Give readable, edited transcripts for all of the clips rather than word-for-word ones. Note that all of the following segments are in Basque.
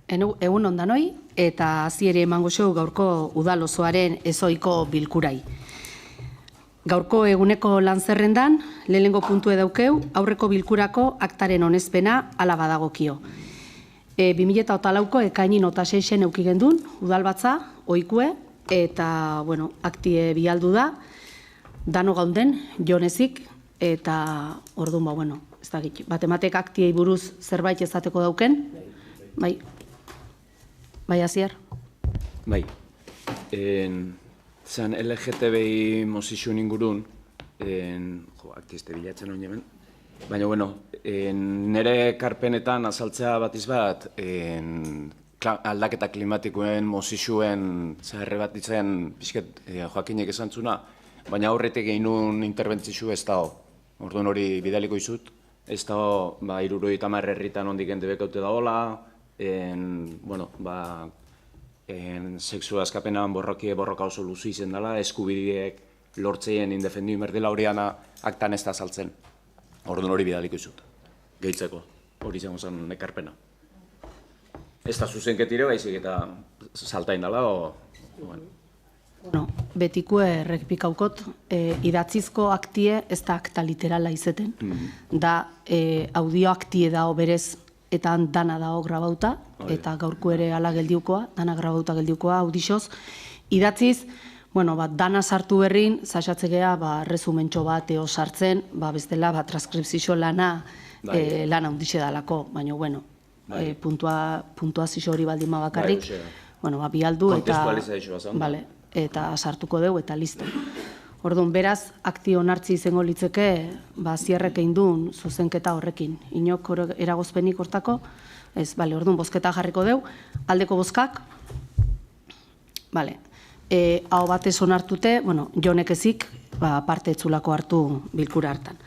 Egun ondanoi, eta hasiera emango show gaurko udal osoaren ezoiko bilkurai. Gaurko eguneko lan zerrendan, lehenengo puntu daukeu, aurreko bilkurako aktaren onespena hala badagokio. 2008ko ekainin 6 eukigendun, udalbatza, oikue, eta, bueno, aktie bialdu da, dano gaunden, jonezik, eta orduan, bueno, ez da gitu. Batematek aktiei buruz zerbait ezateko dauken, bai. Bai, Asier? Bai. Zan LGTBI mozizun ingurun, aktiste bilatzen hori hemen, baina, bueno, nire karpenetan azaltzea batiz bat, aldaketa klimatikoen mozizuen zaherre bat ditzen pixket Joakinek esan zuna, baina aurretik egin nun interbentzizio ez dago. Orduan hori bidaliko izut, ez dago, 70 herritan ondik entebekaute dagoela, bueno, sexu askapenan borroka oso luzu izen dela, eskubideek lortzeien indefendiu merdela horiana aktan ez da saltzen. Orduan hori bidaliko izut, gehitzeko, hori izango zen ekarpena. Ez da zuzenketire baizik eta saltain dela, Bueno, betiko errekpikaukot, idatzizko aktie ez da akta literala izeten, da audio aktie dao berez eta dana dao grabauta, eta gaurko ere ala geldiukoa, dana grabauta geldiukoa, audixoz. Idatziz, bueno, dana sartu berrin, zasatzegea, resumentxo bat eo sartzen, bestela, transkripzio lana handixe dalako, baina, bueno, puntuazio hori baldin bakarrik, bueno, bialdu eta sartuko dugu eta listo. Orduan, beraz, aktio onartzi izango litzeke, zierrek egin duen zuzenketa horrekin. Inok eragozpenik hortako, ez, orduan, bozketa jarriko dugu, aldeko bozkak, hau batez onartute, bueno, jonek ezik, parte etzulako hartu bilkura hartan.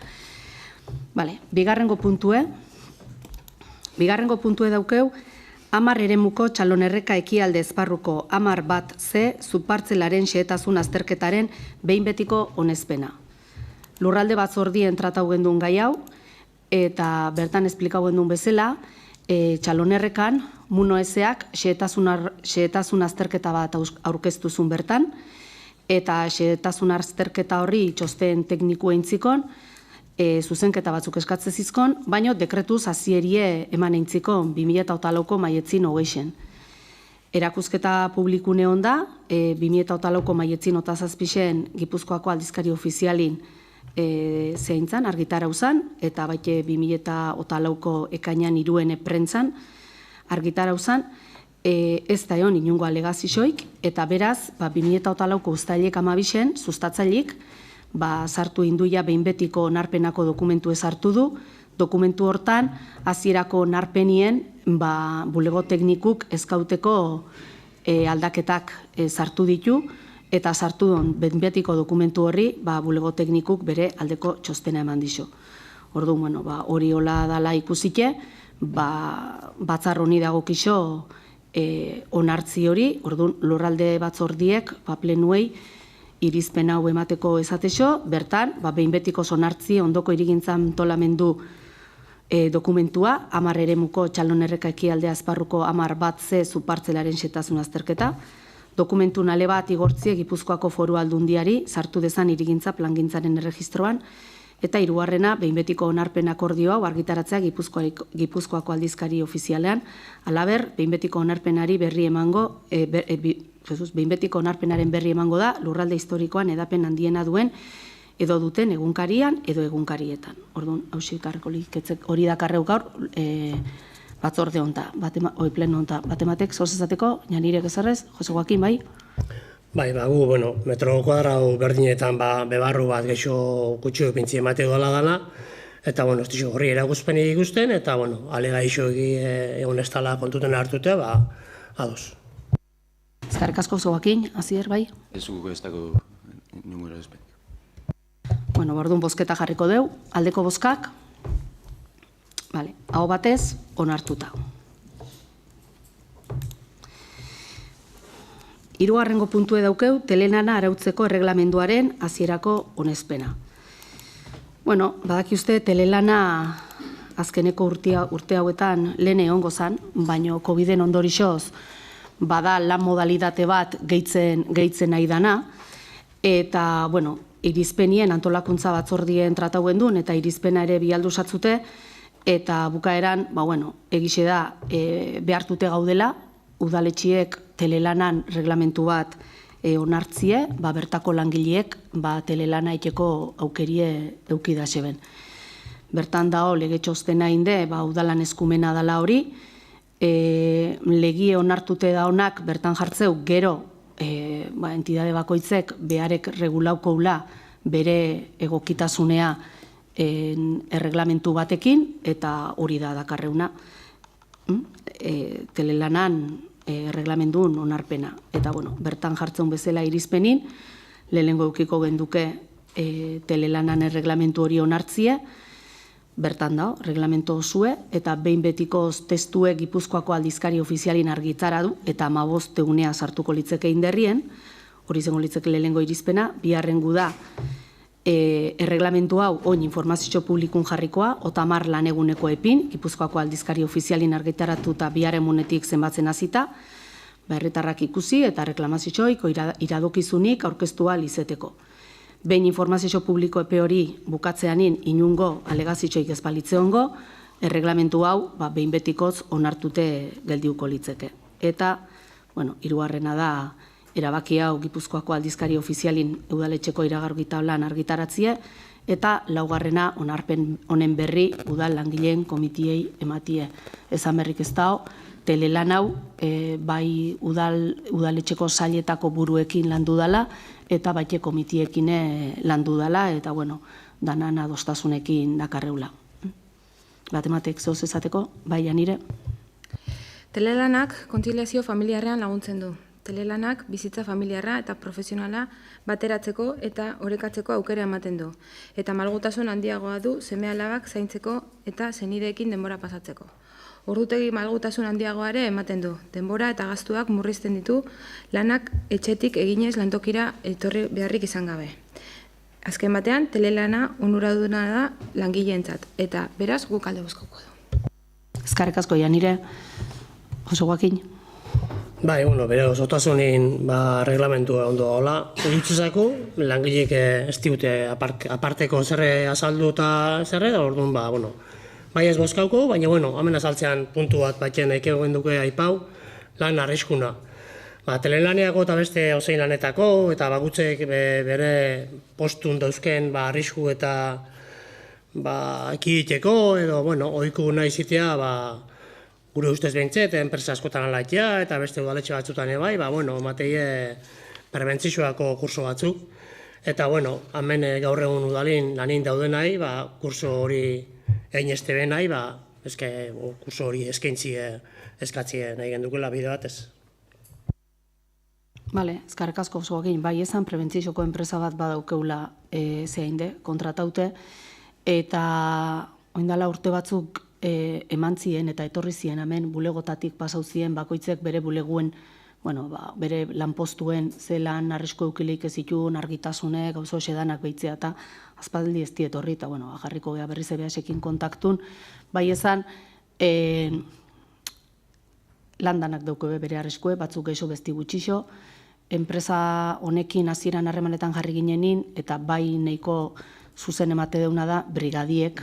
Bigarrengo puntue daukeu, 10 eremuko txalonerreka ekialde esparruko 10.1c zupartzelaren xehetasun azterketaren behin betiko onespena. Lurralde batzordien tratau gendun gai hau, eta bertan esplikau gendun bezala, txalonerrekan, Muno ezeak xehetasun azterketa bat aurkeztuzun bertan, eta xehetasun azterketa horri txosten tekniku eintzikon, zuzenketa batzuk eskatze zizkon, baina dekretuz hasierie eman eintzikon 2008ko maietzin hogeixen. Erakuzketa publikune honda, 2008ko maietzin 27 Gipuzkoako aldizkari ofizialin zeintzan, argitara uzan, eta baite 2008ko ekainan 3 prentzan argitara uzan, ez da egon inungo alegazioik, eta beraz, 2008ko ustailek 12 sustatzailik, sartu induia behin betiko onarpenako dokumentu ezartu du, dokumentu hortan, hasierako onarpenien, bulego teknikuk ezkauteko aldaketak sartu ditu, eta sartu duen behin betiko dokumentu horri, bulego teknikuk bere aldeko txostena eman dizu. Orduan, bueno, hori hola dala ikusike, batzar honi dagokixo onartzi hori, orduan, lurralde batzordiek, plenuei, irizpen hau emateko ezatexo, bertan, behin betiko onartzi ondoko irigintzan antolamendu dokumentua, 10 eremuko txalonerreka ekialdea esparruko 10.1c zupartzelaren xehetasun azterketa, dokumentu nale bat igortzie Gipuzkoako Foru Aldundiari sartu dezan irigintza plangintzaren erregistroan, eta 3. behin betiko onarpen akordio hau argitaratzea Gipuzkoako aldizkari ofizialean, alaber, behin betiko onarpenari berri emango, behin betiko onarpenaren berri emango da, lurralde historikoan edapen handiena duen, edo duten egunkarian, edo egunkarietan. Orduan, hori dakarreu gaur, batzorde honta, pleno honta, batematek, zozezateko, janirek ezarrez, Jose Joakin, bai? Bai, gu, bueno, metro kuadrau berdinetan bebarru bat geixo kutxo pintzi emate dola dana, eta, bueno, ez dizu horri eraguzpeni ikusten, eta, bueno, alega iso egon ez tala kontuten hartute, ados. Ezkarrik asko, Joakin, Asier, bai? Ez gugu ez dago numero ezpen. Bueno, orduan bozketa jarriko deu, aldeko bozkak, hau batez, onartuta. 3. puntue daukeu, telenana arautzeko erreglamenduaren hasierako onespena. Bueno, badaki uste, telelana azkeneko urte hauetan lehen egongo zen, baina COVID-en ondorixoz bada lan modalitate bat gehitzen nahi dana, eta, bueno, irizpenien antolakuntza batzordien tratauen duen, eta irizpena ere bialdu satzute, eta bukaeran, egixe da, behartute gaudela, udaletxiek telelanan reglamentu bat onartzie, bertako langileek telelana iteko aukerie eukidaseben. Bertan dao, lege txostena inde, udalan eskumena dala hori, legie onartute da honak bertan jartzeu gero entidade bakoitzek beharek regulaukoula bere egokitasunea erreglamentu batekin, eta hori da dakarreuna telelanan erreglamendun onarpena. Eta, bertan jartzen bezala irizpenin, lehenengo eukiko genduke telelanan erreglamentu hori onartzie, bertan da, reglamento osue, eta behin betiko testuek Gipuzkoako aldizkari ofizialin argitara du, eta 15 egunea sartuko litzeke inderrien, hori zengo litzeke lehenengo irizpena, biharrengu da, erreglamentu hau oin informazio publikun jarrikoa, 30 laneguneko epin, Gipuzkoako aldizkari ofizialin argitaratu eta biharemunetik zenbatzen hasita, herritarrak ikusi eta reklamazioiko iradokizunik aurkeztua lizeteko. Behin informazio publiko epe hori bukatzeanin inungo alegazioik ezpalitzeongo, erreglamentu hau behin betikoz onartute geldiuko litzeke. Eta, hirugarrena da, erabaki hau Gipuzkoako aldizkari ofizialin udaletxeko iragargita lan argitaratzie, eta laugarrena onarpen honen berri udal langileen komitiei ematie. Ezan berrik ez dao, telelan hau bai udaletxeko sailetako buruekin landu dala, eta baite komitiekin landu dala, eta danan adostasunekin dakarreula. Batematek zehoz ezateko, bai Janire? Telelanak kontziliazio familiarrean laguntzen du. Telelanak bizitza familiarra eta profesionala bateratzeko eta orekatzeko aukera ematen du. Eta malgutasun handiagoa du seme-alabak zaintzeko eta senideekin denbora pasatzeko. Ordutegi malgutasun handiagoa ere ematen du. Denbora eta gastuak murrizten ditu lanak etxetik eginez lantokira etorri beharrik izan gabe. Azken batean, telelana onuraduna da langileentzat, eta beraz guk alde bozkatuko du. Eskerrik asko Janire. Jose Joaquin. Bai, bere osotasunin reglamentua ondo hola. Egitzezaku, langileek ez digute aparteko zerre azaldu eta zerre, da orduan, bai ez bozkauko, baina, hemen azaltzean puntu bat batzen ekego genduke aipau, lan arriskuna. Telelaneako eta beste ozein lanetako, eta bakutzek bere postun dauzken arrisku eta ekiditeko, edo, oiku nahi zitea, gure ustez behintzet, enpresa askotan alaitea, eta beste udaletxe batzutan bai, mateie prebentzioako kurso batzuk. Eta, hemen gaur egun udalin lanin dauden nahi, kurso hori egin este ben nahi, kurso hori eskatzie nahi gendukela bide batez. Bale, eskerrik asko Joaquin, bai esan prebentzioko enpresa bat badaukeula zehainde, kontrataute, eta oindala urte batzuk eman zien eta etorri zien hemen bulegotatik pasau zien bakoitzek bere buleguen, bere lanpostuen zelan arrisko eukileik ez itun, argitasune, gauzo edanak behitzea eta azpaldi ez dietorri eta jarriko geha berriz ebeasekin kontaktun. Bai esan, landanak daukebe bere arriskue, batzuk geixo besti gutxixo, enpresa honekin hasieran harremanetan jarri ginenin eta bai nahiko zuzen emate deuna da brigadiek,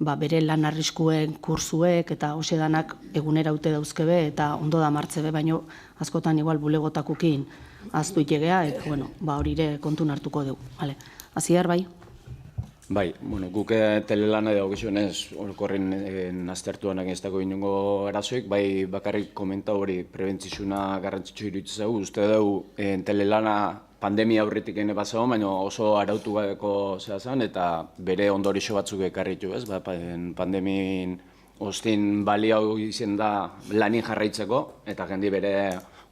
bere lan arriskuen kursuek eta hoxedanak egunera ute dauzkebe eta ondo da martzebe, baino askotan igual bulegotakukin aztu itegea, eta horire kontun hartuko dugu. Aziar, bai? Bai, guk telelana dago gizionez, horkorren aztertuanak ez dago inongo arazoik, bai bakarrik komenta hori prebentzizuna garrantzitsu iruditzegu, uste dugu telelana pandemia aurretik ene pasau, baina oso arautu gabeko zehazan, eta bere ondorixo batzuk ekarritu, ez? Pandemin ostin baliau izen da lanin jarraitzeko, eta jendi bere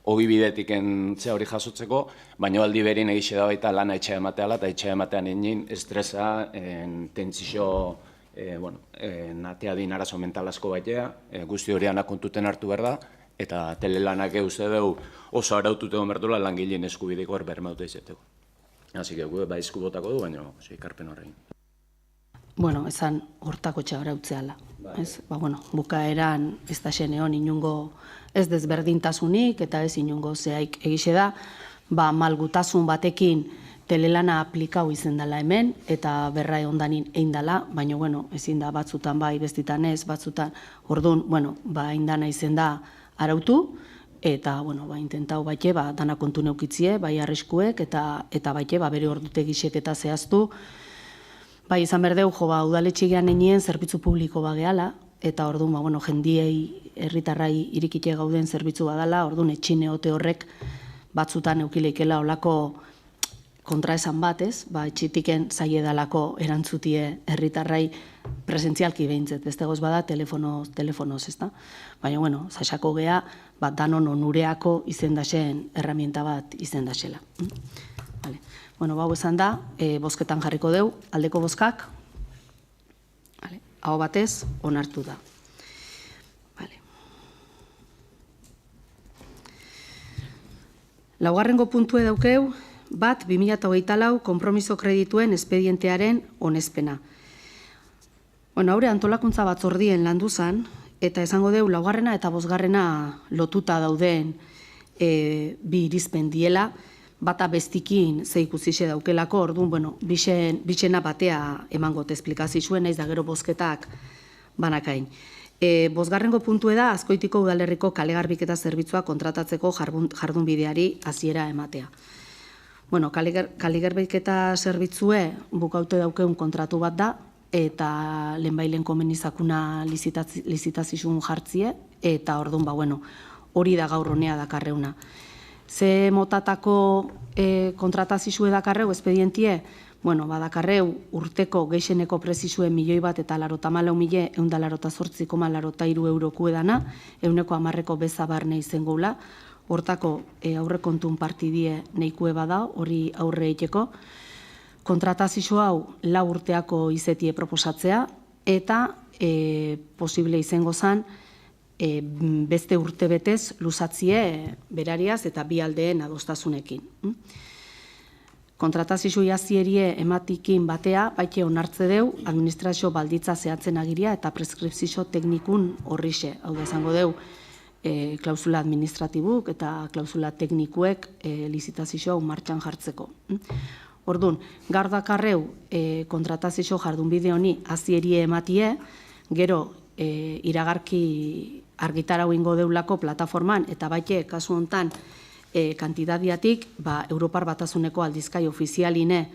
ogibidetik entzea hori jasotzeko, baina aldi berin egixe da baita lana etxea emateala, eta etxea ematean egin estresa, tentzio, natea din arazo mental asko baitea, guzti horianak kontuten hartu behar da, eta telelanak uste dugu oso arautute gomertula langileen eskubideko hor bermauta izeteko. Asi que bai esku botako du, baina ikarpen horrein. Esan hortako txabara utzeala. Ez, bukaeran ez da xeneon inungo ez desberdintasunik eta ez inungo zehaik egixe da, malgutasun batekin telelana aplikau izen dela hemen, eta berra ondanin egin dela, baina, ezin da batzutan bai, bestitan ez, batzutan, orduan, egin dana izen da arautu, eta, intentau baite, dana kontu neukitzie, bai arriskuek, eta baite, bere ordutegisek eta zehaztu, bai, izan berdeu, udaletxigean enien zerbitzu publiko bageala, eta orduan, jendiei, herritarrai irikite gauden zerbitzu badala, orduan, etxine ote horrek batzutan eukileikela olako kontraesan bat, ez? Etxitiken zaiedalako erantzutie herritarrai presentzialki behintzet, beste goz bada telefonoz, ez da? Baina, zaxako gea, danon onureako izendaxen erramienta bat izendaxela. Hau esan da, bozketan jarriko deu, aldeko bozkak, hau batez, onartu da. Laugarrengo puntue daukeu, 2024 konpromiso kredituen espedientearen onespena. Haure antolakuntza batzordien landu zan, eta esango deu, laugarrena eta bosgarrena lotuta dauden bi irizpen diela, bata bestikin zeikusixe daukelako, orduan, bitxena batea emangot esplikazizuen, naiz da gero bozketak banakain. Bosgarrengo puntu da, Azkoitiko udalerriko kalegarbiketa zerbitzua kontratatzeko jardunbideari hasiera ematea. Kalegarbiketa zerbitzue bukaute daukeun kontratu bat da, eta lehenbailen komenizakuna lizitazizun jartzie, eta orduan, hori da gaur honea dakarreuna. Ze motatako kontratazizue dakarreu, espedientie, badakarreu urteko geixeneko prezizue 1.000.000 eta 84.188,83 euroku edana, euneko 10ko beza barne izango gula, hortako aurrekontun partidie neikue bada, hori aurre eiteko, kontratazio hau 4 urteako izetie proposatzea, eta posible izango zan, beste urte betez luzatzie berariaz eta bi aldeen adostasunekin. Kontratazio jazierie ematikin batea, baite onartze deu, administrazio balditza zehatzen agiria eta preskripzio teknikun horrixe. Hau da esango deu, klausula administratibuk eta klausula teknikuek lizitazio hau martxan jartzeko. Orduan, gaur dakarreu kontratazio jardunbide honi hazierie ematie, gero iragarki argitarau ingo deulako plataforman, eta baite, kasu hontan, kantidadiatik, Europar Batasuneko aldizkai ofizialine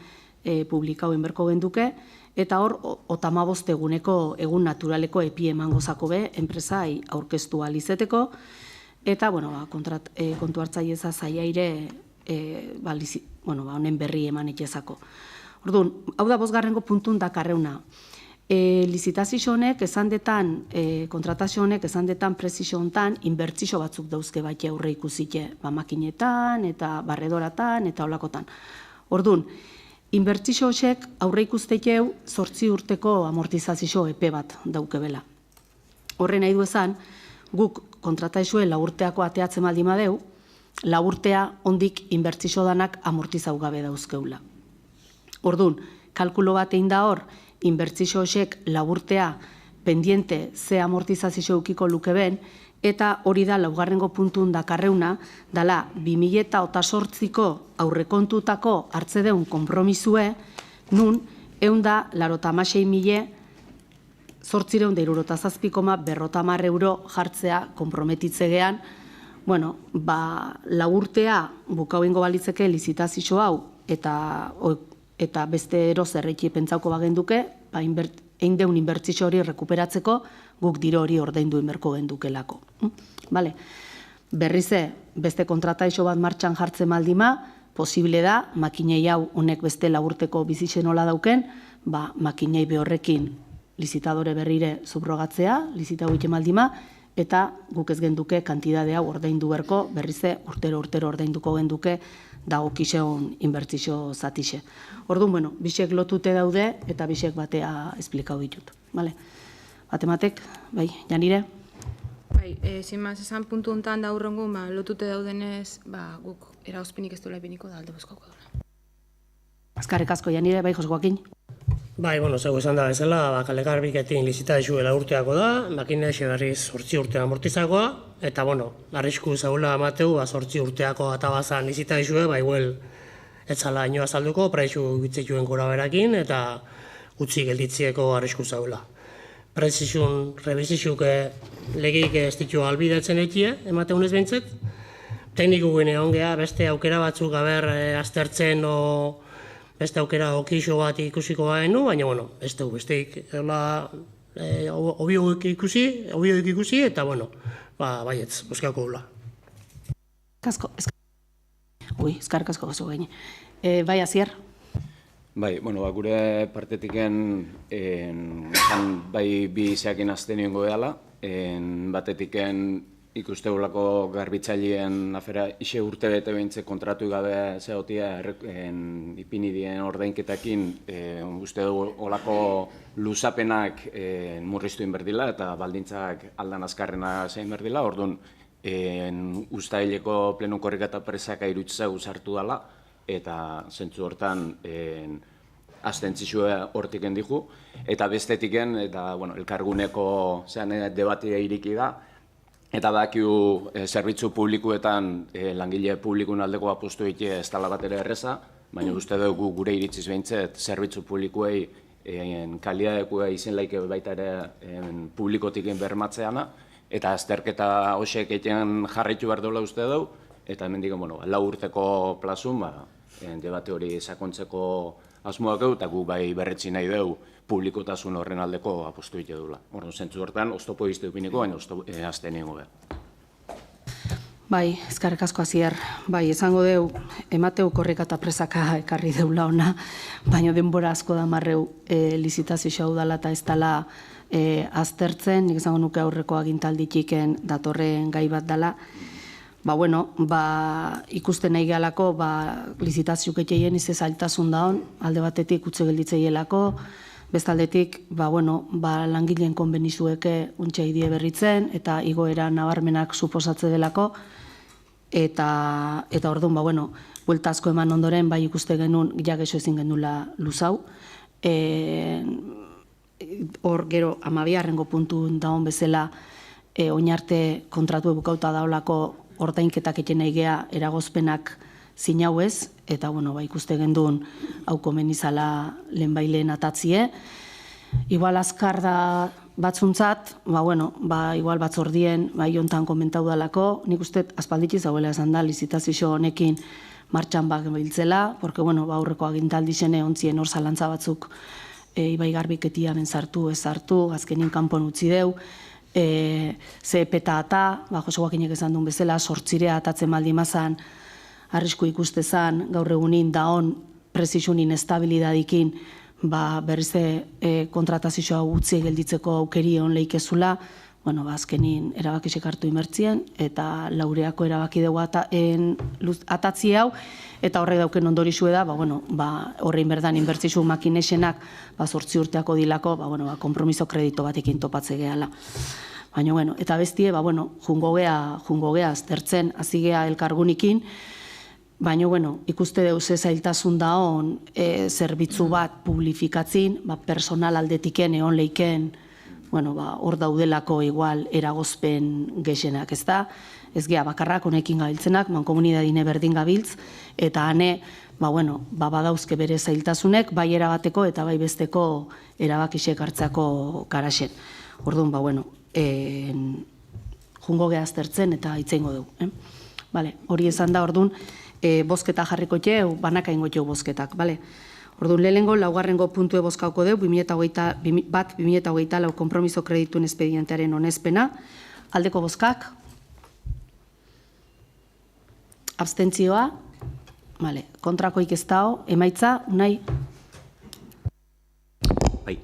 publikau enberko genduke, eta hor, 35 eguneko egun naturaleko epi emango zako be, enpresai aurkeztu alizeteko, eta, kontu hartzaieza zaiaire, honen berri eman etxezako. Orduan, hau da bosgarrengo puntun dakarreuna. Lizitazio honek, kontratazio honek esan detan prezizio hontan, inbertzio batzuk dauzke baite aurre ikusite, makinetan, eta barredoratan, eta olakotan. Orduan, inbertzio horiek aurre ikustekeu 8 urteko amortizazio epe bat daukebela. Horren nahi du esan, guk kontratazioe 4 urteako ateatzen baldin badeu, 4 urtea ondik inbertzio danak amortizau gabe dauzkeula. Orduan, kalkulo bat egin da hor, inbertzio horiek 4 urtea pendiente ze amortizazio eukiko luke ben, eta hori da laugarrengo puntun dakarreuna, dala 2008ko aurrekontutako hartzedeun konpromisue, nun, 186.867,50 euro jartzea konprometitzegean, 4 urtea bukau ingo balitzeke lizitazio hau, eta beste erozerreiki pentsauko bagenduke, egin deun inbertzio hori rekuperatzeko, guk diro hori ordaindu inberko gendukelako. Berrize, beste kontratazio bat martxan jartzen maldima, posible da, makinei hau honek beste 4 urteko bizitzen nola dauken, makinei behorrekin lizitadore berrire subrogatzea, lizitau egiten maldima, eta guk ez genduke kantidade hau ordaindu berko, berrize urtero ordainduko genduke, dagokiseon inbertzio zatixe. Orduan, bisek lotute daude eta bisek batea esplikau ditut. Batematek, Janire? Zinmaz, esan puntu honetan da hurrengo, lotute daudenez, guk erauzpenik ez duela ipiniko da alde bozkauko dela. Azkarrik asko, Janire, Joskoakin? Bai, zeu esan da bezala, kale garbiketin lizitazioela urteako da, makina berriz 8 urte amortizakoa, eta, arrisku zaula amateu, 8 urteako atabazan lizitazioa, igual, etzala ino azalduko, praizu gitzituen gora berakin, eta utzi gelditzieko arrisku zaula. Prezizun, rebizizuk legik ez ditu albidatzen ekie, emateunez behintzet, tekniku gune ongea, beste aukera batzuk aztertzen o beste aukera okixo bat ikusiko baenu, baina, ez dugu, besteik, obioik ikusi, eta, baietz, boskako gula. Eskarrik asko gozu gaine. Bai, Asier? Bai, gure partetiken, bai, bi izeakin azten niongo edala, batetiken ikusteulako garbitzaileen afera ise urte bete behintze kontratu gabe zehotia ipinidien ordainketakin uste dugu olako luzapenak murriztu inberdila eta baldintzak aldan azkarrena zein berdila, orduan ustaileko plenukorrik eta presaka irutza usartu dela eta zentzu hortan astentzizue hortik endiku eta bestetiken eta elkarguneko debatia iriki da. Eta bakiu zerbitzu publikuetan langile publikun aldeko apostu egitea ez dela bat ere erreza, baina uste dugu gure iritziz behintzet zerbitzu publikuei kalidadekua izen laike baita ere publikotik bermatzeana, eta azterketa hosek egiten jarraitu behar dola uste dugu, eta hemen diken, 4 urteko plazun, debate hori sakontzeko asmoak egu, eta gu bai berretzi nahi dugu publikotasun horren aldeko apostu egite dula. Orduan, zentzu hortan, oztopo izte dupiniko, baina azten ingo behar. Bai, eskarrik asko Asier. Bai, esango deu, emateu korrika eta presaka ekarri deula ona, baina denbora asko da marreu lizitazio xau dala eta ez dala aztertzen, nik esango nuke aurreko agintalditiken datorren gai bat dala. Ikusten nahi gehalako, lizitazio ketxeien izez zailtasun daun, alde batetik utze gelditzeielako, bestaldetik, langileen konbenizueke untxe idie berritzen, eta igoera nabarmenak suposatze delako, eta orduan, buelta asko eman ondoren, ikuste genuen, jageso ezin genula luzau. Hor, gero, 12. puntu daun bezala, oinarte kontratu ebukauta daulako ordainketak egin nahi geha eragozpenak zinau ez, eta ikuste genduen hau komen izala lehenbaileen atatzie. Igual azkar da batzuntzat, igual batzordien jontan komentau dalako, nik uste aspalditziz hauela esan da lizitazio honekin martxan bak biltzela, porque aurreko agintaldi zene ontzien hor zalantza batzuk Ibai Garbiketia benzartu, ez hartu, azkenin kanpon utzi deu, ze peta ata, Jose Joakinek esan duen bezala, sortzirea atatzen maldi mazan, arrisku ikustezan, gaur egunin daon prezisunin estabilidadikin, berrize kontratazioa utzi gelditzeko aukeri hon lehikezula, azkenin erabakisek hartu imertzien, eta laureako erabaki dugu atatzi hau, eta horrek dauken ondorizue da, horrein berdan inbertzizu makinesenak 8 urteako dilako, kompromiso kredito batekin topatze gehala. Baina, eta bestie, jungo gea aztertzen, hasi gea elkargunikin, baina, ikuste deuz ez zailtasun da hon zerbitzu bat publifikatzin, personal aldetiken egon leiken, hor daudelako igual eragozpen gexenak, ez da? Ez gea bakarrak honekin gabiltzenak, mankomunidadine berdin gabiltz, eta hane, badauzke bere zailtasunek, bai erabateko eta bai besteko erabakisek hartzako garaxen. Orduan, jungo geha aztertzen eta itzeingo dugu. Hori esan da, orduan, bozketa jarriko txeu, banaka ingo txeu bozketak. Orduan, lehenengo, laugarrengo puntue bozkauko dugu, 2008 konpromiso kredituen espedientearen onespena, aldeko bozkak, abstentzioa, kontrakoik ez dao, emaitza, unai? Bai,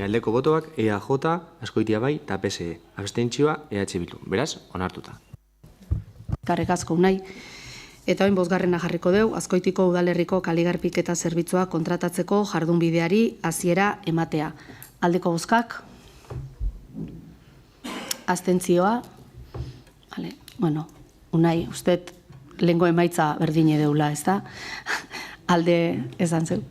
aldeko botoak EAJ, Azkoitia bai, eta PSE. Abstentzioa EH Bildu. Beraz, onartuta. Karrek asko, unai. Eta oin bosgarrena jarriko deu, Azkoitiko udalerriko kaligarpik eta zerbitzua kontratatzeko jardunbideari hasiera ematea. Aldeko bozkak, abstentzioa, unai, usted lehengo emaitza berdine deula, ez da? Alde esan zeu.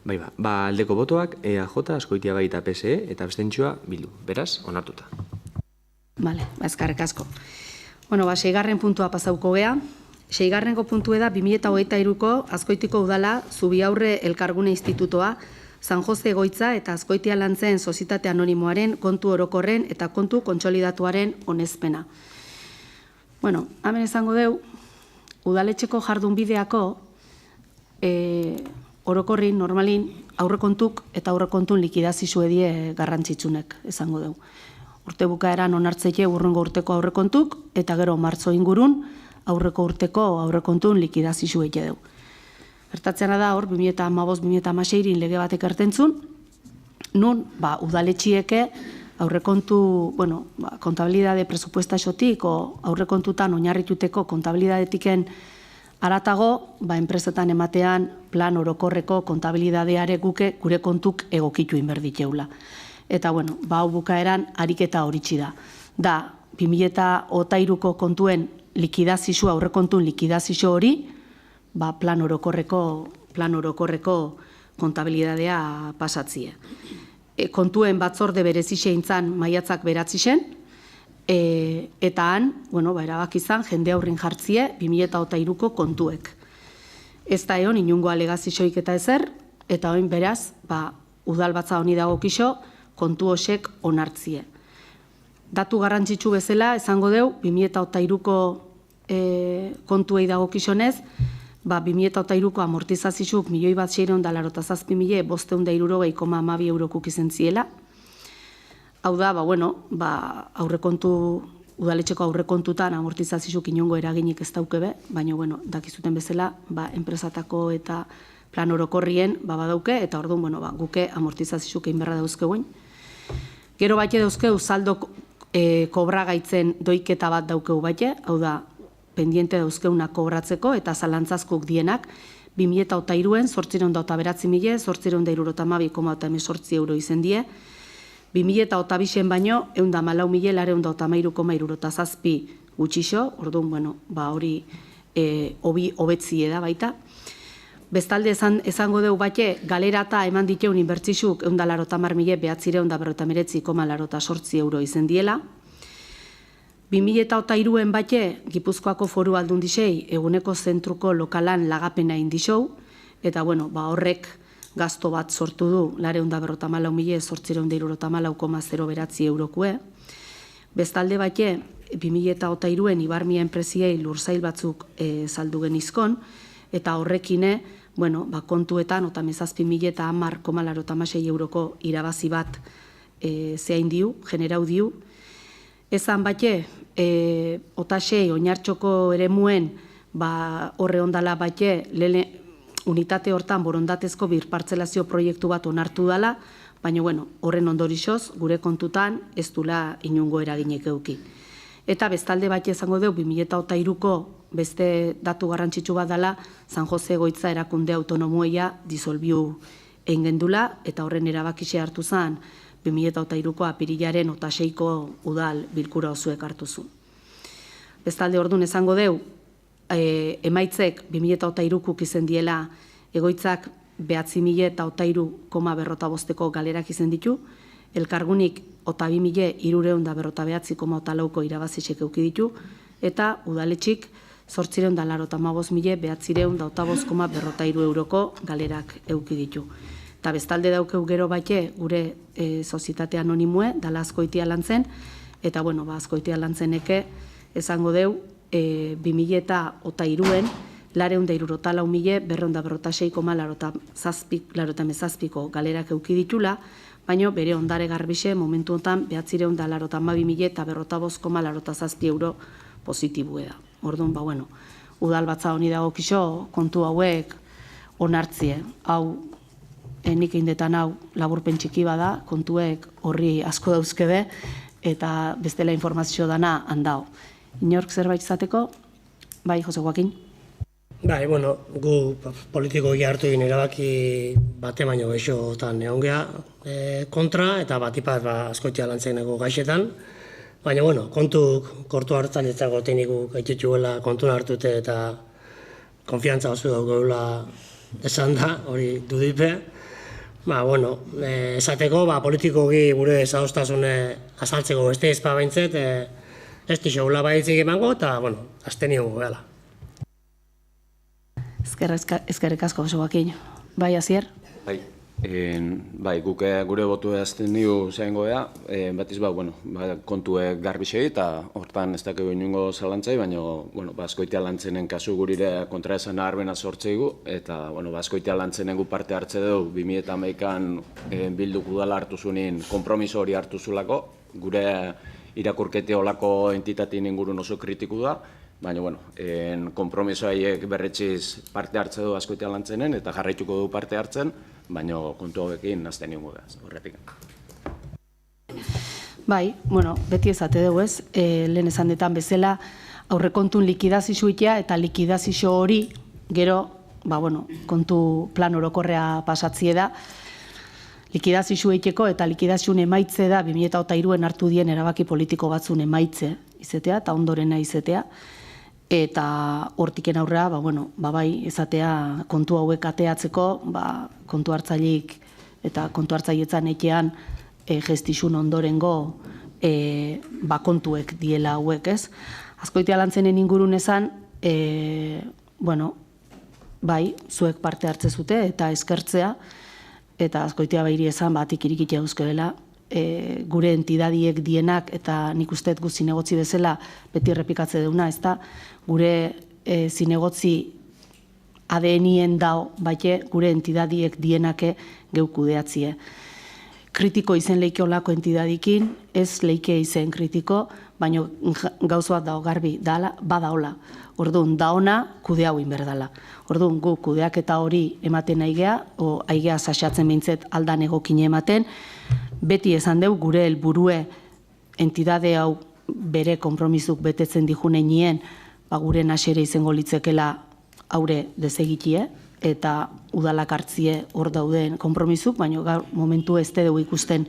Bai, aldeko botoak EAJ, Azkoitia bai eta PSE, eta abstentzioa Bildu. Beraz, onartuta. Bale, eskerrik asko. Bueno, 6. puntua pasauko gea. 6. puntu da 2023ko Azkoitiko udala Zubiaurre Elkargune Institutoa, San Jose Egoitza eta Azkoitia Lantzen Sozietate Anonimoaren kontu orokorren eta kontu kontsolidatuaren onespena. Bueno, hemen esango deu, udaletxeko jardunbideako orokorrin, normalin, aurrekontuk eta aurrekontun likidazizue die garrantzitsunek, esango deu. Urte bukaeran onartzeie urrengo urteko aurrekontuk, eta gero martzo ingurun aurreko urteko aurrekontun likidazizue deu. Gertatzena da hor, 2015-2016 lege batek ertentzun, nun, udaletxieke aurrekontu, kontabilidade presupuestaxotik o aurrekontutan oinarrituteko kontabilidadetiken aratago, enpresetan ematean plan orokorreko kontabilidadeare gure kontuk egokitu inberditeula. Eta, hau bukaeran ariketa horitsi da. Da, 2023ko kontuen likidazizua, aurrekontun likidazizio hori, plan orokorreko kontabilidadea pasatzie. Kontuen batzorde berezixeintzan maiatzak beratzixen, eta han, erabak izan, jende aurrin jartzie 2023ko kontuek. Ez da egon, inungo alegazioik eta ezer, eta oin beraz, udal batza honi dago kixo, kontu hosek onartzie. Datu garrantzitsu bezala, esango deu, 2023ko kontuei dago kixonez, 2023ko amortizazizuk 1.687.562,12 eurokuk izan ziela. Hau da, udaletxeko aurrekontutan amortizazizuk inongo eraginik ez daukebe, baina, dakizuten bezala, enpresatako eta plan orokorrien badauke, eta orduan, guke amortizazizuk egin berra dauzkegoen. Gero bate dauzkeu, saldo kobra gaitzen doiketa bat daukeu bate, hau da, pendiente dauzkeuna kobratzeko eta zalantzazkok dienak 2023en 809.862,18 euro izen die, 2022en baino 114.813,67 gutxixo, orduan, hori hobetzie da baita. Bestalde esango deu bate, galerata eman diteun inbertzizuk 130.949,88 euro izen diela. 2023en bate, Gipuzkoako Foru Aldundixei eguneko zentruko lokalan lagapena indixou, eta horrek gasto bat sortu du 854.864,09 eurokue. Bestalde bate, 2023en Ibarmia enpresiei lursail batzuk saldu genizkon, eta horrekine, kontuetan, 17.010,86 euroko irabazi bat zehain diu, generau diu. Ezan bate, otasei oinartxoko eremuen horre ondala bate, unitate hortan borondatezko birpartzelazio proiektu bat onartu dela, baina horren ondorixoz gure kontutan ez dula inungo eraginek euki. Eta bestalde bat izango dugu 2023ko beste datu garrantzitsu bat dela San Jose Egoitza erakunde autonomoia disolbiu egin gendula, eta horren erabakixe hartu zen 2023ko apirilaren 26ko udal bilkura osuek hartu zu. Bestalde orduan esango deu, emaitzek 2023kuk izen diela egoitzak 9.083,45 galerak izen ditu, elkargunik 2.309,84 irabazisek euki ditu, eta udaletxik 885.905,43 euroko galerak euki ditu. Eta bestalde daukeu gero bate gure sozietate anonimoe, dala Azkoitia Lantzen, eta Azkoitia Lantzeneke esango deu 2023en 434.246,87 galerak euki ditula, baina bere ondare garbixe momentu honetan 492.057,87 euro positibue da. Orduan, udal batza honi dago kixo, kontu hauek onartzie. Hau, nik indetan hau laburpen txiki bada, kontuek horri asko dauzkebe, eta bestela informazio dana handao. Inork zerbait izateko? Bai, Jose Joaquin. Bai, gu politikoki hartu egin erabaki bate baino geixotan egon geha kontra, eta batipat Azkoitia Lantzeneko gaixetan. Baina, kontuk kortu hartzan etzago tekniku gaitutxuela kontun hartute eta konfiantza oso daugula esan da, hori dudipe. Bueno, esateko, politikoki gure zauztasune azaltzeko beste ezpa baintzet, ez dixogula baitzik emango, eta, azten niogu gala. Ezkerrik asko, Joaquin. Bai, Asier? Bai, guk gure botu azten niu zaingo ea, batiz kontue garbixei eta hortan ez dakigu inungo zalantzai, baina Azkoitia Lantzenen kasu gurire kontra esan arbena sortzeigu, eta Azkoitia Lantzenen gu parte hartze dugu 2011an Bilduk udala hartu zunin konpromiso hori hartu zulako, gure irakurkete olako entitatin ingurun oso kritiku da, baina, konpromiso haiek berretxiz parte hartze du Azkoitia Lantzenen eta jarraituko du parte hartzen, baina kontu hauekin nazten niongo da, horretik. Bai, beti ezate dugu ez, lehen esan detan bezala, aurrekontun likidazioa eta likidazio hori, gero, kontu plan orokorrea pasatzie da, likidazioa iteko eta likidazioen emaitze da 2008an hartu dien erabaki politiko batzun emaitze izetea eta ondorena izetea, eta hortiken aurrea, bai, ezatea kontu hauek ateatzeko, kontu hartzaileik eta kontu hartzailetzan ekean gestizun ondorengo kontuek diela hauek, ez? Azkoitia Lantzenen ingurun esan, bai, zuek parte hartze zute eta eskertzea, eta Azkoitia Bairi esan, batik irikitea euskerela, gure entidadiek dienak, eta nik usteet gu zinegotzi bezala beti errepikatze deuna, ez da, gure zinegotzi ADN-ien dao, baite gure entidadiek dienake geu kudeatzie. Kritiko izen leike olako entidadikin, ez leike izen kritiko, baina gauza bat dao garbi, badaola. Orduan, daona kudea hauin berdala. Orduan, gu kudeak eta hori ematen aigea, o aigea sasatzen behintzet aldan egokine ematen, beti esan deu gure helburue entidade hau bere konpromizuk betetzen dijunen nien, gure nasere izango litzekela haure desegitie, eta udalak hartzie hor dauden konpromizuk, baina gaur momentu ez dugu ikusten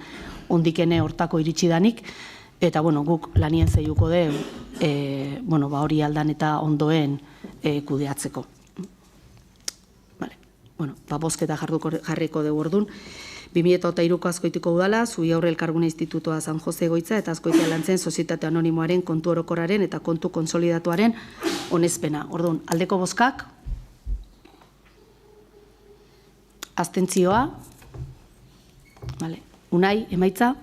ondikene hortako iritsi danik, eta guk lanien zeiuko deu, hori aldan eta ondoen kudeatzeko. Bozketa jarriko dugu orduan. 2003ko Azkoitiko udala, Zubi Aurre Elkargune Institutoa San Jose Egoitza eta Azkoitia Lantzen Sozietate Anonimoaren kontu orokorraren eta kontu konsolidatuaren onespena. Orduan, aldeko bozkak, abstentzioa, Unai, emaitza?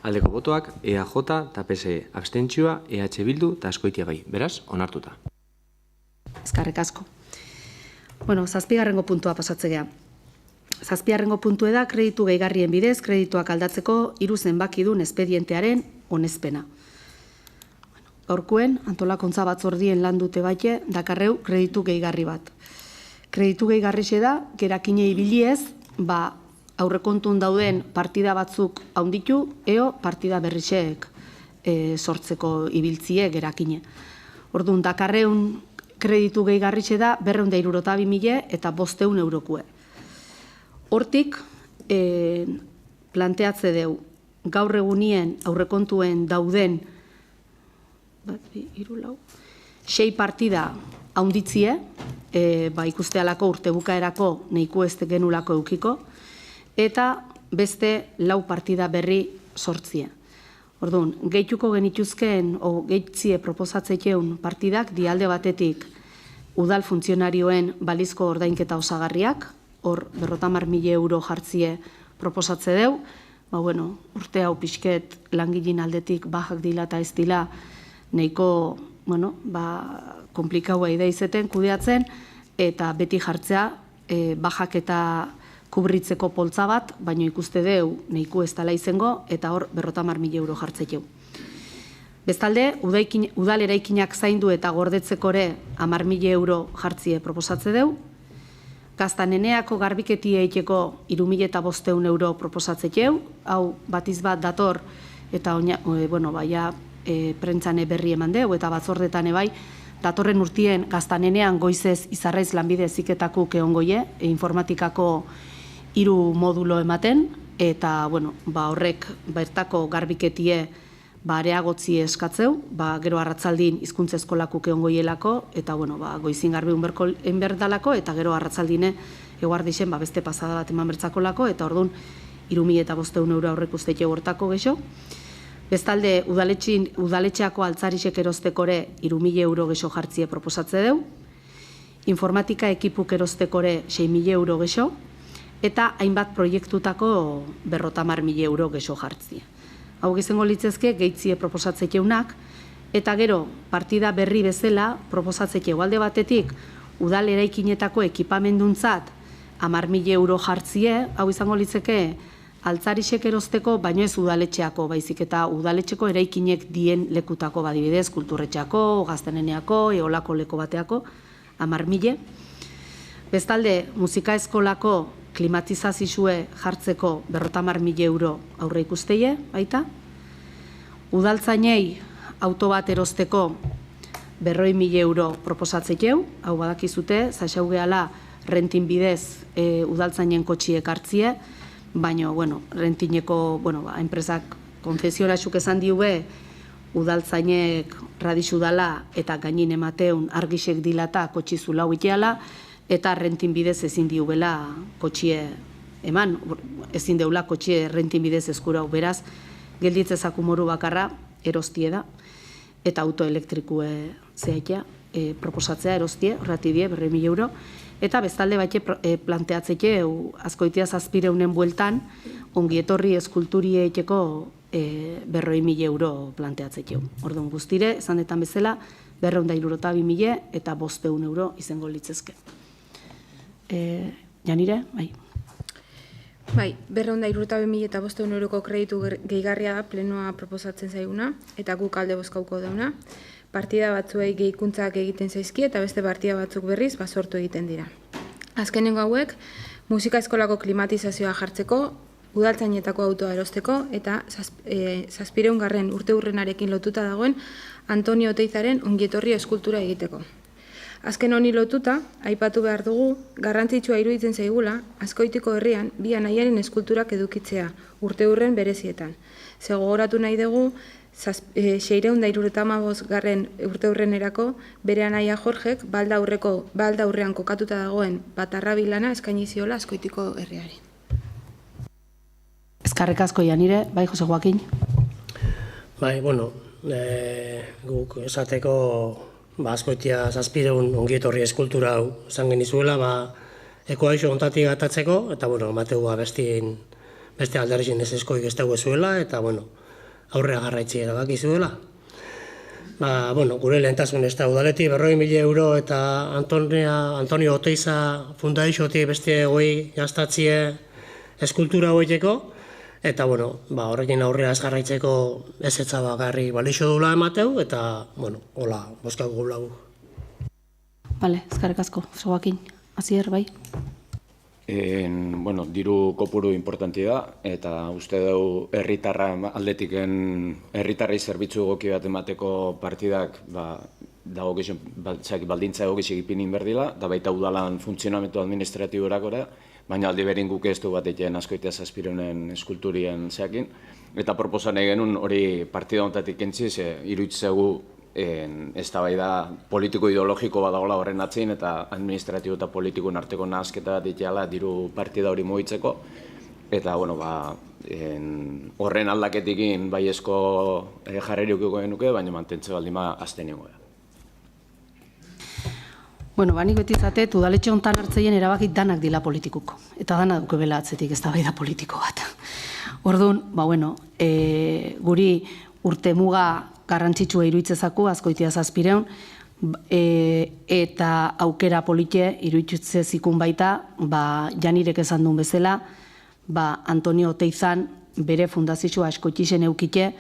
Aldeko botoak, EAJ eta PSE, abstentzioa, EH Bildu eta Azkoitia Bai. Beraz, onartuta. Eskerrik asko. Zazpigarrengo puntua pasatzea. Zazpigarrengo puntu da kreditu gehigarrien bidez, kredituak aldatzeko 3 zenbakidun espedientearen onespena. Gaurkoen, antolakuntza batzordien lan dute baite, dakarreu kreditu gehigarri bat. Kreditu gehigarri da, gerakine ibiliez, aurrekontun dauden partida batzuk haunditu, eo partida berrixek sortzeko ibiltzie gerakine. Orduan, dakarreun kreditu gehigarri da, 262.000 eta 500 eurokue. Hortik, planteatze deu, gaur egunien aurrekontuen dauden 6 partida haunditzie, ikustealako urtebukaerako neiku ez genulako eukiko, eta beste 4 partida berri sortzie. Orduan, gehituko genituzkeen, gehitzie proposatzekeun partidak, dialde batetik udal funtzionarioen balizko ordainketa osagarriak, hor 50.000 euro jartzie proposatze deu, urte hau pixket langilin aldetik bajak dila eta ez dila, nahiko, komplikaua idea izeten kudeatzen, eta beti jartzea bajak eta kubritzeko poltza bat, baina ikuste deu nahiko ez dela izango, eta hor 50.000 euro jartzekeu. Bestalde, udal eraikinak zaindu eta gordetzekore 10.000 euro jartzie proposatze deu, gaztaneneako garbiketi eiteko 3.500 euro proposatzekeu, hau batiz bat dator, eta prentzane berri eman deu, eta batzordetan ebai, datorren urtien gaztanenean goizez izarraiz lanbide ziketakuk egongoie, informatikako 3 modulo ematen, eta horrek bertako garbiketie areagotzi eskatzeu, gero arratzaldin hizkuntza eskolakuk egon goielako, eta goizin garbi enberdalako, eta gero arratzaldine eguardixen beste pasada bat eman bertzakolako, eta orduan 3.500 euro aurrek usteitxe gortako gexo. Bestalde, udaletxeako altzarixek erostekore 3.000 euro gexo jartzie proposatze deu, informatika ekipuk erostekore 6.000 euro gexo, eta hainbat proiektutako 50.000 euro gexo jartzie. Hau izango litzezke gehitzie proposatzekeunak, eta gero partida berri bezala proposatzekeu alde batetik udal eraikinetako ekipamenduntzat 10.000 euro jartzie, hau izango litzeke altzarixek erosteko, baino ez udaletxeako, baizik eta udaletxeko eraikinek dien lekutako, badibidez, kulturretxeako, gazteneneako, eolako leko bateako, 10.000. Bestalde, musika eskolako klimatizazizue jartzeko 50.000 euro aurre ikusteie, baita. Udaltzainei auto bat erosteko 40.000 euro proposatzekeu, hau badakizute, zaxau gehala rentin bidez udaltzainen kotxiek hartzie, baina, rentineko, enpresak konfesionaxuk esan diue, udaltzainek radixu dala eta gainin emateun argixek dilata kotxizu lau iteala, eta rentin bidez ezin diubela kotxie eman, ezin deula kotxie rentin bidez eskurau, beraz, gelditzezak umoru bakarra erostie da, eta autoelektrikue zehaitea, proposatzea erostie, horretidie, 40.000 euro, eta bestalde baite planteatzeke Azkoitia Zazpireunen bueltan ongietorri eskulturieeteko 40.000 euro planteatzekeu. Orduan guztire, esan detan bezala, 262.000 eta 500 euro izango litzezke. Janire, bai. Bai, 262.000 eta 500 euroko kreditu gehigarria da plenoa proposatzen zaiguna, eta guk alde bozkauko dauna. Partida batzuei gehikuntzak egiten zaizki eta beste partida batzuk berriz sortu egiten dira. Azkenengo hauek, musika eskolako klimatizazioa jartzeko, udaltzainetako autoa erosteko eta 700. urteurrenarekin lotuta dagoen Antonio Oteizaren ongietorri eskultura egiteko. Azken honi lotuta, aipatu behar dugu, garrantzitsua iruditzen zaigula, Azkoitiko herrian bi anaiaren eskulturak edukitzea urteurren berezietan. Ze gogoratu nahi dugu, 675. urteurrenerako bere anaia Jorgek balda aurrean kokatuta dagoen batarra bilana eskaini ziola Azkoitiko herriari. Eskarrik asko Janire, bai Jose Joakin. Bai, guk esateko Azkoitia Zazpireun ongietorri eskultura hau esan genizuela, ekoaixo ontatik gatatzeko, eta Mateua beste aldarrizin ez eskoik ez dago zuela, eta aurrea garraitzi erabaki zuela. Gure lehentasun ez da udaletik 40.000 euro eta Antonio Oteiza fundaixotik beste goi gaztatzie eskultura hoiteko, eta horrekin aurrea ez garraitzeko ez etza bakarri balixo dula emateu, eta hola, bozkako gulagu. Bale, eskarrik asko, Joakin, Asier, bai? Diru kopuru importanti da, eta uste dugu herritarra aldetiken herritarrei zerbitzu egoki bat emateko partidak baldintza egokizek ipinin berdila, da baita udalan funtzionamentu administratiborakora, baina aldi berin guk ez du bat egiten Azkoitia Zazpireunen eskulturien zeakin, eta proposan genuen hori partida honetatik entziz, iruditzegu eztabaida politiko ideologiko badagoela horren atzein eta administratibo eta politikoen arteko nahasketa diteala diru partida hori mugitzeko, eta horren aldaketikin baiezko jarreriukiko genuke, baina mantentze baldima azten ingoa. Banik beti zatet, udaletxe hontan hartzeien erabakit danak dila politikuko, eta dana duke bela atzetik eztabaida politiko bat. Orduan, guri urte muga garrantzitsua iruitzezaku Azkoitia Zazpireun, eta aukera politie iruitzez ikun baita, Janirek esan duen bezala, Antonio Oteizan bere fundazioa Azkoitixen eukite,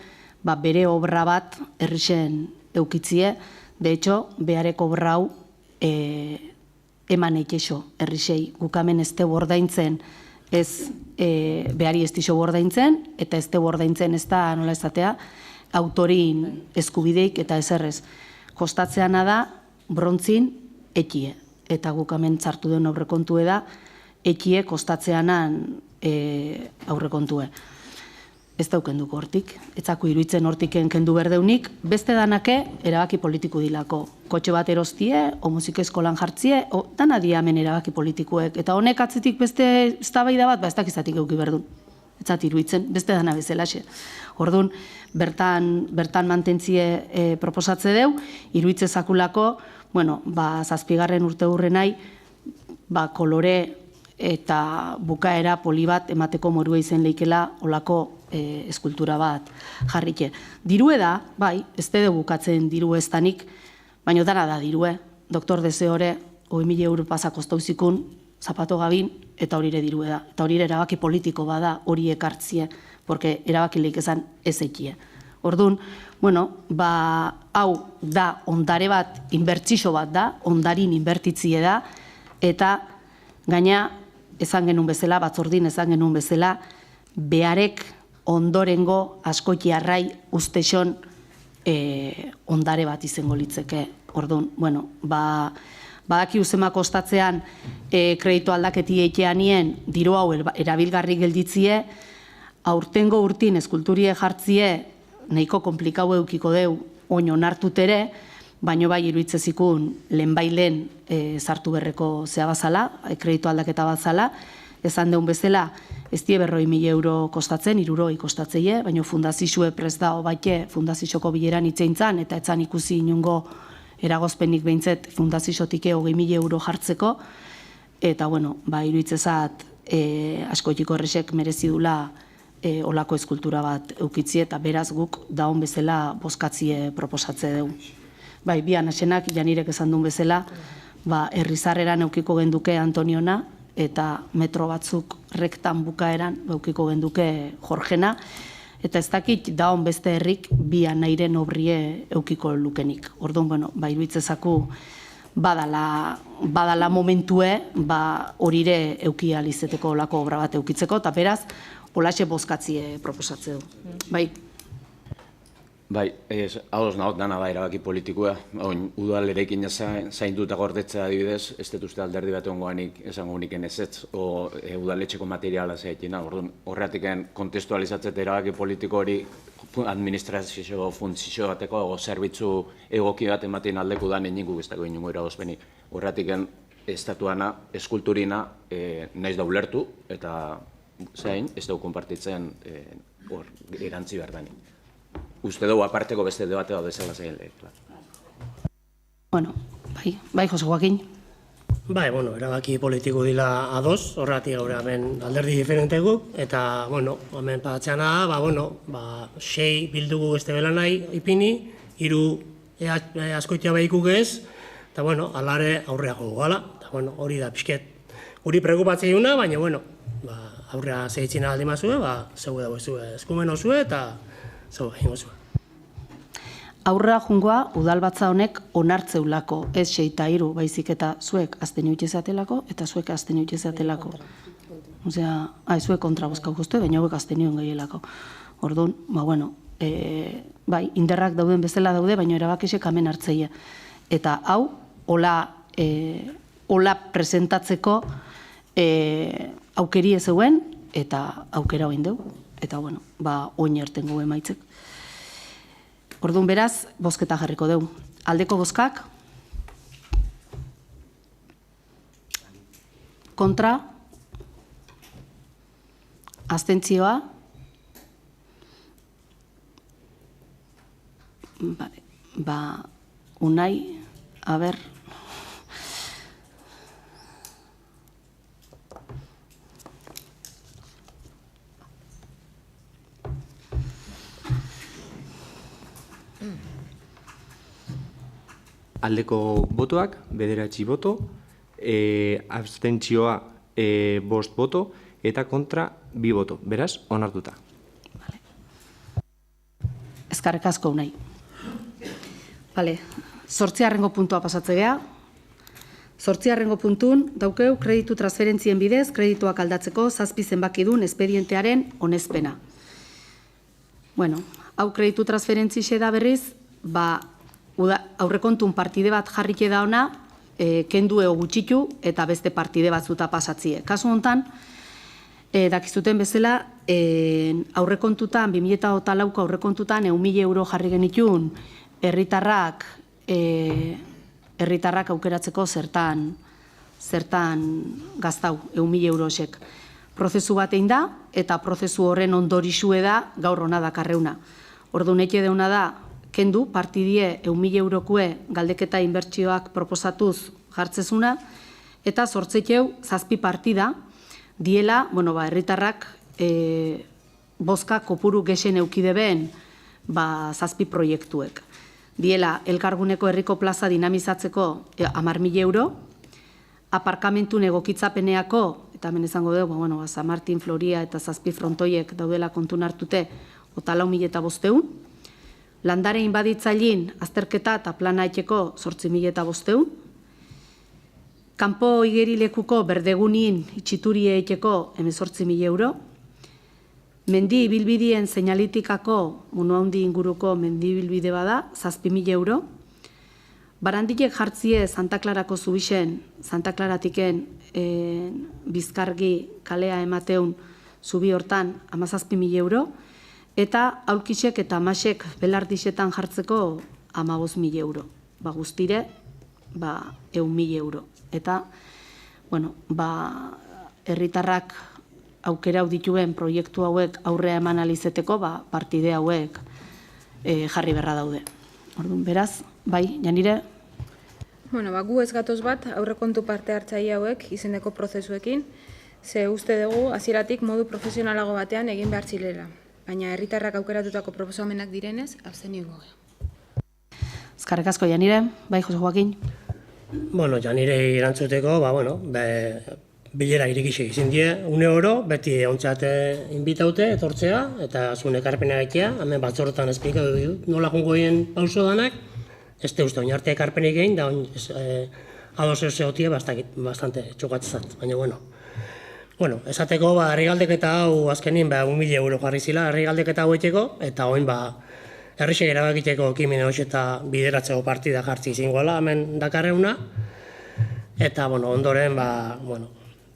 bere obra bat herrixen eukitzie, de hecho, behareko obra hau eman eitxo herrixei, gukamen ez teu ordaintzen, ez behari ez dixo ordaintzen, eta ez teu ordaintzen ez da, nola ezatea, autorin eskubideik eta ezerrez. Kostatzeana da, brontzin ekie. Eta guk hemen txartu duen aurrekontue da, ekie kostatzeanan aurrekontue. ez daukenduko hortik. Etzako iruitzen hortiken kendu berdeunik, beste danake erabaki politiku dilako. Kotxe bat erostie, o musika eskolan jartzie, o dana dia hemen erabaki politikuek. Eta honek atzetik beste eztabaida bat, ez dakizatik euki berdun. Etzat iruitzen, beste dana bezalaxe. Orduan, bertan mantentzie proposatze deu, iruitze zakulako, zazpigarren urte hurrenai, kolore eta bukaera poli bat emateko morua izen leikela olako eskultura bat jarrike. Dirue da, bai, ez dede bukatzen diru ez danik, baina dana da dirue. Doktor Deseore, 20.000 euro pasak ostauzikun, zapato gabin, eta horire dirue da. Eta horire erabaki politiko bada hori ekartzie, porque erabaki leik ezan ez ekie. Orduan, hau da ondare bat, inbertsixo bat da, ondarin inbertitzie da, eta gaina, ezan genuen bezala, batzordin ezan genuen bezala, beharek ondorengo askoiki arrai ustexon ondare bat izango litzeke. Orduan, badaki uzema kostatzean kreditu aldaketi eiteanien diru hau erabilgarri gelditzie, aurtengo urtin eskulturie jartzie nahiko komplikau eukiko deu oin onartutere, baino bai iruitzezikun lehenbailen sartu berreko zea bazala, kreditu aldaketa bazala, ezan deun bezala, ez die 100.000 euro kostatzen, 60 kostatzeie, baino fundazizue prest da baite fundazizoko bileran itzeintzan, eta etzan ikusi inungo eragozpenik behintzet fundazizotike 20.000 euro jartzeko, eta iruitzezat askoitiko erresek merezidula olako eskultura bat eukitzie, eta beraz guk daun bezala bozkatzie proposatze dugu. Bai, bian asenak, janirek esan duen bezala, herrizarreran eukiko genduke Antoniona, eta metro batzuk rektan bukaeran eukiko genduke Jorgena, eta ez dakit daun beste herrik bian nairen obrie eukiko lukenik. Orduan, iruitzezaku badala momentue, horire euki alizeteko olako obra bat eukitzeko, eta beraz, holaxe bozkatzie proposatze du. Bai. Bai, ados nahot dana da erabaki politikua. Udal erekin zainduta gordetzea adibidez, ez dut uste alderdi bat ongoanik esango uniken ezetz, o udaletxeko materiala zaitina. Horretiken kontestualizatzet erabaki politiko hori administrazio funtzio bateko o zerbitzu egoki bat ematen aldeko da neninku bestako inungo eragozpenik. Horretiken estatuana, eskulturina, naiz da ulertu, eta zain, ez dugu konpartitzen erantzi behar dani. Uste dugu aparteko beste debate bat bezala zein lehek. Bai, Jose Joaquin. Bai, erabaki politiko dila ados, horretik gaur hemen alderdi diferentegu, eta, hemen pagatzeana, 6 bildugu beste bela nahi ipini, 3 askoitia behiku gez, eta, alare aurreago gala, eta, hori da pixket. Guri preocupatzea iuna, baina, aurrea zehitzina aldi mazue, zeu dago eskumen osue, eta zeu egingo zuen. Aurrera jungoa, udalbatza honek onartzeulako, ez 6 eta 3, baizik eta zuek azten utxezatelako, eta zuek azten utxezatelako. Osea, zuek kontra bozkau guztu, baina hauek azten nioen gehielako. Orduan, bai, inderrak dauden bezala daude, baina erabakisek hemen hartzeia. Eta hau, hola presentatzeko aukeri ez zeuen, eta aukera hoin dugu. Eta, oin erten gu emaitzek. Orduan beraz, bozketa jarriko dugu. Aldeko bozkak, kontra, abstentzioa, Unai, aber, aldeko botoak, 9 boto, abstentzioa 5 boto, eta kontra 2 boto. Beraz, onartuta. Eskerrik asko Unai. 8. puntua pasatze gea. 8. puntun, daukeu kreditu transferentzien bidez, kredituak aldatzeko 7 zenbakidun espedientearen onespena. Hau kreditu transferentzixe da berriz, aurrekontun partide bat jarrike da ona, kendu ego gutxitu eta beste partide batzuta pasatzie. Kasu honetan, Dakizuten bezala, aurrekontutan, 2008ko aurrekontutan, 1.000 euro jarri genitun herritarrak aukeratzeko zertan gaztau, 1.000 eurosek. Prozesu bat egin da, eta prozesu horren ondorixue da gaur hona dakarreuna. Ordu neke deuna da, kendu, partidie 1.000 eurokue galdeketa inbertsioak proposatuz jartzezuna, eta sortzeteu 7 partida, diela, herritarrak bozka kopuru gexen eukideben 7 proiektuek. Diela, elkarguneko herriko plaza dinamizatzeko 10.000 euro, aparkamentun egokitzapeneako, eta hemen izango dugu, San Martin, Floria eta 7 frontoiek daudela kontun hartute, 4.500, landare inbaditzailin azterketa eta plana etxeko 8.500, kanpo igerilekuko berdegunin itxiturie etxeko 18.000 euro, mendi bilbidien seinalitikako, handi inguruko mendi bilbide bada, 7.000 euro, barandilek jartzie Santa Clarako zubixen, Santa Claratiken bizkargi kalea emateun zubi hortan 17.000 euro, eta aulkixek eta amasek belardixetan jartzeko 15.000 euro. Guztire, 1.000 euro. Eta, herritarrak aukera hau dituen proiektu hauek aurrea eman alizeteko, partide hauek jarri berra daude. Beraz, bai, Janire? Gu ez gatoz bat aurrekontu parte hartzaile hauek izeneko prozesuekin, ze uste dugu hasieratik modu profesionalago batean egin behar zilela. Baina herritarrak aukeratutako proposamenak direnez, abstenio goge. Eskerrik asko, Janire. Bai, Jose Joaquin? Janire erantzuteko, bilera irikixek izin die, une oro, beti ontzate inbitaute, etortzea, eta zuen ekarpena gaitea, hemen batzorretan esplikatu dut, nola jongo egin pauso danak, ez te uste, oinarte ekarpenik egin, da ados egotie bastante txokatzat, baina esateko, herri galdeketa hau azkenin 1.000 euro jarri zila, herri galdeketa hau etxeko, eta oin herrixek erabakiteko ekimen hoxe eta bideratzeko partida jartzi izingoela, hemen dakarreuna, eta ondoren,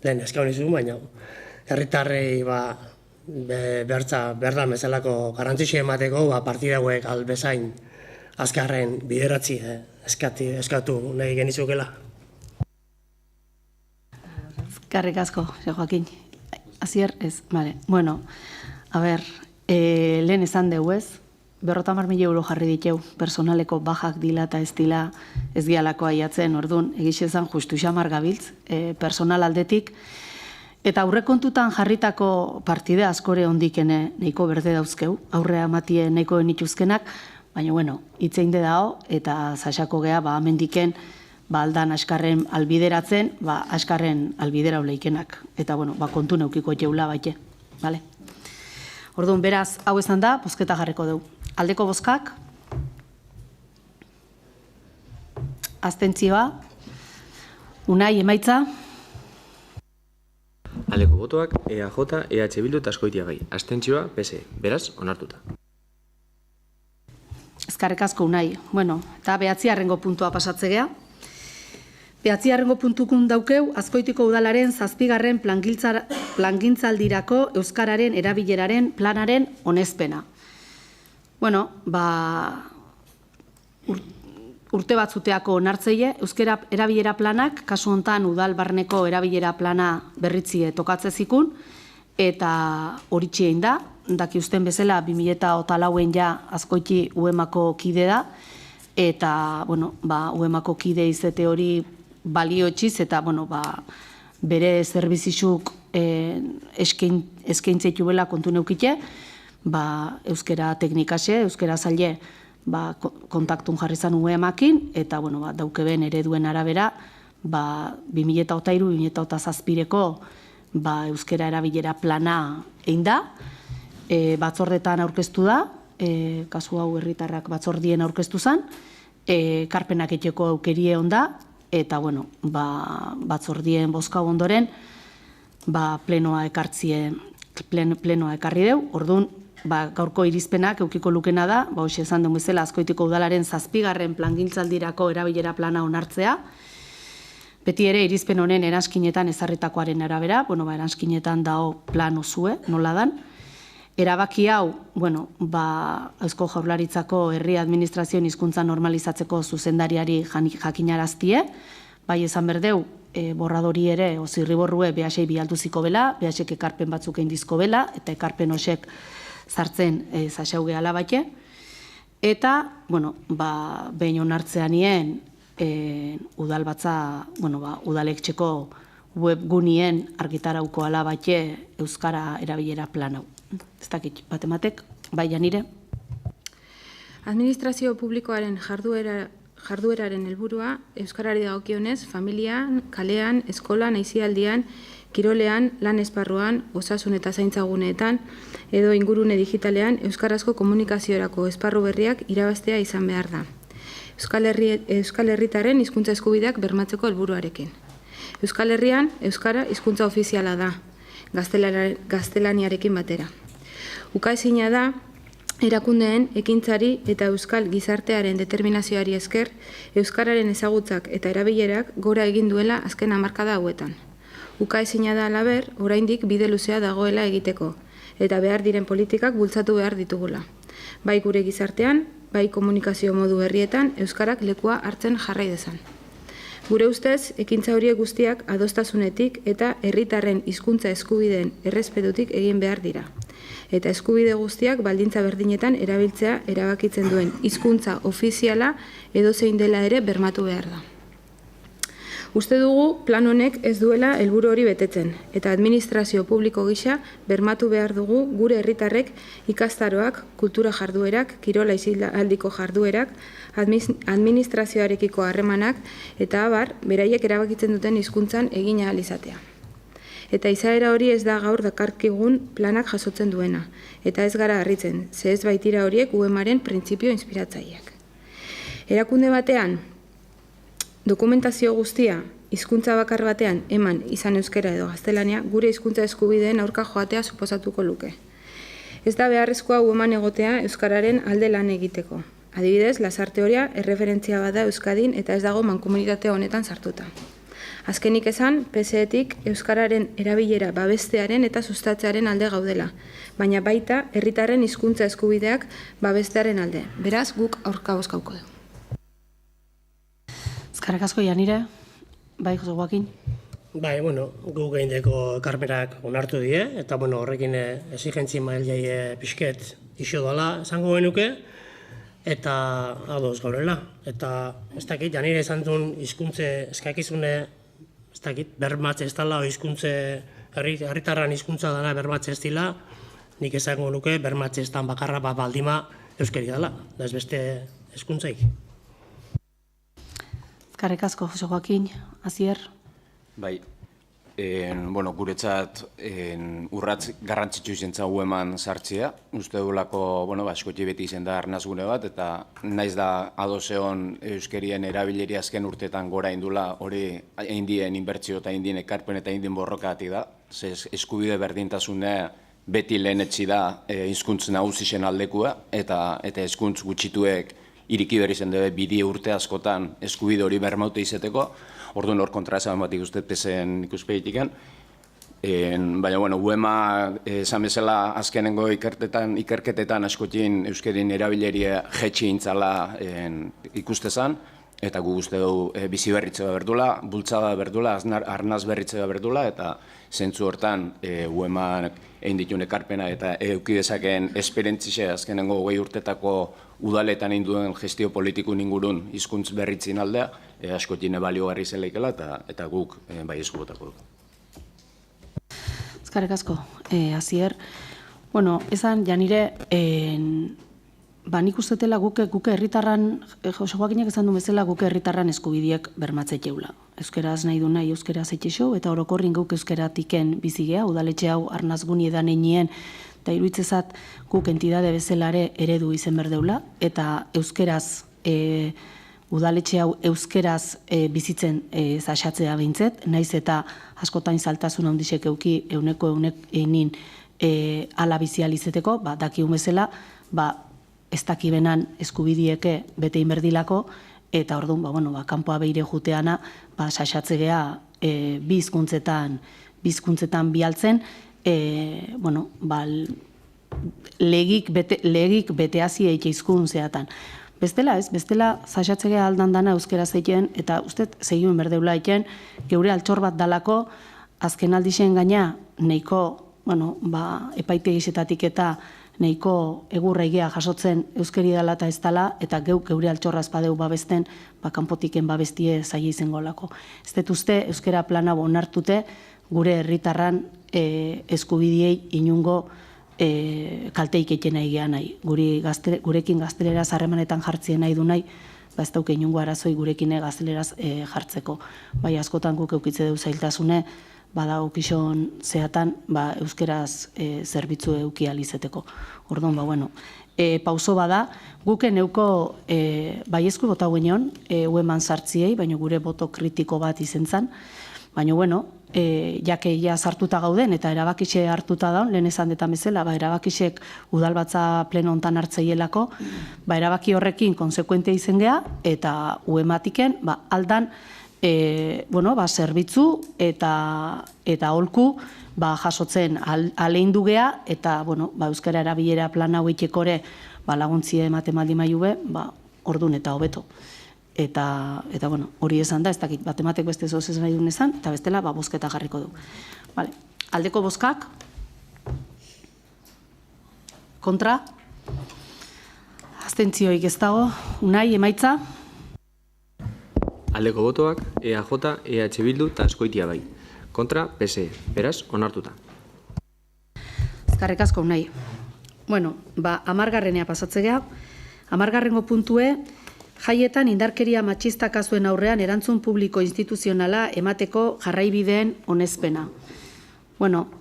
lehen eskaun izun, baina herritarrei berdan bezalako garantzixi emateko partida hauek albezain azkarren bideratzi eskatu nahi genizukela. Eskerrik asko, Joaquin. Azier, ez, bale. Lehen esan dugu ez, 50.000 euro jarri diteu, personaleko bajak dila eta ez dila ez dialako aiatzen, orduan, egizezan justu xamar gabiltz, personal aldetik, eta aurrekontutan jarritako partide askore ondikene nahiko berde dauzkeu, aurrea matie nahiko enituzkenak, baina, itzeinde dao, eta zasako gea, amendiken, aldan askarren albideratzen, askarren albidera oleikenak, eta, kontu neukiko jeula baite, bale? Orduan, beraz, hau esan da, bozketa jarriko dugu. Aldeko bozkak, abstentzioa, Unai emaitza. Aldeko botoak, EAJ, EH Bildu eta Azkoitiagai. Abstentzioa, PSE. Beraz, onartuta. Eskerrik asko, Unai. Eta 9. puntua pasatzegea. 9. puntukun daukeu, Azkoitiko udalaren 7. plangintzaldirako euskararen erabileraren planaren onespena. Urte batzuteako onartzeie, euskara erabilera planak, kasu hontan udal barneko erabilera plana berritzie tokatzezikun, eta horitxein da, daki usten bezala 2008 ja Azkoiti UEMako kide da, eta UEMako kide izate hori balio txiz, eta bere zerbizizuk eskaintzeitu bela kontu neukite, euskara teknikase, euskara zaile kontaktun jarri zan UEMakin, eta daukeben ereduen arabera 2008-2007ko euskara erabilera plana egin da, batzordetan aurkeztu da, kasu hau herritarrak batzordien aurkeztu zen, karpenak etxeko aukerie onda, eta batzordien bozka ondoren plenoa ekarri deu, orduan gaurko irizpenak eukiko lukena da, hoxe esan duen bezala Azkoitiko udalaren 7. plangintzaldirako erabilera plana onartzea, Beti ere, irizpen honen eranskinetan ezarritakoaren arabera, eranskinetan dao plan osue, nola dan. Erabaki hau, Eusko Jaurlaritzako herri administrazioen hizkuntza normalizatzeko zuzendariari jakinaraztie, bai esan berdeu, borradori ere, zirriborrue behasei bialduziko bela, behasek ekarpen batzuk eindizko bela, eta ekarpen hosek sartzen zasauge alabake. Eta, behin onartzean nien, udalbatza, udalektzeko webgunien argitarauko alabake euskara erabilera plan hau. Ez dakit, batematek, bai janire? Administrazio publikoaren jardueraren helburua euskarari dagokionez familian, kalean, eskolan, aisialdian, kirolean, lan esparruan, osasun eta zaintzaguneetan edo ingurune digitalean euskarazko komunikaziorako esparru berriak irabaztea izan behar da. Euskal Herritarren hizkuntza eskubideak bermatzeko helburuarekin. Euskal Herrian euskara hizkuntza ofiziala da, gaztelaniarekin batera. Ukaezina da erakundeen ekintzari eta euskal gizartearen determinazioari esker euskararen ezagutzak eta erabilerak gora egin duela azken hamarkada hauetan. Ukaezina da halaber, oraindik bide luzea dagoela egiteko eta behar diren politikak bultzatu behar ditugula. Bai gure gizartean, bai komunikazio modu berrietan euskarak lekua hartzen jarrai dezan. Gure ustez, ekintza horiek guztiak adostasunetik eta herritarren hizkuntza eskubideen errespetutik egin behar dira. Eta eskubide guztiak baldintza berdinetan erabiltzea erabakitzen duen hizkuntza ofiziala edozein dela ere bermatu behar da. Uste dugu plan honek ez duela helburu hori betetzen, eta administrazio publiko gisa bermatu behar dugu gure herritarrek ikastaroak, kultura jarduerak, kirola aisialdiko jarduerak, administrazioarekiko harremanak eta abar, beraiek erabakitzen duten hizkuntzan egin ahal izatea. Eta izaera hori ez da gaur dakarkigun planak jasotzen duena, eta ez gara harritzen, ze ez baitira horiek UEMaren printzipio inspiratzaileak. Erakunde batean, dokumentazio guztia, hizkuntza bakar batean eman izan euskera edo gaztelania, gure hizkuntza eskubideen aurka joatea suposatuko luke. Ez da beharrezkoa UEMan egotea euskararen alde lan egiteko. Adibidez, Lasarte Horia erreferentzia bada Euskadin eta ez dago mankomunitate honetan sartuta. Azkenik esan, PSE-tik euskararen erabilera babestearen eta sustatzearen alde gaudela, baina baita herritarren hizkuntza eskubideak babestearen alde. Beraz, guk aurka bozkatuko dugu. Eskerrik asko Janire, bai Jose Joaquin. Bai, guk egindeko ekarpenak onartu die, eta horrekin exigentzi mailai pixket iso dela esango genuke, eta ados gaurela. Eta ez dakit, Janire esan duen hizkuntze eskakizune, ez dakit, bermatze ez dela, herritarran hizkuntza dela bermatze ez dela, nik esango nuke bermatze ez dan bakarra baldima euskeri dela, da ez beste hizkuntzaik. Eskerrik asko, Jose Joaquin, Asier. Bai, guretzat urratz garrantzitsu izan zau eman sartzea. Uste dugulako, askoti beti izan da arnazgune bat, eta naiz da adoseon euskerien erabileri azken urteetan gora indula, hori indien inbertsio eta indien ekarpen eta indien borrokatik da. Eskubide berdintasune beti lehenetzi da hizkuntz nagusien aldekua, eta hizkuntz gutxituek iriki berri zen dube bide urte askotan eskubide hori bermaute izeteko, orduan hor kontraesan bat ikusten pezen ikuspegitiken. Baina, UEMA esan bezala azkenengo ikerketetan askotin euskerin erabileria jetxi intzala ikustezan, eta gu uste dugu bizi berritzea berdula, bultzada berdula, arnaz berritzea berdula, eta zentzu hortan UEMA egin ditun ekarpena eta eukidezakeen esperientzise azkenengo 20 urtetako udaletan induen gestio politiko ingurun hizkuntz berritzin aldea, askotin baliogarri zelaikela eta guk bai eskubotako dugu. Eskerrik asko, Asier. Esan, Janire, nik ustetela guke herritarran, Jose Joaquinek esan du bezala guke herritarran eskubidiek bermatzeteula. Euskeraz nahi du nahi euskeraz etxexo, eta orokorrin guk euskeratiken bizigea, udaletxe hau arnazguni edan einien, eta iruitzezat guk entidade bezalare eredu izen berdeula, eta euskeraz, udaletxe hau euskeraz bizitzen zaxatzea behintzet, naiz eta askotain zaltasun handisek euki euneko einin ala bizializeteko, dakiun bezala, ez dakibenan eskubidieke bete inberdilako, eta orduan, kanpoa behire juteana, sasatzegea bi hizkuntzetan bialtzen, legik beteazi eite izkun zeatan. Bestela ez, bestela sasatzegea aldan dana euskeraz egiten, eta uste seguen berdeula egiten, geure altxor bat dalako, azken aldixen gaina, nahiko, epaite izetatik eta nahiko egurra egia jasotzen euskeri dela eta ez dela, eta geure altxorra espadeu babesten, kanpotiken babestie zaila izango lako. Ez dut uste, euskera plana onartute, gure herritarran eskubidiei inungo kalteik eitena egia nahi. Gurekin gazteleraz harremanetan jartzien nahi du nahi, ez dauke inungo arazoi gurekin gazteleraz jartzeko. Bai, askotan guk eukitze du zailtasune, bada okizon zeatan euskeraz zerbitzu euki alizeteko. Orduan, pauso bada, guken euko baiezku bota guenion, ueman sartziei, baina gure boto kritiko bat izen zan, baina, jake ja sartuta gauden eta erabakixe hartuta daun, lehen esan detan bezala, erabakixek udalbatza pleno hontan hartzeielako, erabaki horrekin konsekuente izen geha, eta uematiken, aldan, zerbitzu eta holku jasotzen aleindu geha, eta euskara erabilera plan hau eitekore laguntzie ematen maldi maiube, ordun eta hobeto. Eta hori esan da, ez dakit, batematek beste zoz ez nahi duen esan, eta bestela, bozketa jarriko du. Aldeko bozkak? Kontra? Abstentzioik ez dago, Unai, emaitza? Aldeko botoak, EAJ, EH Bildu eta Azkoitia bai. Kontra, PSE. Beraz, onartuta. Eskerrik asko, Unai. 10. pasatzea. 10. puntue, jaietan indarkeria matxista kasuen aurrean erantzun publiko instituzionala emateko jarraibideen onespena.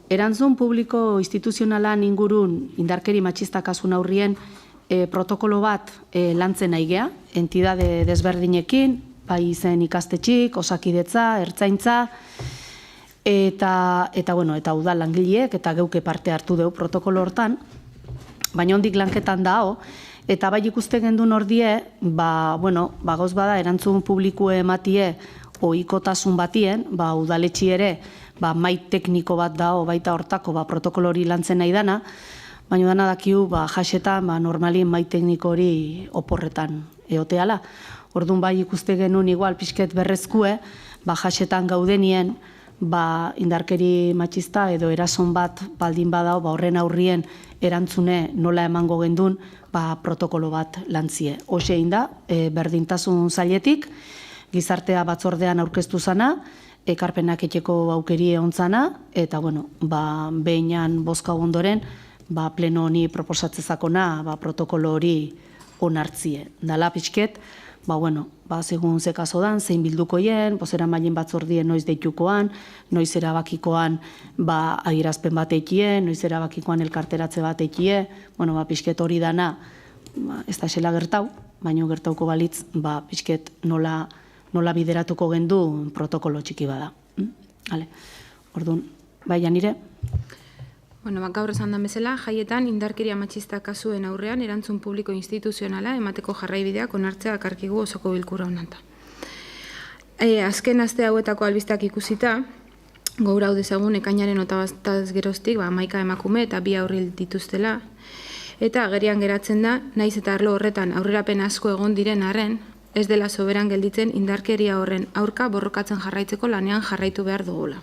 Erantzun publiko instituzionalan ingurun indarkeri matxista kasun aurrien protokolo bat lantzen aigea, entidade desberdinekin, bai izen ikastetxik, osakidetza, ertzaintza, eta udal langileek eta geuke parte hartu deu protokolo hortan, baina ondik lanketan da hau, eta bai ikuste gendun ordie, gauz bada erantzun publiko ematie ohikotasun batien, udaletxi ere, mai tekniko bat da, baita hortako protokolo hori lantzen nahi dana, baina dana dakiu jasetan normalien mai tekniko hori oporretan eoteala. Orduan bai ikuste genuen igual pixket berrezkue, jasetan gaudenien indarkeri matxista edo erason bat baldin badao, horren aurrien erantzune nola emango gendun, protokolo bat lantzie. Hoxe da, berdintasun zailetik, gizartea batzordean aurkeztu zana, ekarpenak etxeko aukeri egontzana, eta behinan bozka ondoren, pleno honi proposatzezakona, protokolo hori onartzie. Dala pixket, segun ze kaso dan, zein bildukoien, bozera mailin batzordien noiz deitukoan, noiz erabakikoan agirazpen bat eikie, noiz erabakikoan elkarteratze bat eikie, pixket hori dana, ez da esela gertau, baina gertauko balitz, pixket nola bideratuko gendu protokolo txiki bada. Orduan, Janire? Gaur esan da bezala, jaietan indarkeria matxista kasuen aurrean erantzun publiko instituzionala emateko jarraibideak onartzea akarkigu osoko bilkura honanta. Azken aste hauetako albisteak ikusita, gaur hau dezagun ekainaren 21 geroztik 11 emakume eta 2 aurril dituztela, eta agerian geratzen da, naiz eta arlo horretan aurrerapen asko egon diren arren, ez dela soberan gelditzen indarkeria horren aurka borrokatzen jarraitzeko lanean jarraitu behar dugula.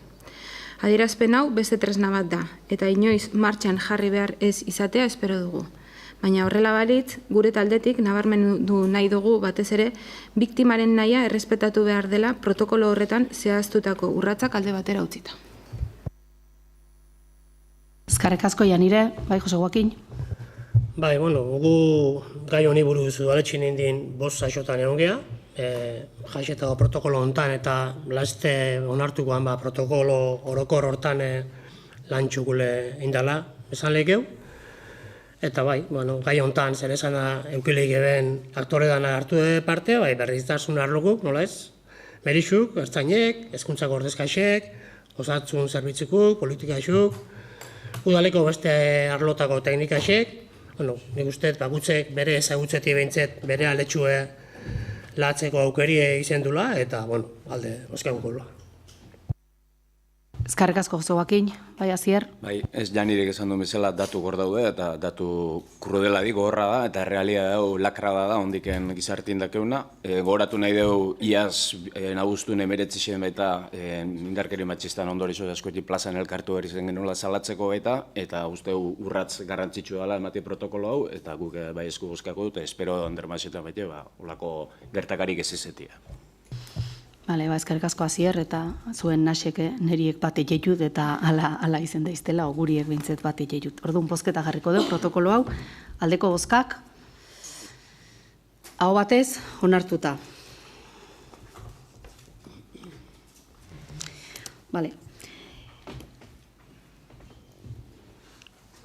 Adierazpen hau beste tresna bat da, eta inoiz martxan jarri behar ez izatea espero dugu. Baina horrela balitz, gure taldetik nabarmendu nahi dugu batez ere, biktimaren nahia errespetatu behar dela protokolo horretan zehaztutako urratsak alde batera utzita. Eskerrik asko, Janire, Jose Joaquin. Gu gai honi buruz udaletxin indien bost saixotan egon geha, jaixetako protokolo hontan eta laste onartukoan protokolo orokor hortan lan txukule indala esan lehikeu. Eta gai hontan zer esana eukileik eben aktore dana hartu parte, berdintasun arlokuk, nola ez? Merixuk, ertzainek, hezkuntzako ordezkaixek, osatzun zerbitzukuk, politikaixuk, udaleko beste arlotako teknikaixek, nik uste, gutzek bere ezagutzetik behintzet bere aletxue latzeko aukerie izen dula, eta, bueno, alde, oskagukula. Eskerrik asko Joakin, bai Asier. Bai, ez Janirek esan duen bezala datu gor daude, eta datu krudela di gogorra da, eta realia dau lakra da ondiken gizartien dakeuna. Gogoratu nahi dugu iaz abuztuen 19 baita indarkeri matxistan ondorizo askoeti plazan elkartu berri zen genuela salatzeko eta uste urratz garrantzitsua dela emate protokolo hau, eta guk bai esku bozkako dut, espero ondermazetan baite, olako gertakarik ez izetia. Bale, eskerrik asko Asier, eta zuen nasek neriek bat egeiut, eta ala izen daiztela, guriek behintzet bat egeiut. Orduan bozketa jarriko dugu, protokolo hau, aldeko bozkak, aho batez, onartuta. Bale.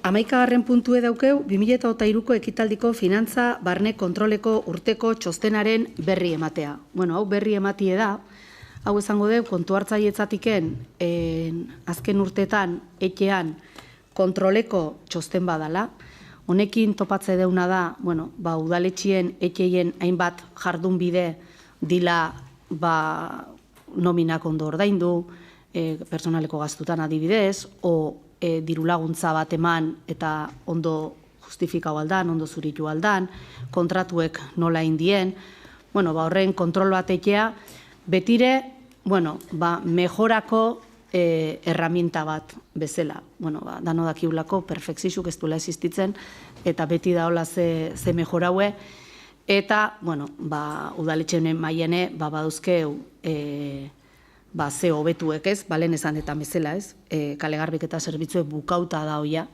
11. puntue daukeu, 2023ko ekitaldiko finantza barne kontroleko urteko txostenaren berri ematea. Bueno, hau berri ematie da, hau esango deu, kontu hartzailetzatiken azken urtetan etxean kontroleko txosten badala. Honekin topatze deuna da, bueno, udaletxien etxeien hainbat jardun bide dila nominak ondo ordaindu, personaleko gastutan adibidez, o diru laguntza bat eman eta ondo justifikau aldan, ondo zuritu aldan, kontratuek nola indien, horren kontrol bat etxea, betire, mejorako erraminta bat bezala. Dano dakiulako perfekzizuk ez duela existitzen, eta beti da hola ze mejoraue, eta, udaletxenen maiene, baduzkeu, ze hobetuek ez, balen esan eta bezala ez, kale garbik eta zerbitzuek bukauta da hoia,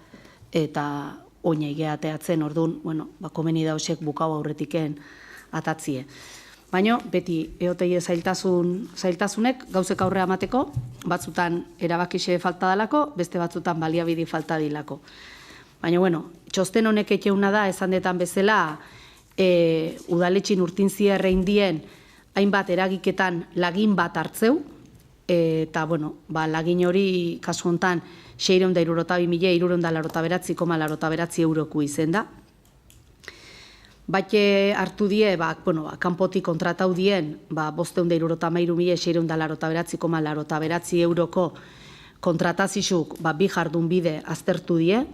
eta oina egeateatzen orduan, komeni da hosek bukau aurretiken atatzie. Baina, beti eotei zailtasunek gauzek aurrea amateko, batzutan erabakixe falta dalako, beste batzutan baliabidi falta dilako. Baina, txosten honek etxeuna da, esan detan bezala, udaletxin urtintzia erreindien hainbat eragiketan lagin bat hartzeu, eta, lagin hori kasu hontan 662.389,89 euroku izen da. Baite hartu die, kanpotik kontratau dien, 563.689,89 euroko kontratazizuk bi jardun bide aztertu die,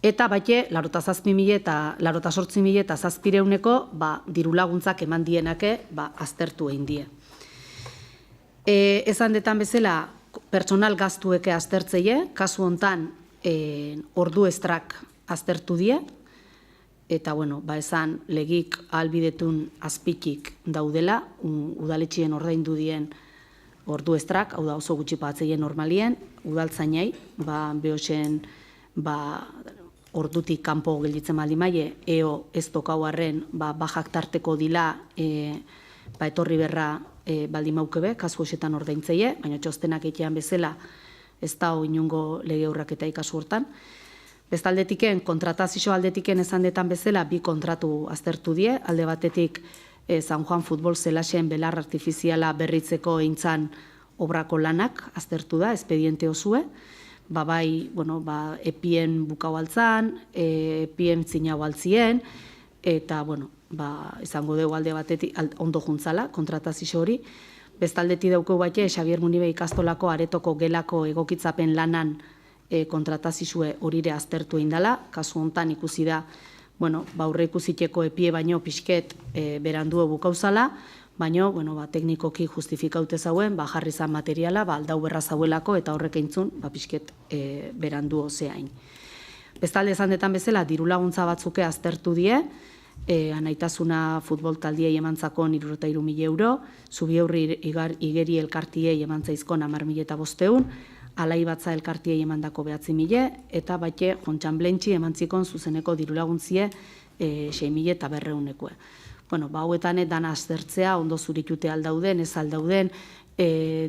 eta baite 88.000 diru laguntzak eman dienake aztertu egin die. Esan detan bezala, pertsonal gaztueke aztertzeie, kasu hontan ordu estrak aztertu die, eta, esan legik ahalbidetun azpikik daudela, udaletxien ordaindu dien ordu estrak, hau da oso gutxi patzeien normalien, udaltzainei, behosen, ordutik kanpo gelditzen baldin maie, eo ez tokau arren, bajak tarteko dila, etorri berra baldin maukebe, kasu hosetan ordaintzeie, baina txostenak etxean bezala ez da inungo lege urraketa ikasu hortan. Bestaldetiken, kontratazio aldetiken esan detan bezala, bi kontratu aztertu die, alde batetik San Juan futbol zelasen belar artifiziala berritzeko eintzan obrako lanak aztertu da, espediente osue, epien bukau altzan, epien zinau altzien, eta, izango dugu alde batetik ondo juntzala, kontratazio hori. Bestaldetik daukeu baite, Xabier Munibe ikastolako aretoko gelako egokitzapen lanan kontratazizue horire aztertu indala, kasu hontan ikusi da, aurre ikusiteko epie baino pixket berandu bukauzala, baino, teknikoki justifikaute zauen, jarri zan materiala, aldau berra zauelako, eta horrek eintzun, pixket berandu ozeain. Bestalde esan detan bezala, diru laguntza batzuke aztertu die, anaitasuna futbol taldiei emantzako 63.000 euro, Zubiaurri igeri elkartiei emantzaizkon 10.500, alai batza elkartiei emandako 9.000, eta baite jontxan blentxi emantzikon zuzeneko dirulaguntzie 6.500. Hauetan dana aztertzea, ondo zuritute aldauden, ez aldauden,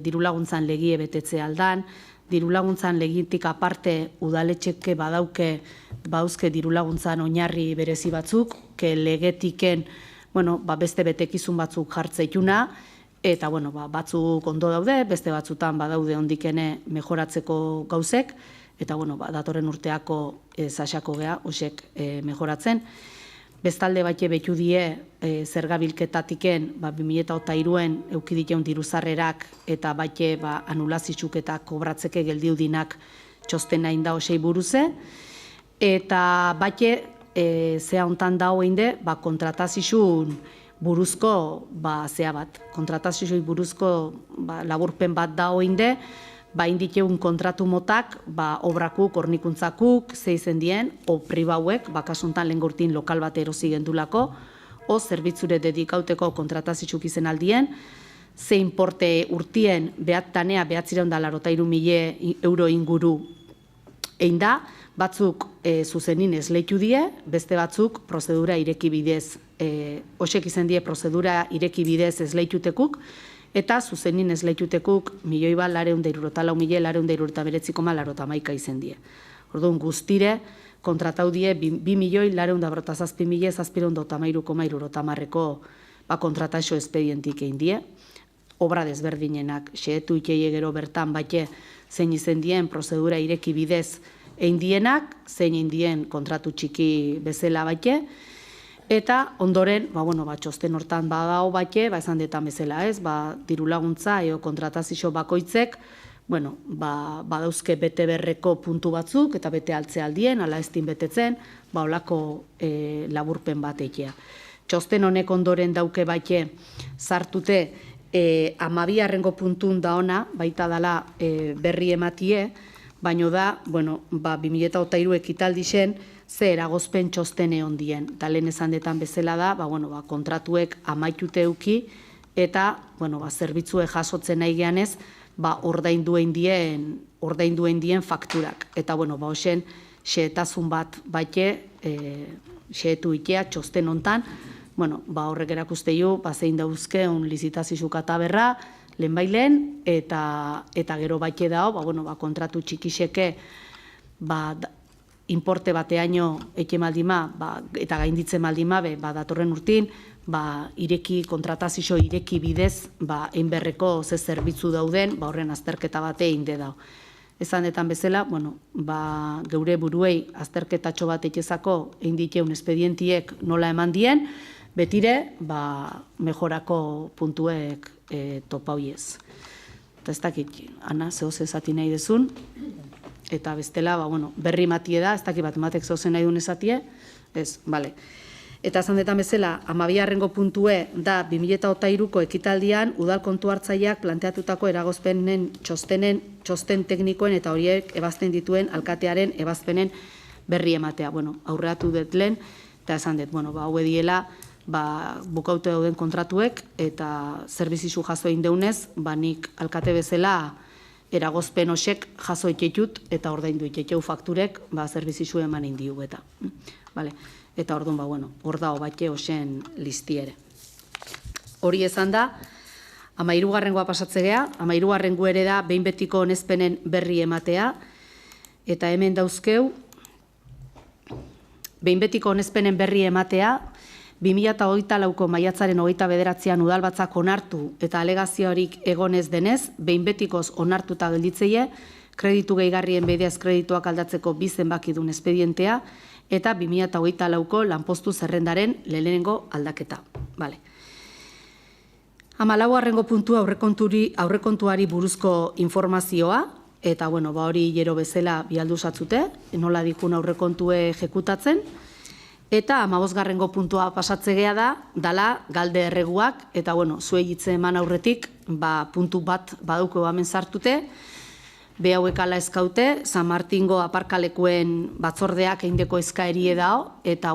dirulaguntzan legie betetze aldan, dirulaguntzan legitik aparte udaletxeke badauke bauzke dirulaguntzan oinarri berezi batzuk, ke legetiken beste betekizun batzuk jartzeituna, eta batzuk ondo daude, beste batzutan badaude ondikene mejoratzeko gauzek, eta datorren urteako zasako gea, osek mejoratzen. Bestalde batxe betu die zergabilketatiken 2008an eukiditeun diruzarrerak eta batxe anulazizuk eta kobratzeke geldiudinak txostena inda osei buruze. Eta batxe zea hontan da hoinde kontratazizun buruzko zea bat. Kontratazizun buruzko laburpen bat da hoinde, inditeun kontratu motak, obrakuk, hornikuntzakuk, zeizen dien, o pribauek, kasuntan lehen gortin lokal bat erosi gendulako, o zerbitzure dedikauteko kontratazizuk izen aldien, ze importe urtien behattanea 983.000 euro inguru egin da, batzuk zuzenin esleitu die, beste batzuk prozedura ireki bidez, osek izen die prozedura ireki bidez esleitutekuk, eta zuzenin esleitutekuk 1.864.889 izen die. Orduan guztire, kontratau die 2.847.783,70 kontratazio espedientik egin die, obra desberdinenak, xeetu itxeie gero bertan batxe zein izen dien prozedura ireki bidez egin dienak, zein egin dien kontratu txiki bezala batxe, eta ondoren, txosten hortan badao batxe, esan detan bezala ez, diru laguntza eo kontratazio bakoitzek, badauzke bete berreko puntu batzuk, eta bete altze aldien, ala estin betetzen, olako laburpen bat egitea. Txosten honek ondoren dauke batxe sartute 12. puntun da ona, baita dala berri ematie, baino da, 2008 ekitaldi zen, ze eragozpen txostene hondien. Eta lehen esan detan bezala da, kontratuek amaitute euki, eta zerbitzue jasotzen nahi geanez, ordainduen dien fakturak. Eta, hoxen, xeetazun bat baite, xeetu itea txosten hontan, horrek erakuste ju, zein dauzke un lizitazizuk ataberra, lehen bailen, eta gero baite dao, kontratu txikiseke, importe bateaino eke maldima, eta gainditzen maldima, datorren urtin, kontratazio ireki bidez, einberreko ze zerbitzu dauden, horren azterketa bate inde dao. Esan detan bezala, geure buruei azterketatxo bat etxezako einditeun espedientiek nola eman dien, betire, mejorako puntuek topauiez. Eta ez dakit, Ana, zehoz ezati nahi dezun, eta bestela, berri matie da, ez dakit bat ematek zehozen nahi duen ezatie, ez, bale. Eta esan detan bezala, 12. puntue da 2008ko ekitaldian udal kontu hartzaileak planteatutako eragozpenen txosten teknikoen eta horiek ebazten dituen alkatearen ebazpenen berri ematea. Aurreatu dut lehen, eta esan dut, hau ediela, bukaute dauden kontratuek eta zerbizizu jaso egin deunez, nik alkate bezala eragozpen osek jaso itxetut eta ordaindu itxetxeu fakturek zerbizizu eman indiu eta. Eta orduan, hor da batxe osen listiere. Hori esan da, 13. pasatzegea, 13. ere da behin betiko onezpenen berri ematea, eta hemen dauzkeu, behin betiko onezpenen berri ematea, 2008ko maiatzaren 29an udalbatzak onartu eta alegaziorik egonez denez, behin betikoz onartuta gelditzeie, kreditu gehigarrien bidez kredituak aldatzeko bi zenbakidun espedientea, eta 2008ko lanpostu zerrendaren lehenengo aldaketa. 14. puntua aurrekontuari buruzko informazioa, eta hori gero bezala bialdu zatzute, nola dikun aurrekontue ejekutatzen, eta 15. puntua pasatzegea da, dala galde erreguak, eta zuei hitze eman aurretik, puntu bat baduko hemen sartute, behauek ala eskaute, San Martingo aparkalekuen batzordeak eindeko eskaerie dao, eta,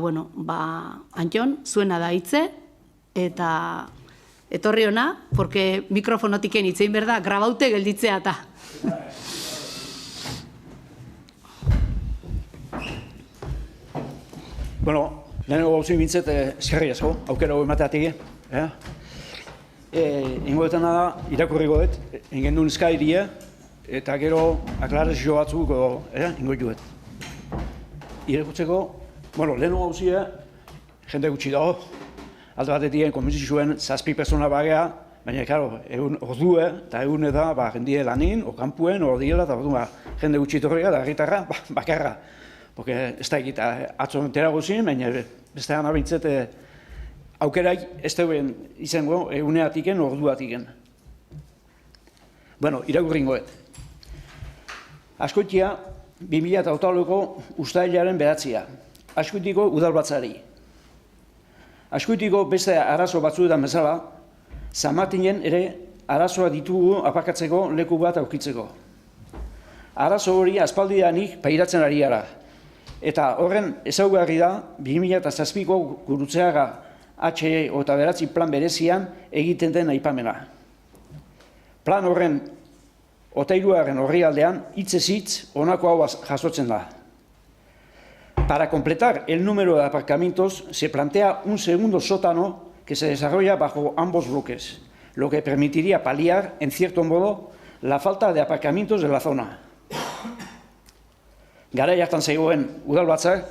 Antion, zuena da hitze, eta etorri ona, porque mikrofonotiken hitzein berda, grabaute gelditzea eta. Lehenengo gauzi bintzet, eskerri asko, aukera hori emateatik. Ingoetan da, irakurriko dut, ingen duen eskairia, eta gero aklarazio batzuk ingoituet. Irakutzeko, lehenengo gauzia, jende gutxi dago, alde batetien konbintzizuen 7 pertsona bagea, baina, egun ordue, eta egun da, jendie lanin, o kanpuen, o diela, eta jende gutxi torrega, da herritarra, bakarra. Porque ez da egita, atzo enterago ziren, baina beste gana bintzet aukerak ez duen izango eguneatiken, orduatiken. Bueno, irakurringoet. Azkoitia, 2008ko uztailaren 9. Azkoitiko udalbatzari. Azkoitiko beste arazo batzuetan bezala, San Martinen ere arazoa ditugu apakatzeko leku bat aurkitzeko. Arazo hori aspaldidanik pairatzen ari gara. Eta horren ezaugarri da 2007ko Gurutzeaga H9 plan berezian egiten den aipamena. Plan horren 23. orrialdean hitzez hitz honako hau jasotzen da. Para completar el número de aparcamientos se plantea un segundo sótano que se desarrolla bajo ambos bloques, lo que permitiría paliar, en cierto modo, la falta de aparcamientos de la zona. Garai hartan zegoen udalbatzak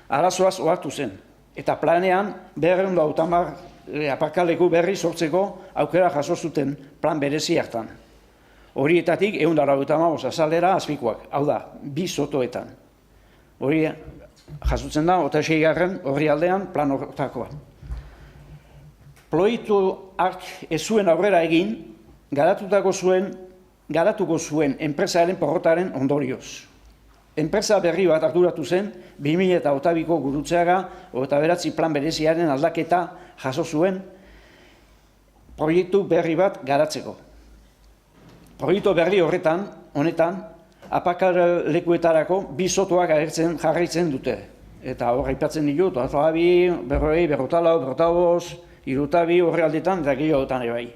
arazoaz ohartu zen, eta planean 250 aparkaleku berri sortzeko aukera jaso zuten plan berezi hartan. Horietatik 195 azalera azpikoak, hau da, 2 sotoetan. Hori jasotzen da, 26. orrialdean plan hortakoa. Proiektu hark ez zuen aurrera egin, garatuko zuen enpresaren porrotaren ondorioz. Enpresa berri bat arduratu zen 2008ko Gurutzeaga 29 plan bereziaren aldaketa jaso zuen proiektu berri bat garatzeko. Proiektu berri honetan, aparkalekuetarako 2 sotoak jarraitzen dute. Eta hor aipatzen ditut, 22, 24, 25, 32 horrealdetan eta gehiagotan ere bai.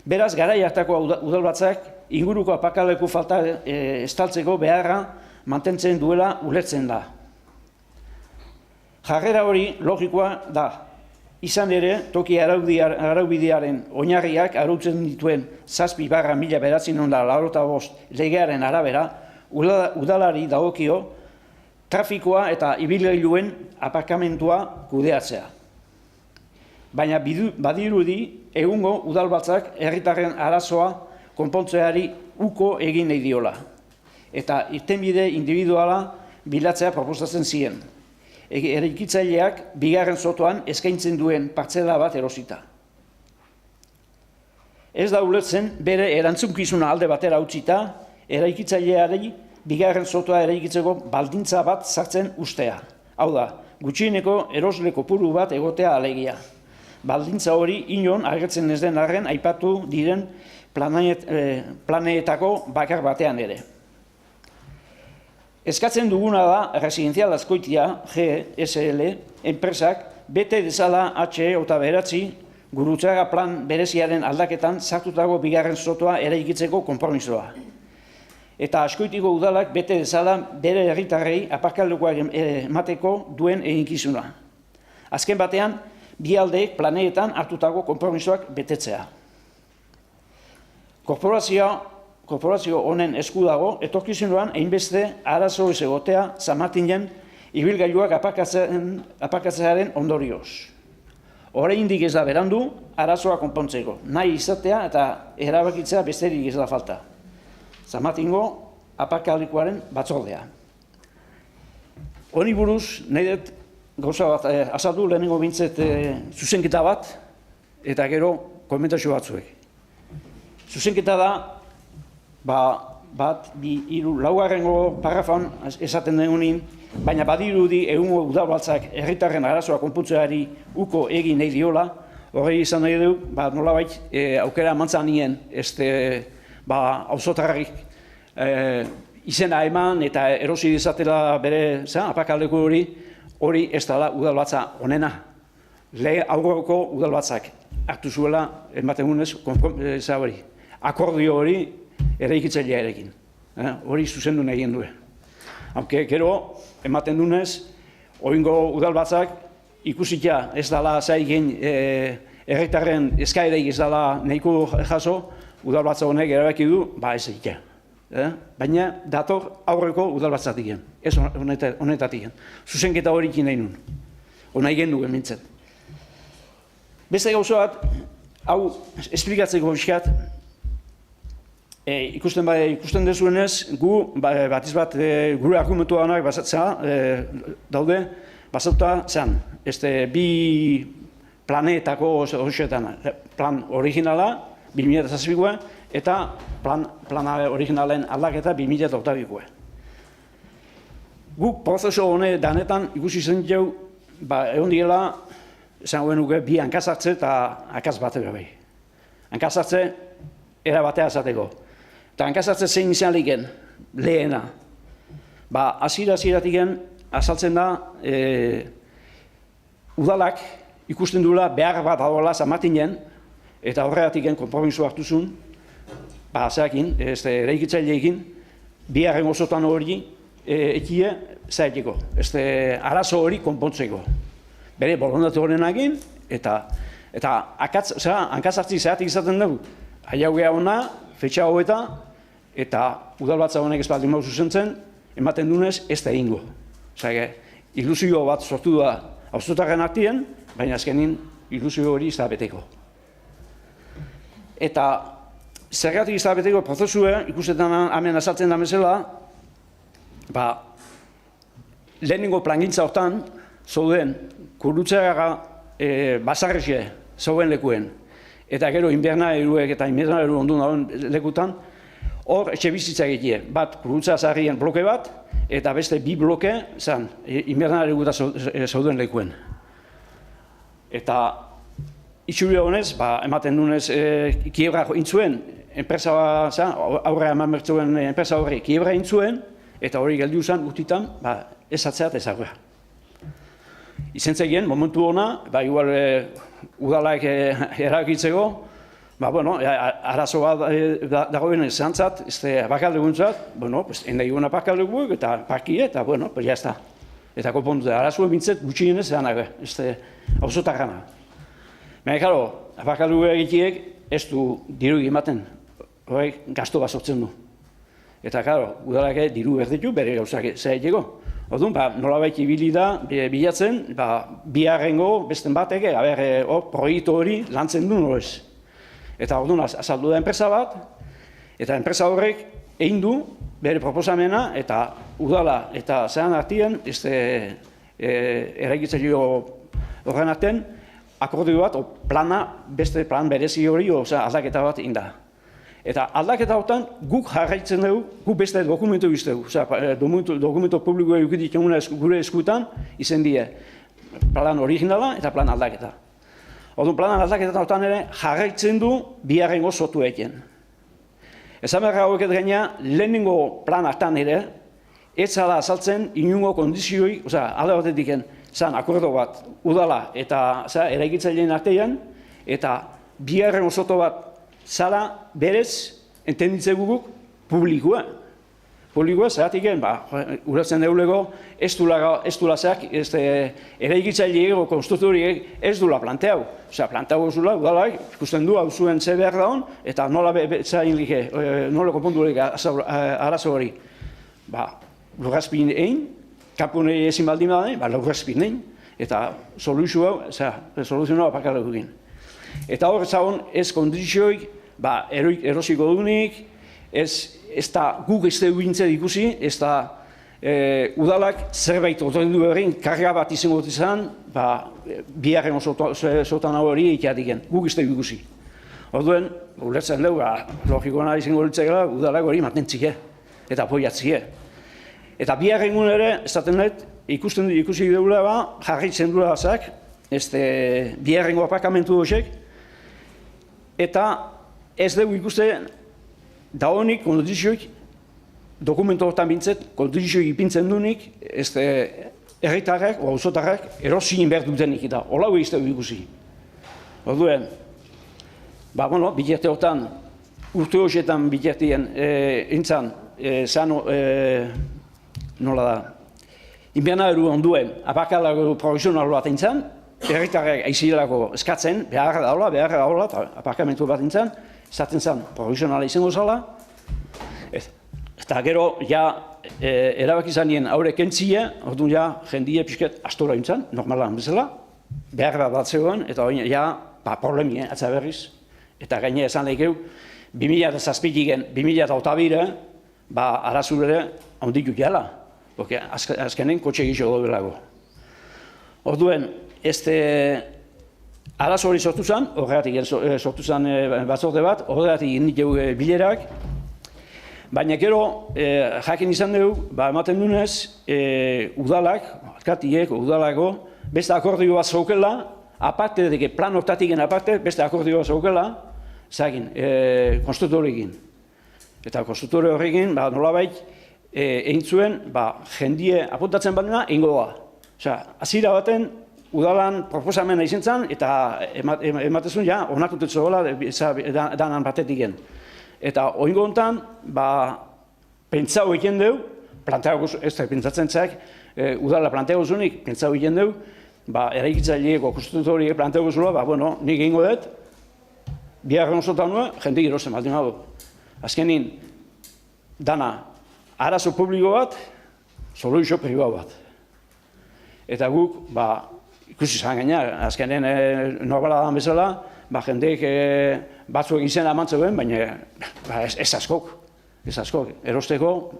Beraz, garai hartako udalbatzak inguruko aparkaleku falta estaltzeko beharra mantentzen duela ulertzen da. Jarrera hori logikoa da. Izan ere, toki araubidearen oinarriak arautzen dituen 7/1985 legearen arabera, udalari dagokio trafikoa eta ibilgailuen aparkamentua kudeatzea. Baina badirudi egungo udalbatzak herritarren arazoa konpontzeari uko egin nahi diola. Eta irtenbide individuala bilatzea proposatzen ziren. Eraikitzaileak 2. sotoan eskaintzen duen partzela bat erosita. Ez da ulertzen bere erantzunkizuna alde batera utzita, eraikitzaileari 2. sotoa eraikitzeko baldintza bat sartzen ustea. Hau da, gutxieneko erosle kopuru bat egotea alegia. Baldintza hori inon agertzen ez den arren aipatu diren planeetako bakar batean ere. Eskatzen duguna da Residenzial Azkoitia, GSL, enpresak, bete dezala H9 Gurutzeaga plan bereziaren aldaketan sartutako 2. sotoa eraikitzeko konpromisoa. Eta Azkoitiko udalak bete dezala bere herritarrei aparkalekuak emateko duen eginkizuna. Azken batean, bi aldeek planeetan hartutako konpromisoak betetzea. Korporazio honen esku dago, etorkizunean hainbeste arazo ez egotea San Martinen ibilgailuak aparkatzearen ondorioz. Oraindik ez da berandu arazoa konpontzeko, nahi izatea eta erabakitzea besterik ez da falta. San Martingo aparkalekuaren batzordea. Honi buruz, nahi dut gauza bat azaldu lehenengo bintzet zuzenketa bat eta gero komentazio batzuek. Zuzenketa da, bat, bi, hiru, laugarrengo parrafan esaten denunin, baina badirudi egungo udalbatzak herritarren arazoa konpuntzeari uko egin nahi diola, horrei izan nahi du, nolabait aukera emantzan nien, auzotarrik izena eman eta erosi dizatela bere aparkaleku hori ez dela udalbatza honena. Aurreko udalbatzak hartu zuela, ematen gunez, akordio hori eraikitzailea erekin. Hori zuzendu nahi egin duen. Gero, ematen dunez, oingo udalbatzak ikusita ez dela zaigen herritarren eskaereik ez dela nahiko jaso, udalbatza honek erabaki du, ez egitea. Baina dator aurreko udalbatzatik egin, ez honetatik egin. Zuzenketa horik nahi nun, hona egin duen mintzen. Beste gauza bat, hau esplikatzeko bizkat, Ikusten dezuenez, gu, batiz bat, gure argumentuanak basatzea daude, basatuta zen, bi planetako horietan, plan originala, 2007koa, eta plan originalen aldaketa 2008koa. Guk prozesu hone danetan ikusi zen jau, egon direla, esan guen nuke, bi hankazartze eta akaz bat bai. Hankazartze, era batea azateko. Eta hankazartze zein izan liken, lehena. Hasieratik azaltzen da, udalak ikusten duela behar bat dagoela San Martinen, eta horregatik konpromiso hartu zuen, zeakin, eraikitzaileekin, biharren osotan hori ekie zaiteko, arazo hori konpontzeko. Bere borondatu horrenakin, eta hankazartzi zeatik izaten dugu. Aiaugea hona, fetxa hoeta, eta udalbatza honek ez baldin mauzu zentzen, ematen dunez ez da egingo. Ilusio bat sortu da auzotarren artien, baina azkenin ilusio hori ez da beteko. Eta zergatik ez da beteko prozesua, ikustetan hemen azaltzen da bezala, lehenengo plangintza hortan, zouden, kurutzeaga basarrexe zouen lekuen, eta gero inbernaeruek eta inbernaeru ondu dauen lekutan, hor etxe bizitza egitea, bat kurutza zarrien bloke bat, eta beste bi bloke zan, inbernaeru eta zouden lekuen. Eta itxuria honez, ematen dunez kiebra intzuen, aurre eman bertzuen enpresa horri kiebra intzuen, eta hori geldiu zen guztitan, ez atzeat ez aurrea. Izentzegien, momentu hona, igual udalak erakitzeko, arazo bat dagoen zantzat, bakaldeguntzat, endaigun apakaldeguk eta parkie, eta jazta. Eta konpontu da, arazo bintzet gutxienez zeanak, auzotarrana. Baina, karo, apakaldegu egitiek ez du diru ematen, horrek gasto bat sortzen du. Eta, karo, udalak diru berditu bere gauzak zaiteko. Orduan, nolabait ibili da, bilatzen, biharrengo besten batek, proiektu hori lantzen du nolez. Eta orduan, azaldu da enpresa bat, eta enpresa horrek egin du bere proposamena, eta udala eta zean artien, eraikitzaileo horren artean, akordio bat, plana, beste plan berezi hori, aldaketa bat egin da. Eta aldaketa hortan guk jarraitzen dugu, guk beste dokumentu iztegu. Dokumentu publikoa eukitik gure eskuetan izen die plan originala eta plan aldaketa. Orduan plan aldaketa hortan ere jarraitzen du biharrengo sotu eken. Esan behar haueket gaina, lehenengo plan hartan ere, ez zala azaltzen inungo kondizioi, alde batetik zan akordo bat udala eta eraikitzaileen artean, eta biharrengo sotu bat zala berez, entenditzen guguk, publikoa. Publikoa, zeratik uratzen deulego, ez dula zeak, eraikitzaile konstruktoriek ez dula planteau. Planteau zula, udalak, ikusten du, hau zuen ze behar daun, eta nola betzain like, nola konpondurik arazo hori. Lurrazpin egin, kapunei ezin baldin badain, lurrazpin egin, eta soluzioa bakarrik egin. Eta hor zagon ez kondizioik, erosiko dunik, ez da guk ez dugu gintzen ikusi, ez da udalak zerbait otordu berrein, karga bat izango izan, biharren sotan hori egiatiken, guk ez dugu ikusi. Orduen, ulertzen dugu, logikoan izango litzakela, udalak hori mantentzik, eta apoiatzik. Eta biharren ere, esaten dut, ikusi dugula, jarraitzen duela zak, biharrengo aparkamentu dozek, eta ez dugu ikuste da honik kondizioik, dokumentu horretan bintzet, kondizioik ipintzen dunik, herritarrak, auzotarrak, erosien behar dutenik eta hola ez dugu ikusi. Orduen, bilerte horretan, urte horietan bilertien entzan, nola da, inbernaderu onduen aparkalago profesional bat entzan, herritarrak aizilako eskatzen, beharra daula, eta aparkamentu bat entzan, esaten zen, profesionala izango zala, eta gero, erabaki zanien aurre kentzia, orduan jendie pixket astora entzan, normalan bezala, beharra bat zegoen, eta hori, problemi, atza berriz, eta gaine esan lehikeu, 2007-tik 2008-bira, arazu ere handitu jala, porque azkenen kotxe gixo dobelago. Orduen, arazo hori sortu zen, horregatik sortu zen batzorde bat, horregatik indik bilerak, baina gero jakin izan dugu, ematen dunez, udalak, alkatiek, udalago, beste akordio bat zaukela, aparte, plan hortatik aparte, beste akordio bat zaukela, zagin, konstruktorekin. Eta konstruktore horrekin, nolabait, egin zuen, jendie apuntatzen badena, egingo doa. Osea, hasiera baten, udalan proposamena izan zen, eta ematezun, onartutu zegoela danan batetik gen. Eta oingo honetan, pentsau egin dugu, ez da pentsatzen zek, udala planteago zunik, pentsau egin dugu, eraikitzaileeko konstruktoriek planteago zula, nik egingo dut, biharren osotan nuen, jendik erosten baldin badu. Azkenin, dana, arazo publiko bat, soluzio pribatu bat. Eta guk, ikusi zan gaina, azkenen normala da bezala, jendeek batzuek izena eman zeuden, baina ez askok. Erosteko,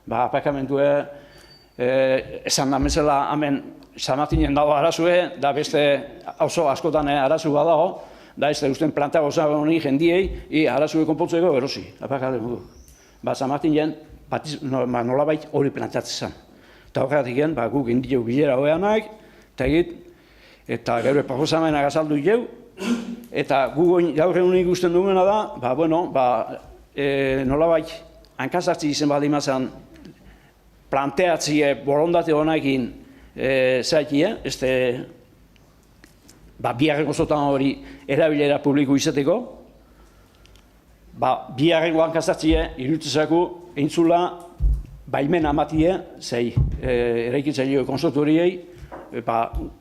aparkamentue esan da bezala, hemen San Martinen dago arazue, da beste auzo askotan arazu badago, da ez da usten plantago zago honi jendiei, arazue konpontzeko erosi, aparkale modu. San Martinen nolabait hori plantatzen zen. Eta horregatik gen, guk indileu bilera hoeanak, eta gero proposamenak azaldu jau, eta guk gaur egun ikusten duguna da, nolabait hankazartzi izen baldin mazan planteatzie borondate honekin zaitia, biharren osotan hori erabilera publiko izateko, biharrengo hankazartzie irutzezako eintzula baimen amatie, eraikitzaileo konstruktoriei,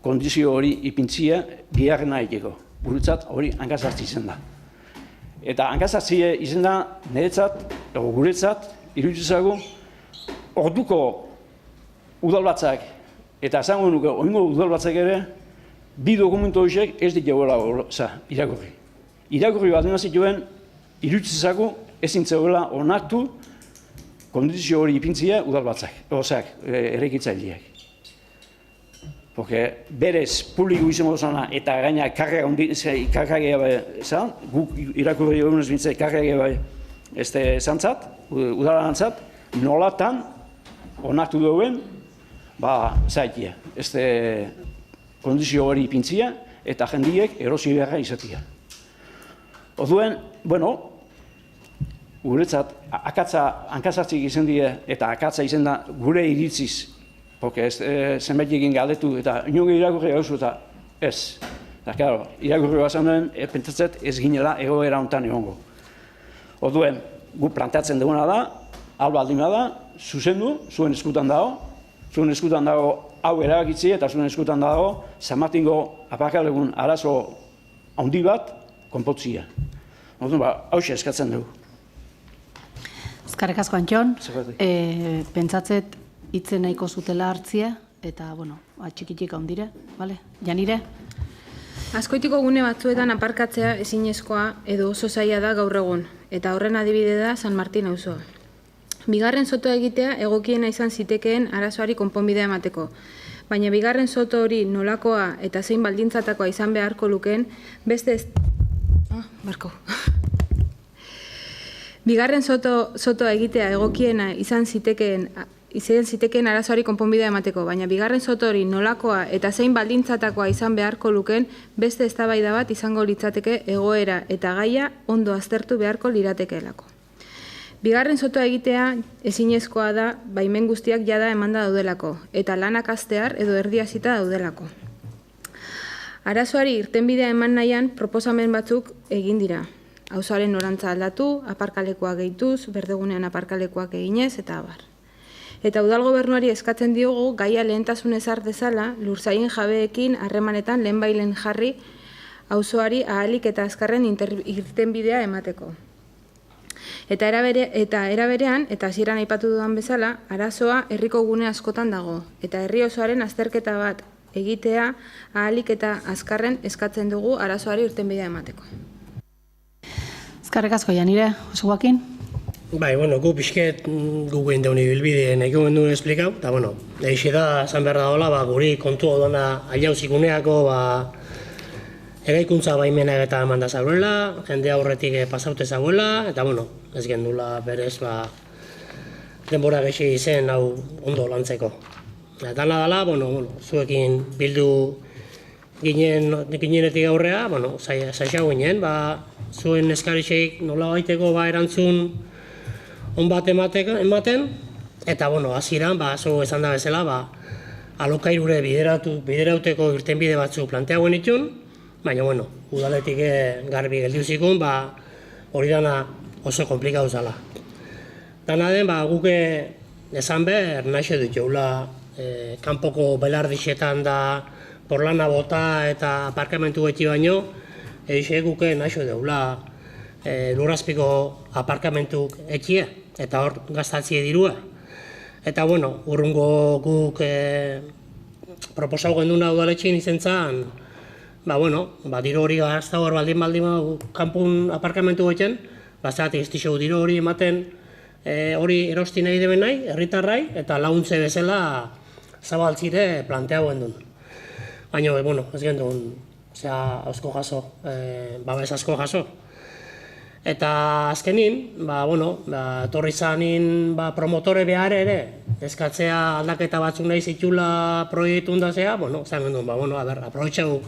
kondizio hori ipintzia biharrena egiteko. Guretzat hori hankazartzi izen da. Eta hankazartzi izen da niretzat, guretzat, iruditzako, orduko udalbatzak, eta esango nuke, oingo udalbatzak ere, bi dokumentu horiek ez dituela irakurri. Irakurri bat dena zituen, iruditzako ezin zegoela onartu kondizio hori ipintzia udalbatzak, eraikitzaileak. Porque berez publiko izan dozana eta gaina karragea zan, guk irakurri egunez bintzai karragea zantzat, udalantzat, nolatan onartu duen zaitia. Kondizio hori ipintzia eta jendiek erosi beharra izatia. Orduen, guretzat, hankazartzik izan dira eta akatza izan da gure iritziz, porque zenbait egin galdetu eta inongo irakurri gauzu eta ez. Eta, claro, irakurri bat zan pentsatzet ez ginela egoera honetan egongo. Orduen, gu planteatzen duguna da, albaldin da, zuzendu, zuen eskutan dago hau erabakitzi eta zuen eskutan dago San Martingo aparkalegun arazo handi bat konpontzia. Orduen, hauxe eskatzen dugu. Eskerrik asko, Antxon. Pentsatzet hitzen nahiko zutela hartzia, eta, atxikitik handire, bale? Janire? Azkoitiko gune batzuetan aparkatzea ezinezkoa edo oso zaila da gaur egun, eta horren adibide da San Martin auzoa. Bigarren sotoa egitea egokiena izan zitekeen arazoari konponbidea emateko, baina bigarren soto hori nolakoa eta zein baldintzatakoa izan beharko lukeen beste Bigarren sotoa egitea egokiena izan zitekeen arazoari konponbidea emateko, baina bigarren soto hori nolakoa eta zein baldintzatakoa izan beharko lukeen beste eztabaida bat izango litzateke egoera eta gaia ondo aztertu beharko liratekeelako. Bigarren sotoa egitea ezinezkoa da baimen guztiak jada emanda daudelako, eta lanak hastear edo erdiazita daudelako. Arazoari irtenbidea eman nahian proposamen batzuk egin dira. Auzoaren norantza aldatu, aparkalekuak gehituz, berdegunean aparkalekuak eginez, eta abar. Eta udal gobernuari eskatzen diogu gaia lehentasun ezar dezala, lursaien jabeekin harremanetan lehenbailen jarri auzoari ahalik eta azkarren irtenbidea emateko. Eta era berean, eta hasieran aipatu dudan bezala, arazoa herriko gune askotan dago, eta herri osoaren azterketa bat egitea ahalik eta azkarren eskatzen dugu arazoari irtenbidea emateko. Eskerrik asko, Janire. Jose Joaquin? Bai, bueno, gu pixket guk egin deun ibilbideen eko gendun esplikau, eta, bueno, eixe da, esan behar da hola, guri kontu odona aiauzikuneako, eraikuntza baimenak eta eman da zauela, jende aurretik pasaute zauela, eta, bueno, ez gendula berez, denbora gehi izen hau ondo lantzeko. Eta dala, bueno, zuekin bildu ginenetik aurrea, bueno, zaixau ginen, zuen eskarixeik nola baiteko erantzun on bat ematen, eta, bueno, hasieran, zu esan da bezala, alokairure biderauteko irtenbide batzu planteagoen itun, baina, bueno, udaletik garbi geldiuzikun, hori dana oso komplikatu zala. Dana den, guke esan behar naixo dut joula, kanpoko belardixetan da porlana bota eta aparkamentu beti baino, eixe guke naixo deula lurrazpiko aparkamentuk etxia, eta hor gastatzie dirua. Eta, bueno, urrungo guk proposau genduna udaletxein izen zan, diru hori gazta hor baldin kanpun aparkamentu goiten, zati ez dixo diru hori ematen hori erosti nahi deben nahi, herritarrai, eta launtze bezala zabaltzire planteago gendun. Baina, ez gendun, asko jaso, babes asko jaso. Eta azkenin, torri zanin promotore behar ere, eskatzea aldaketa batzuk nahi zitula proiektu ondazea, zan gendun, aprobetxau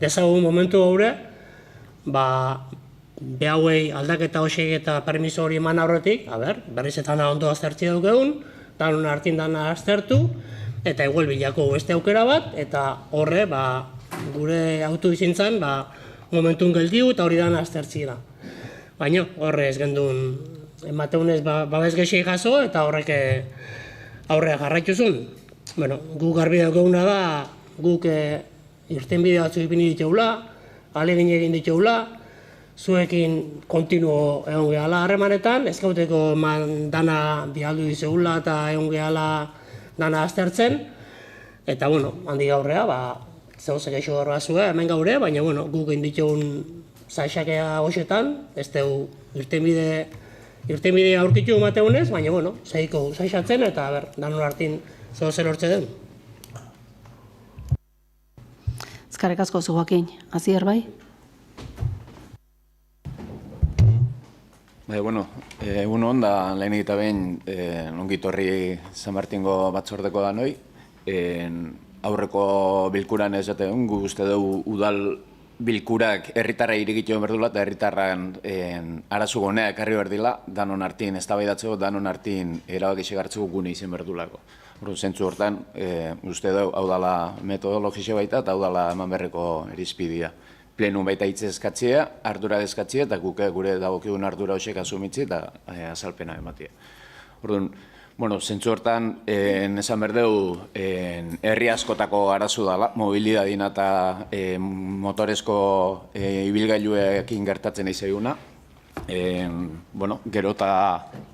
dezagun momentu gaure, behauei aldaketa hoxek eta permiso hori eman aurretik, berriz eta ondo aztertzi dukegun, danon hartin dana aztertu, eta igual bilako beste aukera bat, eta horre, gure autu izin zen, momentun geldiu eta hori dana aztertzira. Baina, horre ez gendun, emateunez babes gehiago jaso, eta horrek aurrea jarraituzun. Guk garbi daukaguna da, guk irtenbide batzu ipini ditugula, ahalegin egin ditugula, zuekin kontinuo egon gehala harremanetan, ez gauteko dana bialdu dizegula eta egon gehala dana aztertzen, eta, handik aurrea, zehose geixo gaur bazue, hemen gaure, baina, guk egin ditugun zaixakea hoxetan, ez dugu irtenbide aurkitu emateunez, baina, zehiko zaixatzen eta, danon hartin zehose lortze den. Eskerrik asko, Jose Joaquin. Azier bai? Egun onda, lehenik eta behin ongitorri San Martingo batzordeko da noi. Aurreko bilkuran ez jaten, gu uste dugu udal bilkurak herritarra irigitu berdula eta herritarran arazu gonea ekarri berdila, danon hartin eztabaidatzeko, danon hartin erabakixek hartzeko gune izen berdulako. Zentzu hortan, uste dugu hau dala metodologixe baita eta hau dala eman berreko erizpidia. Plenun baita hitz eskatzea, ardura eskatzea eta gure dagokidun ardura hoxek asumitzi eta azalpena ematea. Zentzu hortan, esan berdeu, herri askotako arazu dela, mobilidadina eta motorezko ibilgailuekin gertatzen izeguna. Gero eta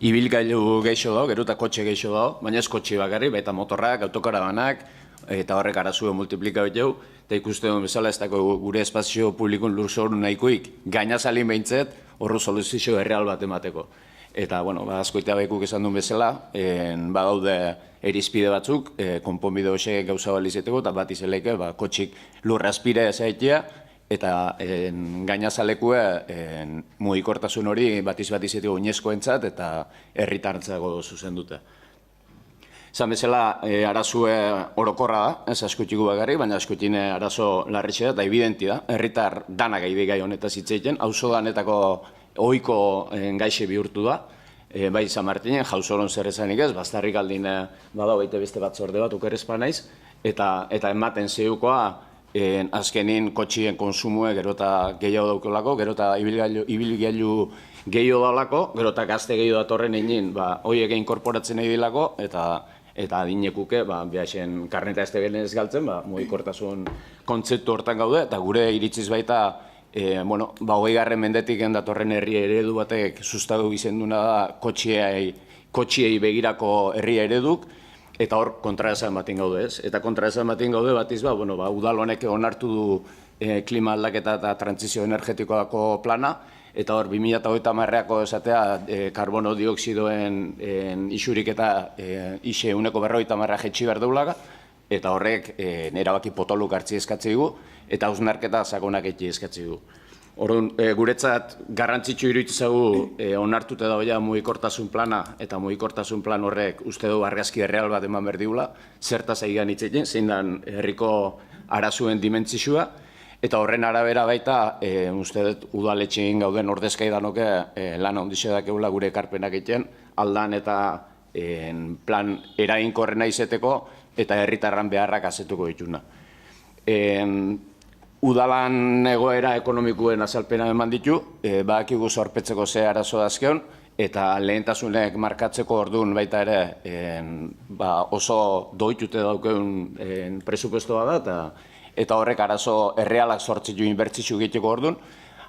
ibilgailu geixo dago, gero eta kotxe geixo dago, baina ez kotxe bakarri, baita motorrak, autokarabanak, eta horrek arazu multiplika beteu, eta ikuste duen bezala ez dago gure espazio publikun lurzoru nahikoik gainazalin behintzet, horru soluzio erreal bat emateko. Eta, askoitea behikuk esan duen bezala, badaude erizpide batzuk, konponbide hoxek gauza balizeteko, eta bat izeleike, kotxik lurra aspire ezaitea, eta gainazalekue mugikortasun hori bat izeteko oinezkoentzat eta herritarrentzako zuzen dute. Zan bezala, arazue orokorra da, ez askoitiku bakarrik, baina askoitine arazo larritxe da, eta evidenti da, herritar danak gai honetaz hitzeiten, auzo danetako ohiko gaixe bihurtu da, bai San Martinen, jauzoron zer esanik ez, bastarrik aldin badau baite beste batzorde bat ukerrezpa naiz, eta ematen zeukoa azkenin kotxien konsumue gero eta gehiago daukolako, gero eta ibilgailu gehiago daulako, gero eta gazte gehiago datorren egin, horiek inkorporatzen nahi dilako, eta adinekuke, behaxen karneta ez tegenez galtzen, mugikortasun kontzeptu hortan gaude, eta gure iritziz baita, 20. mendetik datorren herri eredu batek sustatu izenduna da kotxiei begirako herri ereduk, eta hor kontraesan batin gaude ez. Eta kontraesan batin gaude batiz udal honek onartu du klima aldaketa eta trantzizio energetikoako plana, eta hor 2030ako esatea karbono dioksidoen isurik eta ise 50% jetxi behar deulaga, eta horrek erabaki potoluk hartzi eskatzi dugu, eta hausnarketa sakonak etxi eskatzi dugu. Orduan, guretzat garrantzitsu iruditzagu onartuta dagoia mugikortasun plana, eta mugikortasun plan horrek uste du argazki erreal bat eman berdiula, zertaz aigan hitzekin, zein dan herriko arazuen dimentsizua, eta horren arabera baita, uste dut udaletxein gauden ordezkai danoke lan handixe dakeula gure ekarpenak egiten, aldan eta plan eraginkorrena izeteko, eta herritarran beharrak azetuko dituna. Udalan egoera ekonomikoen azalpena eman ditu, badakigu zorpetzeko ze arazo dazkeon, eta lehentasunek markatzeko orduan baita ere oso doitute daukeun presupuestoa da, eta horrek arazo errealak sortzitu inbertsitzu egiteko orduan.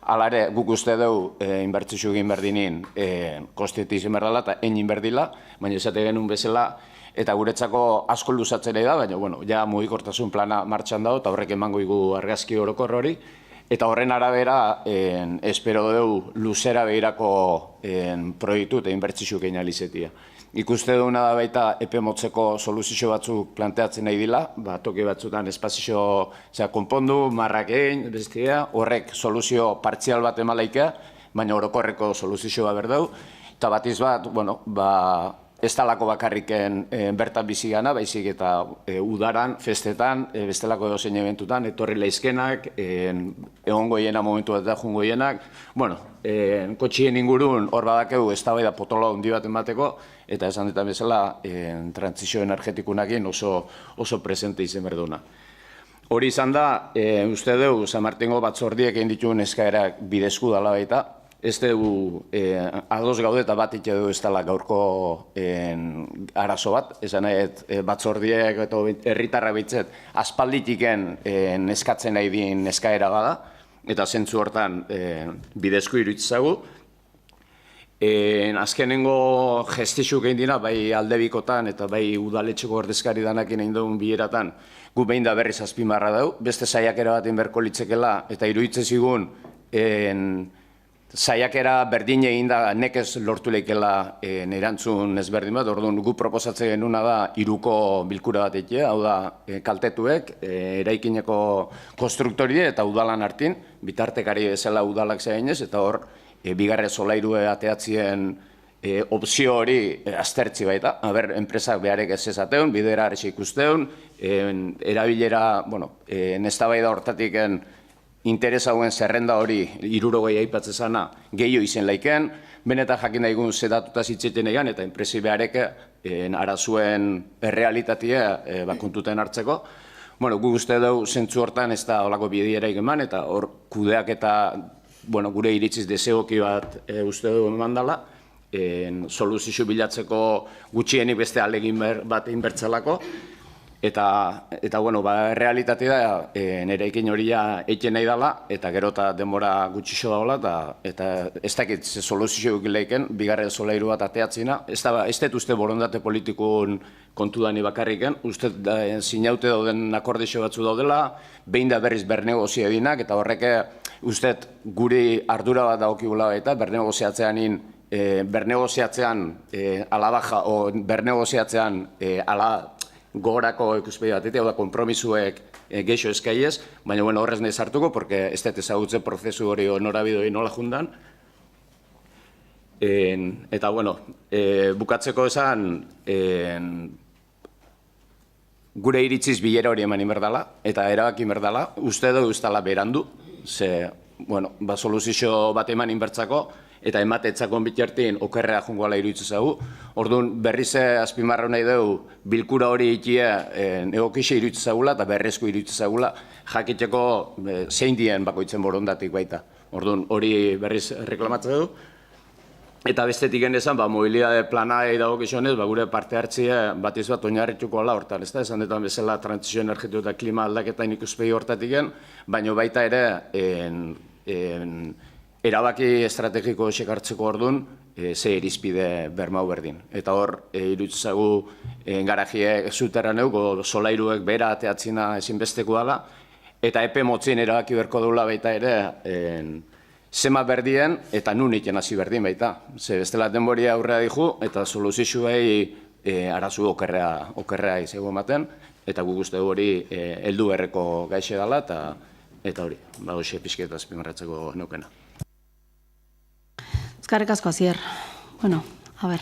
Hala ere, guk uste dugu inbertsitzu egin berdinin kostietiz inberdala eta egin berdila, baina esate genuen bezala, eta guretzako asko luzatzera da, baina, bueno, ja mugikortasun plana martxan dago, eta horrek emango igu argazki orokor hori, eta horren arabera, espero dugu luzera behirako proiektu eta inbertsizuk egin alizetia. Ikuste duguna da baita epe motzeko soluzio batzuk planteatzen nahi dila, toki batzutan espazio konpondu, marrak egin, bestia, horrek soluzio partzial bat emalaikea, baina orokorreko soluzio bat berdau, eta batiz bat, bueno, ez talako bakarriken bertan bizi gana, baizik eta udaran, festetan, bestelako edozein eventutan, etorri leizkenak, egongo hiena momentu bat da jungo hienak, bueno, kotxien ingurun hor badakeu eztabaida potolo handi bat emateko, eta esan ditan bezala, trantzizio energetikunakin oso presente izen berduna. Hori izan da, uste dugu, San Martingo batzordiek egin dituen eskaerak bidezku dala baita, ez dugu ados gaude eta bat ite du ez dela gaurko arazo bat, esan nahi batzordiek eta herritarra bitzet aspalditiken eskatzen nahi din eskaera bada, eta zentzu hortan bidezko iruditzagu. Azkenengo gestizuk egin dira, bai aldebikotan eta bai udaletxeko ordezkari danakin egin dugun bileratan, gu behin da berriz azpimarra dugu, beste saiakera bat berko litzekela, eta iruditzen zigun saiakera berdin egin da nekez lortu leikela erantzun ezberdin bat, orduan gu proposatzen genuna da hiruko bilkura bat egitea, hau da kaltetuek, eraikineko konstruktorie eta udalan hartin, bitartekari bezala udalak zainez, eta hor bigarre solairue ateatzien opzio hori aztertzi baita, enpresak beharek ez ezateun, bidera arrexik ikusteun, erabilera, eztabaida hortatik interes hauen zerrenda hori 60 aipatzen zana gehiago izen laiken, benetan jakin daigun zedatuta zitzeten egan, eta enpresi behareke arazuen errealitatea kontuten hartzeko. Gu uste dugu zentzu hortan ez da olako bideiera eman, eta hor kudeak eta gure iritziz desegoki bat uste dugu eman dela, soluzio bilatzeko gutxienik beste alegin bat inbertzelako, eta realitatea da, nire ekin hori eiken nahi dela, eta gero eta denbora gutxixo dagoela, eta ez dakit soluzio egileiken, bigarren solairu bat ateatzena, ez dut uste borondate politikun kontu dani bakarriken, uste sinaute dauden akordizio batzu daudela, behin da berriz bernegozio edinak, eta horreke uste guri ardura bat daukigula baita, bernegoziatzean ala baja, o bernegoziatzean ala gogorako ikuspegi bat, eta konpromisuek geixo eskaiez, baina horrez nahi zartuko, porque ez dut ezagutzen prozesu hori norabidoi nola jundan. Eta, bukatzeko esan, gure iritziz bilera hori eman inberdala, eta erabaki inberdala, uste dugu ez dela berandu, ze, soluzio bat eman inbertzako, eta ematetzakon bitartin okerrea jungoala iruditzagu. Orduan berriz azpimarra nahi dugu bilkura hori ikia egokixe iruditzagula eta berrezko iruditzagula jakiteko zein dien bakoitzen borondatik baita. Orduan hori berriz reklamatzen dugu. Eta bestetik genezan, mobilidade plana dagokizionez, gure parte hartzia batiz bat oinarrituko ala hortan, ez da, esan detan bezala trantzizio energetiko eta klima aldaketain ikuspegi hortatik baina baita ere erabaki estrategiko horiek hartzeko orduan, ze irizpide bermau berdin. Eta hor, iruditzagu garajiek zuterran euko solairuek bera ateatzina ezinbesteko dela, eta epe motzin erabaki berko dula baita ere, zema berdien eta nun iken hasi berdin baita. Ze bestela denboria aurrea dihu eta soluzioei arazu okerrea izego ematen, eta guk uste hori heldu berreko gaixe dela, eta hori, hoxe pixket azpimarratzeko neukena. Ezkarrik asko, Asier. Bueno, a ber.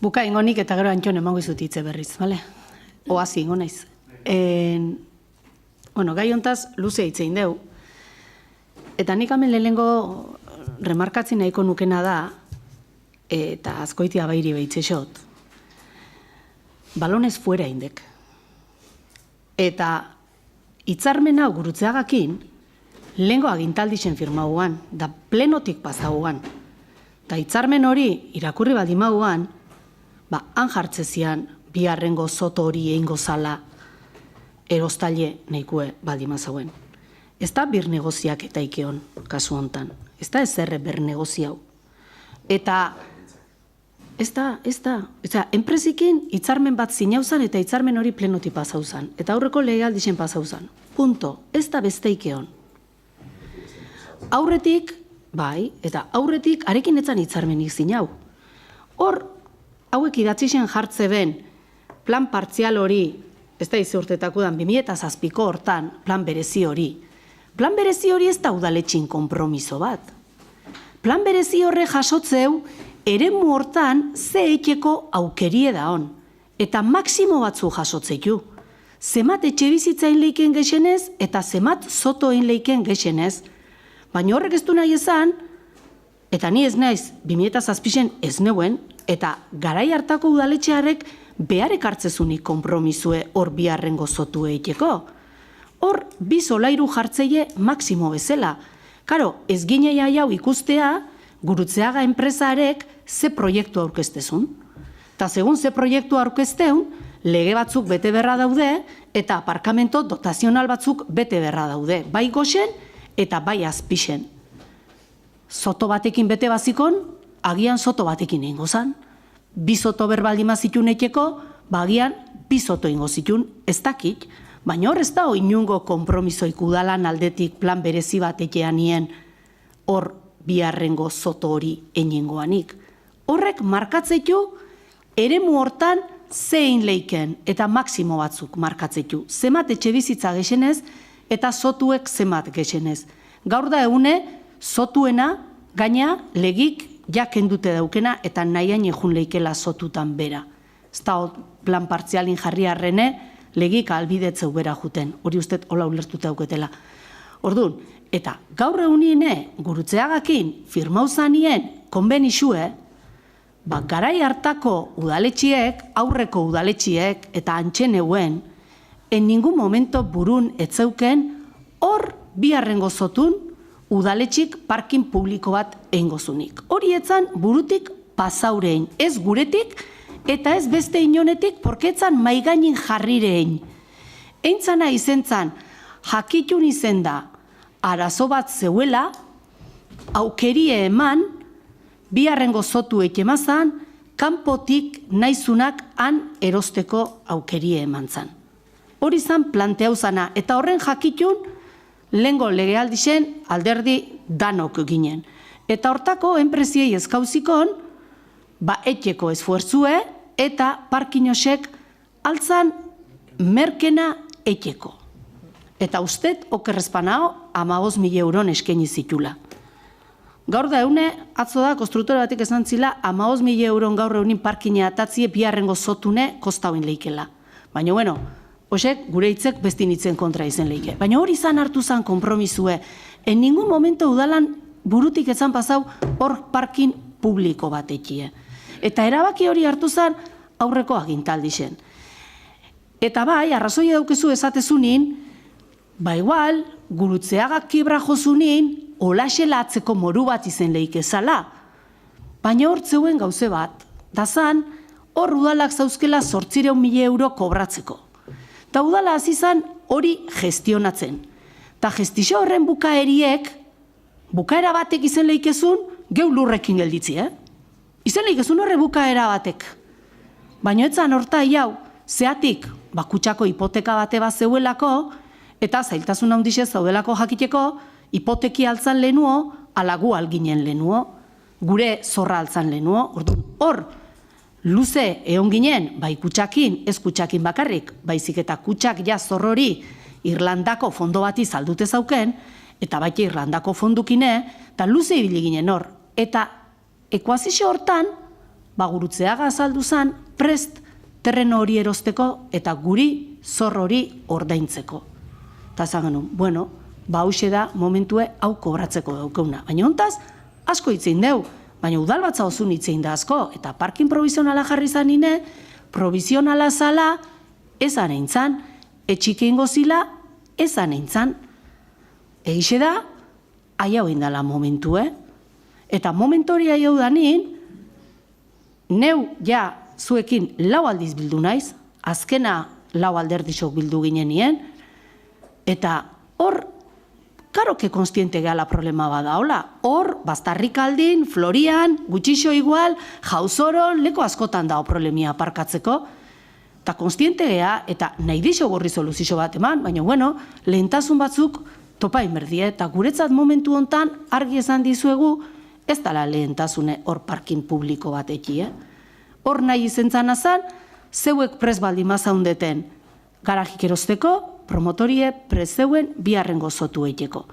Buka ingonik eta gero Antxon emango izut hitze berriz, bale? Oazi ingo naiz. Bueno, gai hontaz luze hitzein deu. Eta nik hemen lehenengo remarkatzen nahiko nukena da, eta azkoitia bairi behitxexot, balonez fuera indek. Eta hitzarmena gurutzeagakin, lehengo agintaldixen firmauan, da plenotik pasauan. Da hitzarmen hori irakurri baldimauan, han jartzezian biharrengo zoto hori egingo zala erostaile nahikue baldimazauen. Ez da bir negoziak eta ikeon, kasu hontan. Ez da ezerre ber negoziau. Eta ez da. Enpresikin hitzarmen bat zinauzan eta hitzarmen hori plenoti pasauzan. Eta aurreko legealdixen pasauzan. Punto. Ez da beste ikeon. Aurretik, bai, eta aurretik arekin etzan hitzarmenik zinau. Hor, hauek idatzixen jartze ben plan partzial hori, ez da izi urtetakudan, 2007ko hortan, plan berezi hori. Plan berezi hori ez da udaletxin konpromiso bat. Plan berezi horre jasotzeu, eremu hortan ze eiteko aukerie da hon. Eta maksimo batzu jasotzeiku. Zemat etxe bizitzain leiken gexenez, eta zemat zotoin leiken gexenez. Baina horrek ez du nahi esan, eta ni ez naiz, 2007 ez neuen, eta garai hartako udaletxearek beharek hartzezunik konpromisue hor biharrengo zotu eiteko. Hor, bi solairu jartzeie maksimo bezala. Karo, ez ginei hau ikustea, Gurutzeaga enpresarek ze proiektu aurkeztezun. Ta segun ze proiektu aurkezteun, lege batzuk bete berra daude, eta aparkamento dotazional batzuk bete berra daude. Bai goxen eta bai azpixen. Zoto batekin bete bazikon, agian zoto batekin egingo zan. Bi zoto berbaldima zitun etxeko, agian bi zoto ingo zitun, ez dakit. Baina hor ez da inungo konpromisoik udalan aldetik plan berezi bat etxean nien hor biharrengo zoto hori enengoanik. Horrek markatzeitu eremu hortan zein leiken eta maksimo batzuk markatzeitu. Zemat etxe bizitza gexenez eta zotuek zemat gexenez. Gaur da egune zotuena gaina legik jakendute daukena eta nahian ejun leikela zotutan bera. Ez da plan partzialin jarri arrene legik albidetzeu bera juten. Hori ustet hola ulertuta dauketela. Orduan, eta gaur egunine Gurutzeagakin firmauzanien konbenixue, garai hartako udaletxiek, aurreko udaletxiek eta antxeneuen, en ningún momento burun etzeuken hor biharrengo zotun udaletxik parkin publiko bat eingozunik. Hori etzan burutik pasaurein, ez guretik eta ez beste inonetik porketzan maigainin jarrirein. Eintzana izentzan, jakitun izen da, arazo bat zeuela, aukerie eman, biharrengo zotu ekemazan, kanpotik naizunak han erosteko aukerie eman zan. Hori zan planteau zana, eta horren jakitun, lehengo legealdixen alderdi danok ginen. Eta hortako enpresiei ezkauzikon, etxeko esfuertzue, eta parkinosek altzan merkena etxeko. Eta ustet, okerrezpanao, 15.000 euron eskeni zitula. Gaur da eune, atzo da, konstruktora batik esan zila, 15.000 euron gaur eunin parkina atatzie biharrengo zotune kostauin leikela. Baina, bueno, osek gure hitzek bestin hitzen kontra izen leike. Baina hori izan hartu zan konpromisue. En ningún momento udalan burutik etzan pasau hor parkin publiko bat ekie. Eta erabaki hori hartu zan aurreko agintaldixen. Eta bai, arrazoi daukezu esatezunin, igual, Gurutzeagak kibra jozunin, olaxela atzeko moru bat izen leik ezala. Baina hor zeuen gauze bat, da zan, hor udalak zauzkela 800.000 euro kobratzeko. Ta udala azizan hori gestionatzen. Ta gestixo horren bukaera batek izen leikezun, geu lurrekin gelditzi, Izen leikezun horre bukaera batek. Baina etzan horta iau, zeatik, kutsako hipoteka bate bat zeuelako, eta zailtasun handixez zaudelako jakiteko, hipoteki altzan lehenuo, ala gu alginen lehenuo, gure zorra altzan lehenuo, orduan, hor, luze egon ginen, bai kutxakin, ez kutxakin bakarrik, baizik eta kutxak ja zorrori Irlandako fondo bati zaldute zauken, eta baita Irlandako fondukine, eta luze ibili ginen hor. Eta ekuazio hortan, Gurutzeaga azaldu zen prest terreno hori erosteko eta guri zor hori ordaintzeko. Eta zan genuen, bueno, hauxe da momentue hau kobratzeko daukeuna. Baina hontaz, asko hitzein deu, baina udalbatza osun hitzein da asko, eta parkin provizionala jarri zanine, provizionala zala ezan eintzan, etxikein gozila ezan eintzan. Egixe da, aia hoin dela momentu, Eta momentu hori aia danin, neu ja zuekin 4 aldiz bildu naiz, azkena 4 alderdixok bildu ginen nien, eta hor, karoke konstiente gehala problema bada, hola, hor, Bastarrikaldin, Florian, gutxixo igual, Jauzoron, leko askotan dao problemia aparkatzeko, eta konstiente gea, eta nahi dixo gorri soluzio bat eman, baina, bueno, lehentasun batzuk topain berdie, eta guretzat momentu hontan argi esan dizuegu, ez dala lehentasune hor parkin publiko bat eki, Hor nahi izentzan azan, zeuek prez baldin mazaundeten garajik erosteko, promotorie prezeuen biharren gozotu eiteko.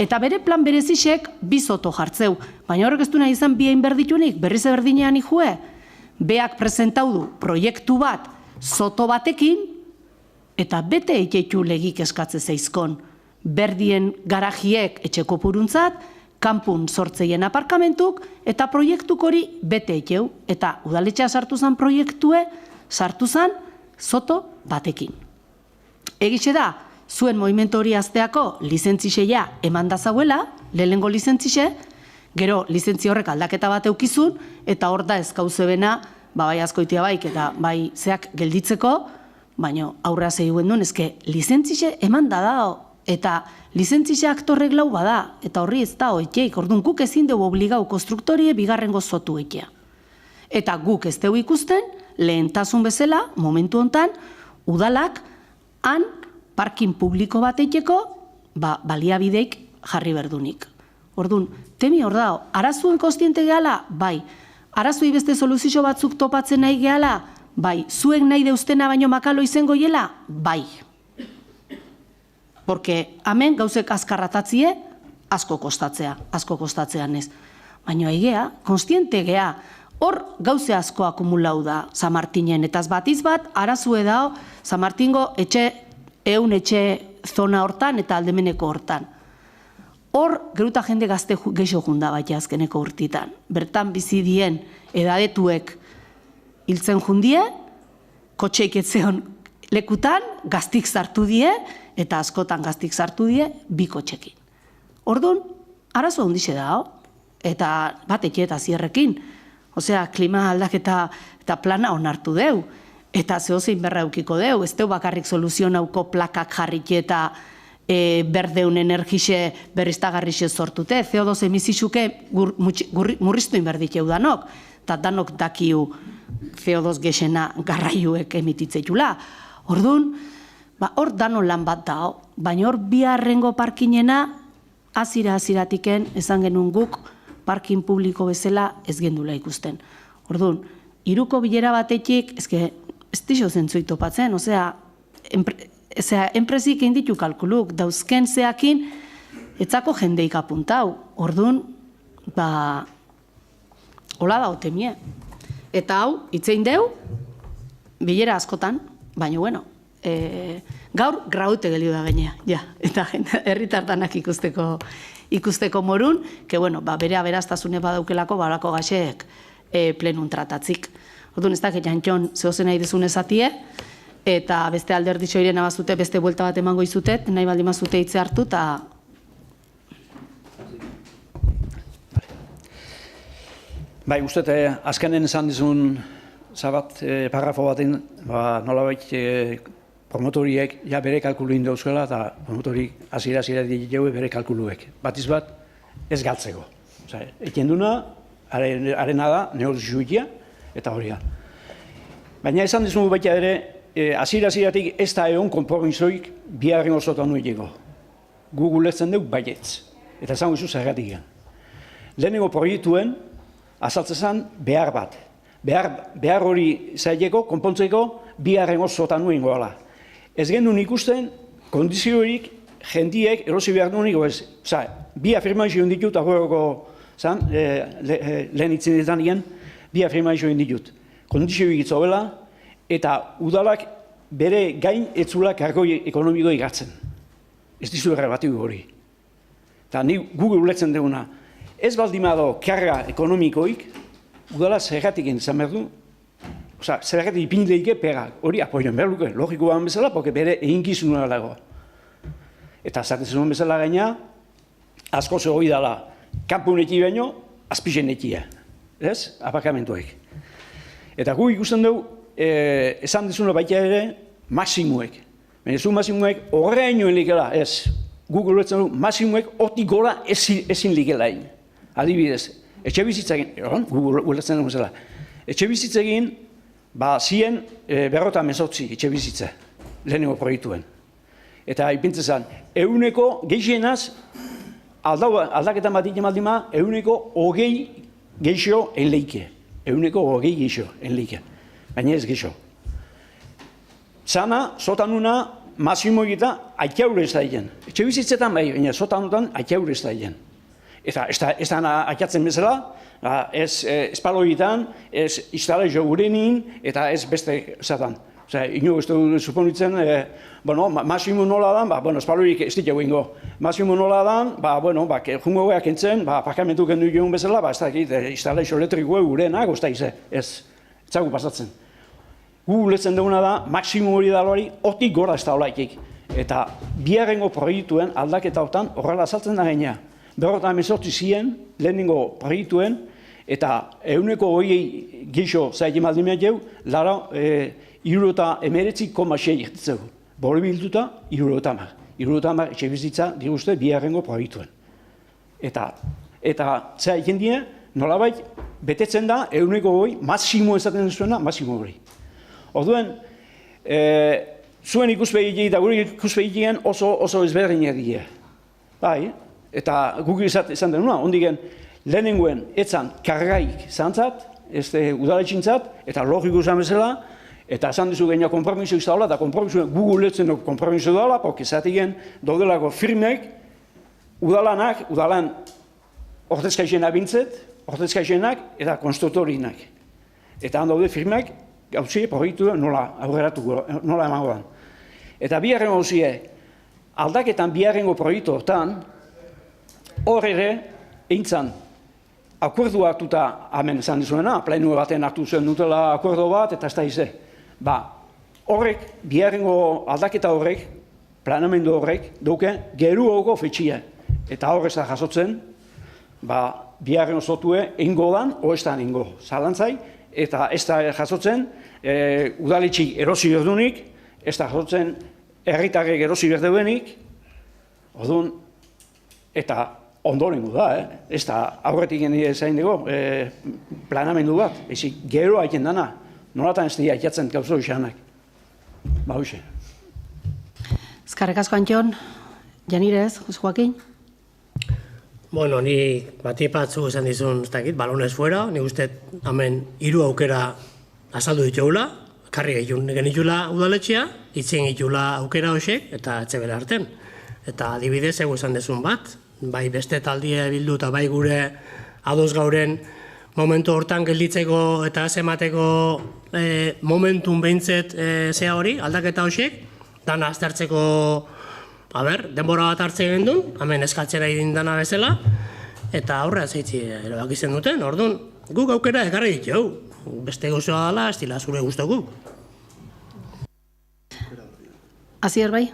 Eta bere plan berezisek 2 zoto jartzeu, baina horrek ez du nahi izan bihain berditunik, berriz berdinean ikue, beak presentau du proiektu bat zoto batekin, eta bete eiteitu legik eskatze zeizkon, berdien garajiek etxeko puruntzat, kanpun sortzeien aparkamentuk, eta proiektuk hori bete eiteu, eta udaletxea sartu zan proiektue, sartu zan zoto batekin. Egixe da, zuen movimentu hori azteako lizentziseia eman da zauela, lehenengo lizentzixe, gero lizentzi horrek aldaketa bat eukizun, eta hor da ezkauzebena, bai askoitia baik, eta bai zeak gelditzeko, baina aurrea zehiguen duen, ezke lizentzixe eman da dao, eta lizentzia aktorrek lau bada, eta horri ez da oiteik, orduan guk ezin dugu obligau konstruktorie bigarrengo zotu eitea. Eta guk ez dugu ikusten, lehentasun bezala, momentu hontan, udalak han parkin publiko bat eiteko, baliabideik jarri berdunik. Orduan, temi hor dao, arazuen konstiente gehala, bai, arazuei beste soluzio batzuk topatzen nahi gehala, bai, zuek nahi deustena baino makalo izango hiela, bai. Porque hemen gauzek azkarratatzie, asko kostatzean ez. Baina egea, konstiente gea, hor gauze asko akumulau da San Martinen, eta batiz bat, arazue dao San Martingo etxe zona hortan eta aldemeneko hortan. Hor, geruta jende gazte geixo junda baita azkeneko urtitan. Bertan bizi dien edadetuek hiltzen jundie, kotxeik etzeon lekutan, gaztik sartu die, eta askotan gaztik sartu die, 2 kotxekin. Orduan, arazo handixe da, eta bat etxe eta zierrekin. Osea, klima aldaketa eta plana onartu deu, eta zehozein berra eukiko deu, ez deu bakarrik soluzionauko plakak jarrik eta berdeun energixe berriztagarrixe sortute, CO2 emisixuke murriztu inberditeu danok, eta danok dakiu CO2 gexena garraiuek emititzeitula. Orduan, hor dano lan bat dao, baina hor biharrengo parkinena aziratiken esan genuen guk parkin publiko bezala ez gendula ikusten. Orduan, 3ko bilera batetik, ez dixo zentzui topatzen, osea, enpresik inditu kalkuluk, dauzken zeakin, etzako jendeik apuntau. Orduan, hola da otemie. Eta hau, itzein deu, bilera askotan, baina bueno, gaur graute gelio da gainea, eta herritartanak ikusteko morun, que bueno, bere aberastasune badaukelako balako gaxek plenun tratatzik. Orduan ez dakit jantxon zehozen nahi dezun ezatie, eta beste alderditxo irena bazute, beste buelta bat emango izutet, nahi baldin bazute hitze hartu, eta... Bai, uste, azkenen esan dizun zabat parrafo baten, nolabait promotoriek ja bere kalkulu indauzkela eta promotorik azira ditu bere kalkuluek. Batiz bat ez galtzeko. Eken duna, arena da, neolizioitia, eta hori da. Baina esan dizun baita ere, aziratik ez da egon konpromisoik biharren osotan nuiteko. Google etzen dugu baietz. Eta esango izu zergatik gen. Lehenengo proiektuen azaltzen behar bat. Behar hori zaileko, konpontzeko, biharren osotan nuen goala. Ez genuen ikusten, kondiziorik jendiek erosi behar nuen ez. Osa, bi afirmazio ditut, agoroko lehen itzinetan igen, bi afirmazio ditut. Kondizioik itzobela, eta udalak bere gain etzula kargoi ekonomiko igatzen. Ez dizu errebatigu hori. Eta ni Google uletzen duguna, ez baldimado karga ekonomikoik, udala zergatik izan behar du, oza, zergatik ipinleike pega, hori apoioen behar luke, logikoan bezala, porque bere eginkizunera dago. Eta zaten bezala gaina, asko hori dala, kanpuneki baino, azpizenekia, ez? Aparkamentuek. Eta gu ikusten dugu, esan dizuna baita ere, maksimuek. Baina zu maksimuek horreinoen likela, ez. Google uletzen du, maksimuek otik gora ezin likelain. Adibidez, etxe bizitzakin, Google uletzen du zela, etxe bizitzakin, zien 58 etxe bizitza, lehenengo proiektuen. Eta ipintzen zen, eguneko gehienaz, aldaketan bat egin baldima, eguneko 20 geixo enleike. Eguneko 20 geixo enleike, baina ez geixo. Zana, sotanuna, mazimo egita, aitaure ez da egin. Etxe bizitzetan bai, baina sotanutan aitaure ez da egin. Eta ez da aiatzen bezala, ez espaloietan, ez instalazio urenin, eta ez beste zatan. Osea, ino ez du suponitzen, mazimo nola dan, espaloiek ez ditu egingo. Mazimo nola dan, jungo goeak entzen, aparkamentu kendu joan bezala, ez da instalazio elektrikoa urenak, ez zagu pasatzen. Gu uletzen duguna da, maksimo hori da hori, otik gora ez da olaikik. Eta biharrengo proiektuen aldaketa hortan horrela azaltzen da gaina. 58 ziren, lehenengo proiektuen, eta eguneko horiei gixo zaiten baldin jau, lara 79,6 egitetzeu. Bore bilduta, 70. 70 etxe bizitza diguzte biharrengo proiektuen. Eta zaiten dira, nolabait, betetzen da, eguneko hori, maksimo ezaten zuena, maksimo hori. Orduen, zuen ikuspegi eta gure ikuspegien oso ezberdinak dira. Bai, eta guk izan denuna, ondigen lehenengoen etzan kargaik zantzat, udaletxintzat, eta logiko izan bezala, eta esan dizu gaina kompromiso izan eta kompromiso Google etzen dugu kompromiso dala, porque zatigen daudelako firmek, udalan ordezkaixenak bintzet, ordezkaixenak eta konstruktorinak. Eta han daude firmek, gauzie proiektu nola aurreratuko, nola emango dan. Eta biharrengo gauzie, aldaketan biharrengo proiektu hortan, hor ere, eintzan, akuerdu hartuta hemen esan dizuena, plenu baten hartu zuen dutela akuerdo bat, eta ez da ize. Horrek, biharrengo aldaketa horrek, planamendu horrek, duke, geruoko fetxia. Eta hor ez da jasotzen, biharrengo zotue, ingo dan, o ez da ingo. Zalantzai, eta ez da jasotzen, udaletxik erosi berdunik, ez da jasotzen, herritarrek erosi berduenik, orduan, eta ondorengo da, ez da aurretik gendia zain dugu, planamendu bat, ezik gero haiten dana, nolatan ez dira haitatzen gauzo isanak. Hoxe. Eskerrik asko, Antion. Janirez, Joaquin? Bueno, ni bati patzu esan dizun, ez dakit, balones fuera, nik uste hemen 3 aukera azaldu ditugula, karri genitula udaletxea, itzen ditula aukera hoxek, eta etxe bere arten. Eta adibidez egu esan dizun bat, bai beste taldie bildu eta bai gure ados gauren momentu hortan gelditzeko eta zemateko momentun behintzet zea hori, aldaketa hoxek, dana aztertzeko denbora bat hartzen gendun, hemen eskatzera idin dana bezala, eta aurrea zeitzi erabakizten duten, orduan, guk aukera ekarri ditu, beste gozoa dela, ez dila zure guztoku. Asier bai?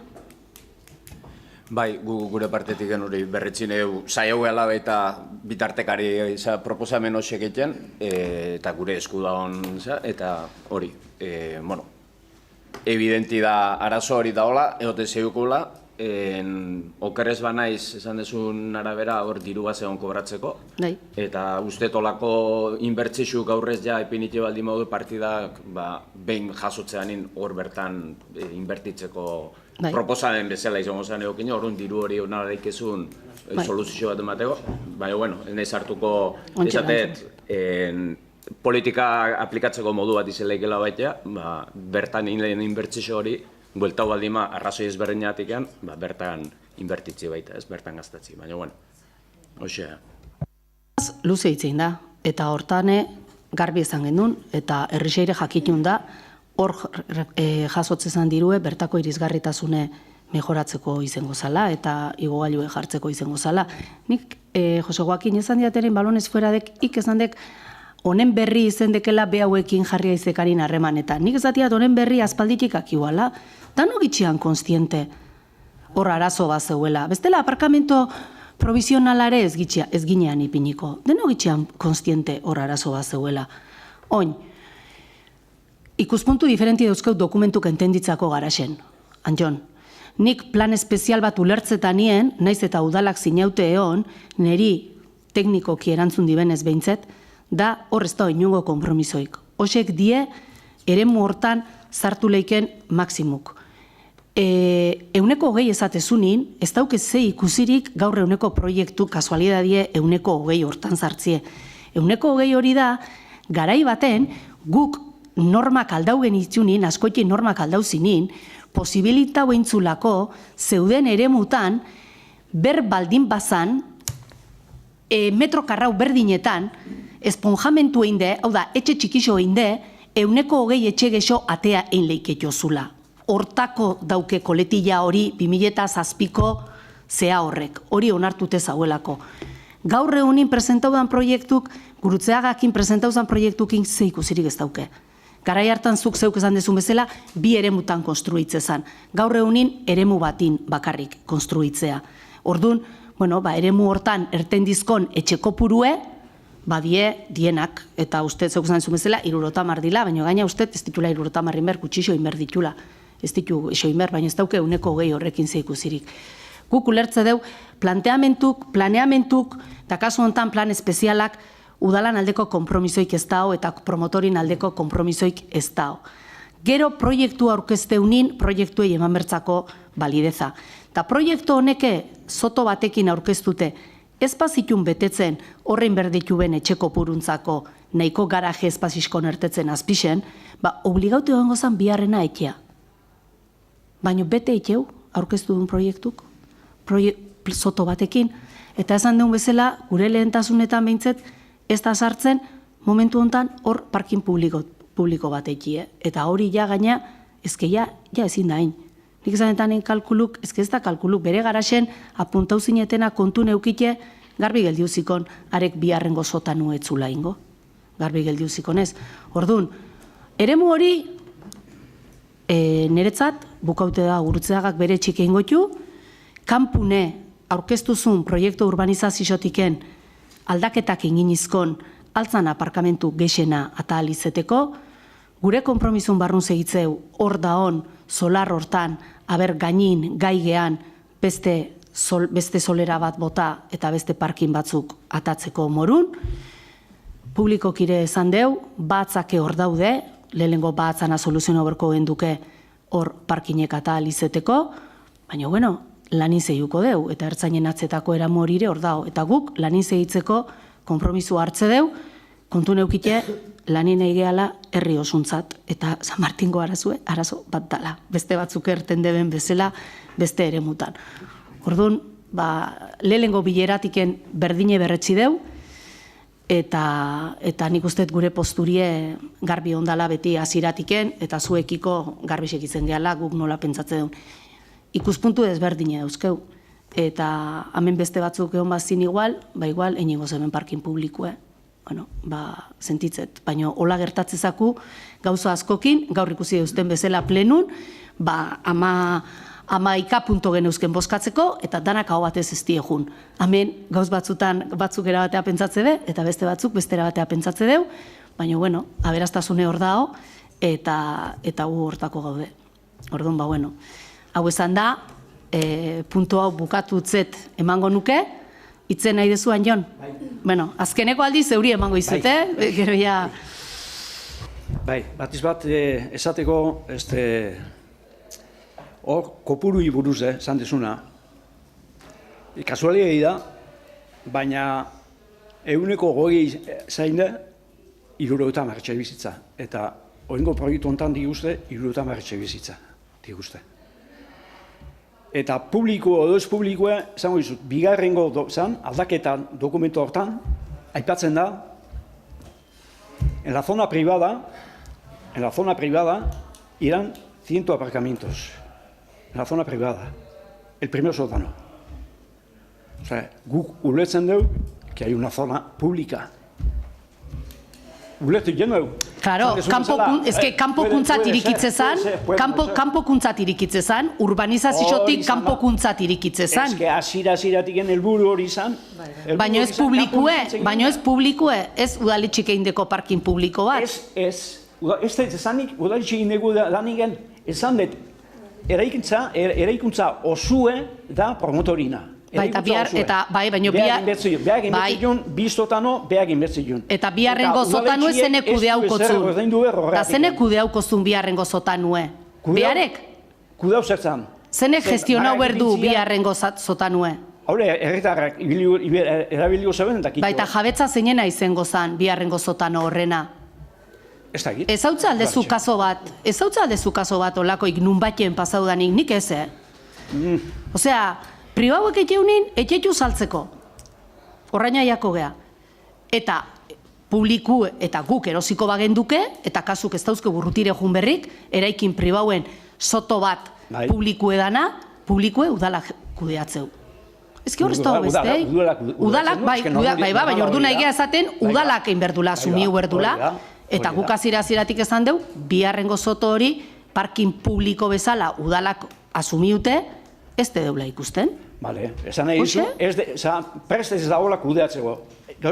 Bai, gure partetik genuri berretzin saiau gala eta bitartekari proposamen horiek egiten, eta gure esku da hon, eta hori, evidenti da arazo hori daola, egote zeukula, okerrez banaiz esan dezun arabera hor diru egon kobratzeko. Bai. Eta uste tolako inbertsixuk aurrez ja ipinite baldin modu partidak behin jasotzeanin hor bertan inbertitzeko proposamen bezala izango zen egokin, horren diru hori nolarik ezun soluzio bat emateko. Baina, bueno, nahi sartuko esatet politika aplikatzeko modu bat izelaikela baitea, bertan inbertsixo hori bueltau baldima arrazoi ezberdinatik bertan inbertitzi baita, ez bertan gaztatzi, baina, bueno, hoxe. Luze hitzein da, eta hortane garbi izan gendun, eta herrixeire jakitun da, hor jasotzezan dirue bertako irizgarritasune mejoratzeko izango zala, eta igogailue jartzeko izango zala. Nik, Jose Joaquin, esan diateren balonez fueradek, esan dek, honen berri izendekela behauekin jarria izekarin harremanetan. Nik ezatiat honen berri aspalditik akiuala, dano gitxian konstiente hor arazo bat zeuela. Bestela aparkamento provisionalare ez ginean ipiniko. Deno gitxian konstiente hor arazo bat zeuela. Oin, ikuspuntu diferenti dauzkeu dokumentuk entenditzako garaxen. Anjon, nik plan espezial bat ulertzetan nien, naiz eta udalak zinaute egon, neri teknikoki erantzun dibenez behintzet, da hor ez da inungo konpromisoik. Hosek die, eremu hortan zartu leiken maksimuk. Euneko 20 esatezunin, ez dauke ze ikusirik gaur euneko proiektu kasualidadie euneko 20 hortan zartzie. Euneko 20 hori da, garai baten, guk normak aldau genitzunin, askoitien normak aldau zinin, posibilitau eintzulako zeuden eremutan, ber baldin bazan, metro karrau berdinetan, esponjamentu egin de, hau da, etxe txikixo egin de, euneko 20 etxe gexo atea egin leike jozula. Hortako dauke koletilla hori 2007ko zea horrek, hori onartute zauelako. Gaur egunin presentaudan proiektuk, Gurutzeagakin presentaudan proiektukin ze ikusirik ez dauke. Garai hartan zuk zeuk esan dezun bezala, bi eremutan konstruitzezan. Gaur egunin eremu batin bakarrik konstruitzea. Orduan, bueno, eremu hortan ertendizkon etxekopurue, badie dienak, eta uste zeuk esan dezun bezala, 70 dila, baina gaina uste ez ditula 70 inber, gutxixo inber ditula. Ez ditu eso inber, baina ez dauke euneko 20 horrekin ze ikusirik. Guk ulertze deu, planeamentuk, eta kasu honetan plan espezialak, udalan aldeko konpromisoik ez dao, eta promotorin aldeko konpromisoik ez dao. Gero proiektu aurkezteunin, proiektuei eman bertzako balideza. Eta proiektu honeke, soto batekin aurkeztute, ez bazitun betetzen horrein berditu ben etxeko puruntzako nahiko garaje espaziskon ertetzen azpixen, obligautu egongo zan biharrena etea. Baina bete etxeu, aurkeztu duen proiektuk, soto batekin, eta esan duen bezala, gure lehentasunetan behintzet, ez da sartzen, momentu honetan hor parkin publiko bat ekie. Eta hori ja gaina, ezke ja ezin da hain. Nik esanetan kalkuluk, ezke ez da kalkuluk, bere garaxen apuntau zinetena kontu neukite, garbi geldiuzikon, arek biharrengo sota nuetzula ingo. Garbi geldiuzikon ez. Orduan, eremu hori, niretzat, bukaute da Gurutzeagak bere txike ingotu, kanpune aurkeztuzun proiektu urbanizaziotiken aldaketak inginizkon altzan aparkamentu gexena eta alizeteko, gure konpromisun barrun segitzeu hor daon, solar hortan, aber gainin, gaigean, beste solera bat bota eta beste parkin batzuk atatzeko morun, publikokire esan deu, batzake hor daude, lehenengo batzana soluzioa berko genduke hor parkinek eta alizeteko, baina, bueno, lanin zehiuko deu, eta ertzainen atzetako eramu horire hor dao. Eta guk lanin zehitzeko konpromisu hartze deu, kontu neukite lanin egeala herri osuntzat, eta San Martingo arazo bat dala. Beste batzuk erten deben bezala, beste eremutan. Orduan, lehenengo bileratiken berdine berretsi deu, eta nik uste gure posturie garbi ondala beti hasiratiken, eta zuekiko garbi segitzen gehala, guk nola pentsatze duen. Ikuspuntu ezberdine dauzkeu, eta hemen beste batzuk egon bazin igual, igual, enigo zemen parkin publikue, sentitzet. Baina hola gertatzezaku gauza askokin, gaur ikusi duzten bezala plenun, amaika punto geneuzken bozkatzeko, eta danak hau batez ez diejun. Hemen gauz batzutan batzuk erabatea pentsatze be, eta beste batzuk beste erabatea pentsatze deu, baina, bueno, aberastasune hor dao, eta gu hortako gaude. Orduan, hau esan da, puntu hau bukatutzet emango nuke, itzen nahi dezuan, Jon? Bueno, azkeneko aldiz euri emango izute, gero ja... Bai, batiz bat esateko, hor kopurui buruz, esan dezuna. Kasualia da, baina eguneko goi zain da, 70 etxe bizitza. Eta oingo proiektu honetan diguzte, 70 etxe bizitza diguzte. Eta publiko, edo ez publikoa, zango dizut, bigarrengo aldaketan dokumento hortan, aipatzen da, en la zona privada irán 100 aparcamientos. En la zona privada. El primer sótano. O sea, guk ulertzen dugu que hay una zona pública. Ulertzen dugu. Claro, kanpokuntzat irikitzezan, kanpokuntzat irikitzezan, urbanizaziotik kanpokuntzat irikitzezan. Ez que asira-asiratik helburu hori izan. Baina ez publikue, ez udaletxik eindeko parkin publiko bat. Ez da ezanik udaletxik eindeko danigen, esan dut, eraikuntza osue da promotorina. Eta baina Beak inbertzion, bi sotano, beak inbertzion. Eta biharrengo sotanue zeneku deaukotzun. Eta zeneku deaukozun biharrengo sotanue. Beharek? Kudau zertzan. Zenek gestionau berdu biharrengo sotanue. Haure, erretarrak erabiligo zeben eta kitxo. Baita jabetza zeinena izango zan biharrengo sotano horrena. Ez da egit. Ez hautza aldezu kaso bat olakoik nun batien pasaudanik, nik ez, Osea, pribauek etxeitu saltzeko. Horraina jako gea. Eta publiku eta guk erosiko bagenduke, eta kasuk ez dauzke burrutire jun berrik, eraikin pribauen soto bat publiku edana, publikue udalak kudeatzeu. Ez ki hor ez dago beste, udalak, baina ordu nahi geha esaten, udalak egin berdula, sumiu berdula, eta guk azira-aziratik esan deu, biharrengo soto hori, parkin publiko bezala udalak asumiute, ez te deula ikusten. Bale, esan nahi dizu, prest ez dagoela kudeatzeko.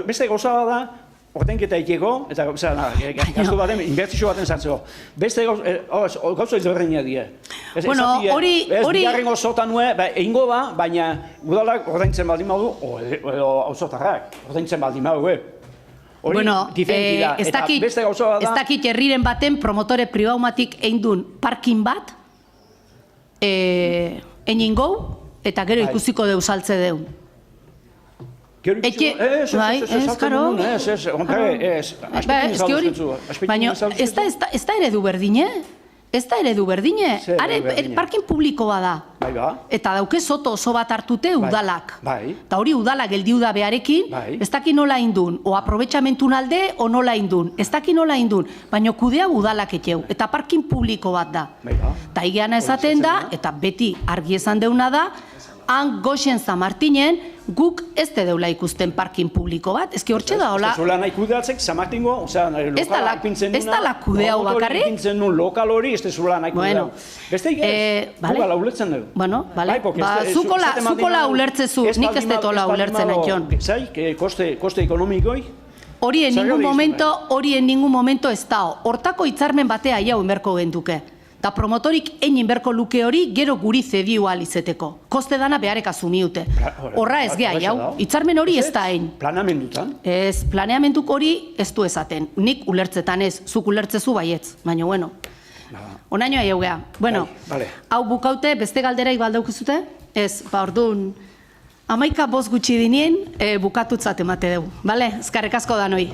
Beste gauza da, ordenketa ikego, eta gastu baten, inbertzio baten zartzeko. Beste gauza ezberdinak dira. Bueno, hori... Biharrengo sotanue, egingo da, baina udalak ordaintzen baldin badu, edo auzotarrak, ordaintzen baldin badu, Bueno, ez dakit herriren baten promotore pribaumatik eindun parkin bat, egin gau, eta gero ikusiko deu saltze deu. Baina ez da eredu berdine, parkin publikoa da. Eta dauke soto oso bat hartute udalak. Eta hori udalak geldiu da beharekin, ez daki nola indun, o aprobetxamentun alde, o nola indun. Ez daki nola indun, baina kudea udalak etxeu, eta parkin publiko bat da. Eta higeana esaten da, eta beti argi esan deuna da, han Goxen San Martinen guk ez te deula ikusten parkin publiko bat, ezki hortxe da, hola... Ez nahi kudeatzek, San Martingo, lokalak pintzen duna... Ez da la kudeau bakarrik? Pintzen nun lokal hori, ez zula nahi kudeau. Beste ez, gugala ulertzen dugu. Bueno, bale, zukola ulertzezu, nik ez detola ulertzen aion. Zai, koste ekonomikoi? Hori en ningún momento ez dao. Hortako hitzarmen batea jau inberko genduke. Eta promotorik egin berko luke hori gero guri zediu alizeteko. Koste dana beharek asumiute. Horra ez geha, jau. Hitzarmen hori ez da egin. Planeamendutan? Ez, planeamenduk hori ez du esaten. Nik ulertzetan ez, zuk ulertzezu baietz. Baina, bueno. Onaino ahi hau geha. Bueno, hau bukaute, beste galderai baldaukizute? Ez, orduan, 11:05 gutxi dinien, bukatutzat emate dugu. Bale, eskerrik asko da noi.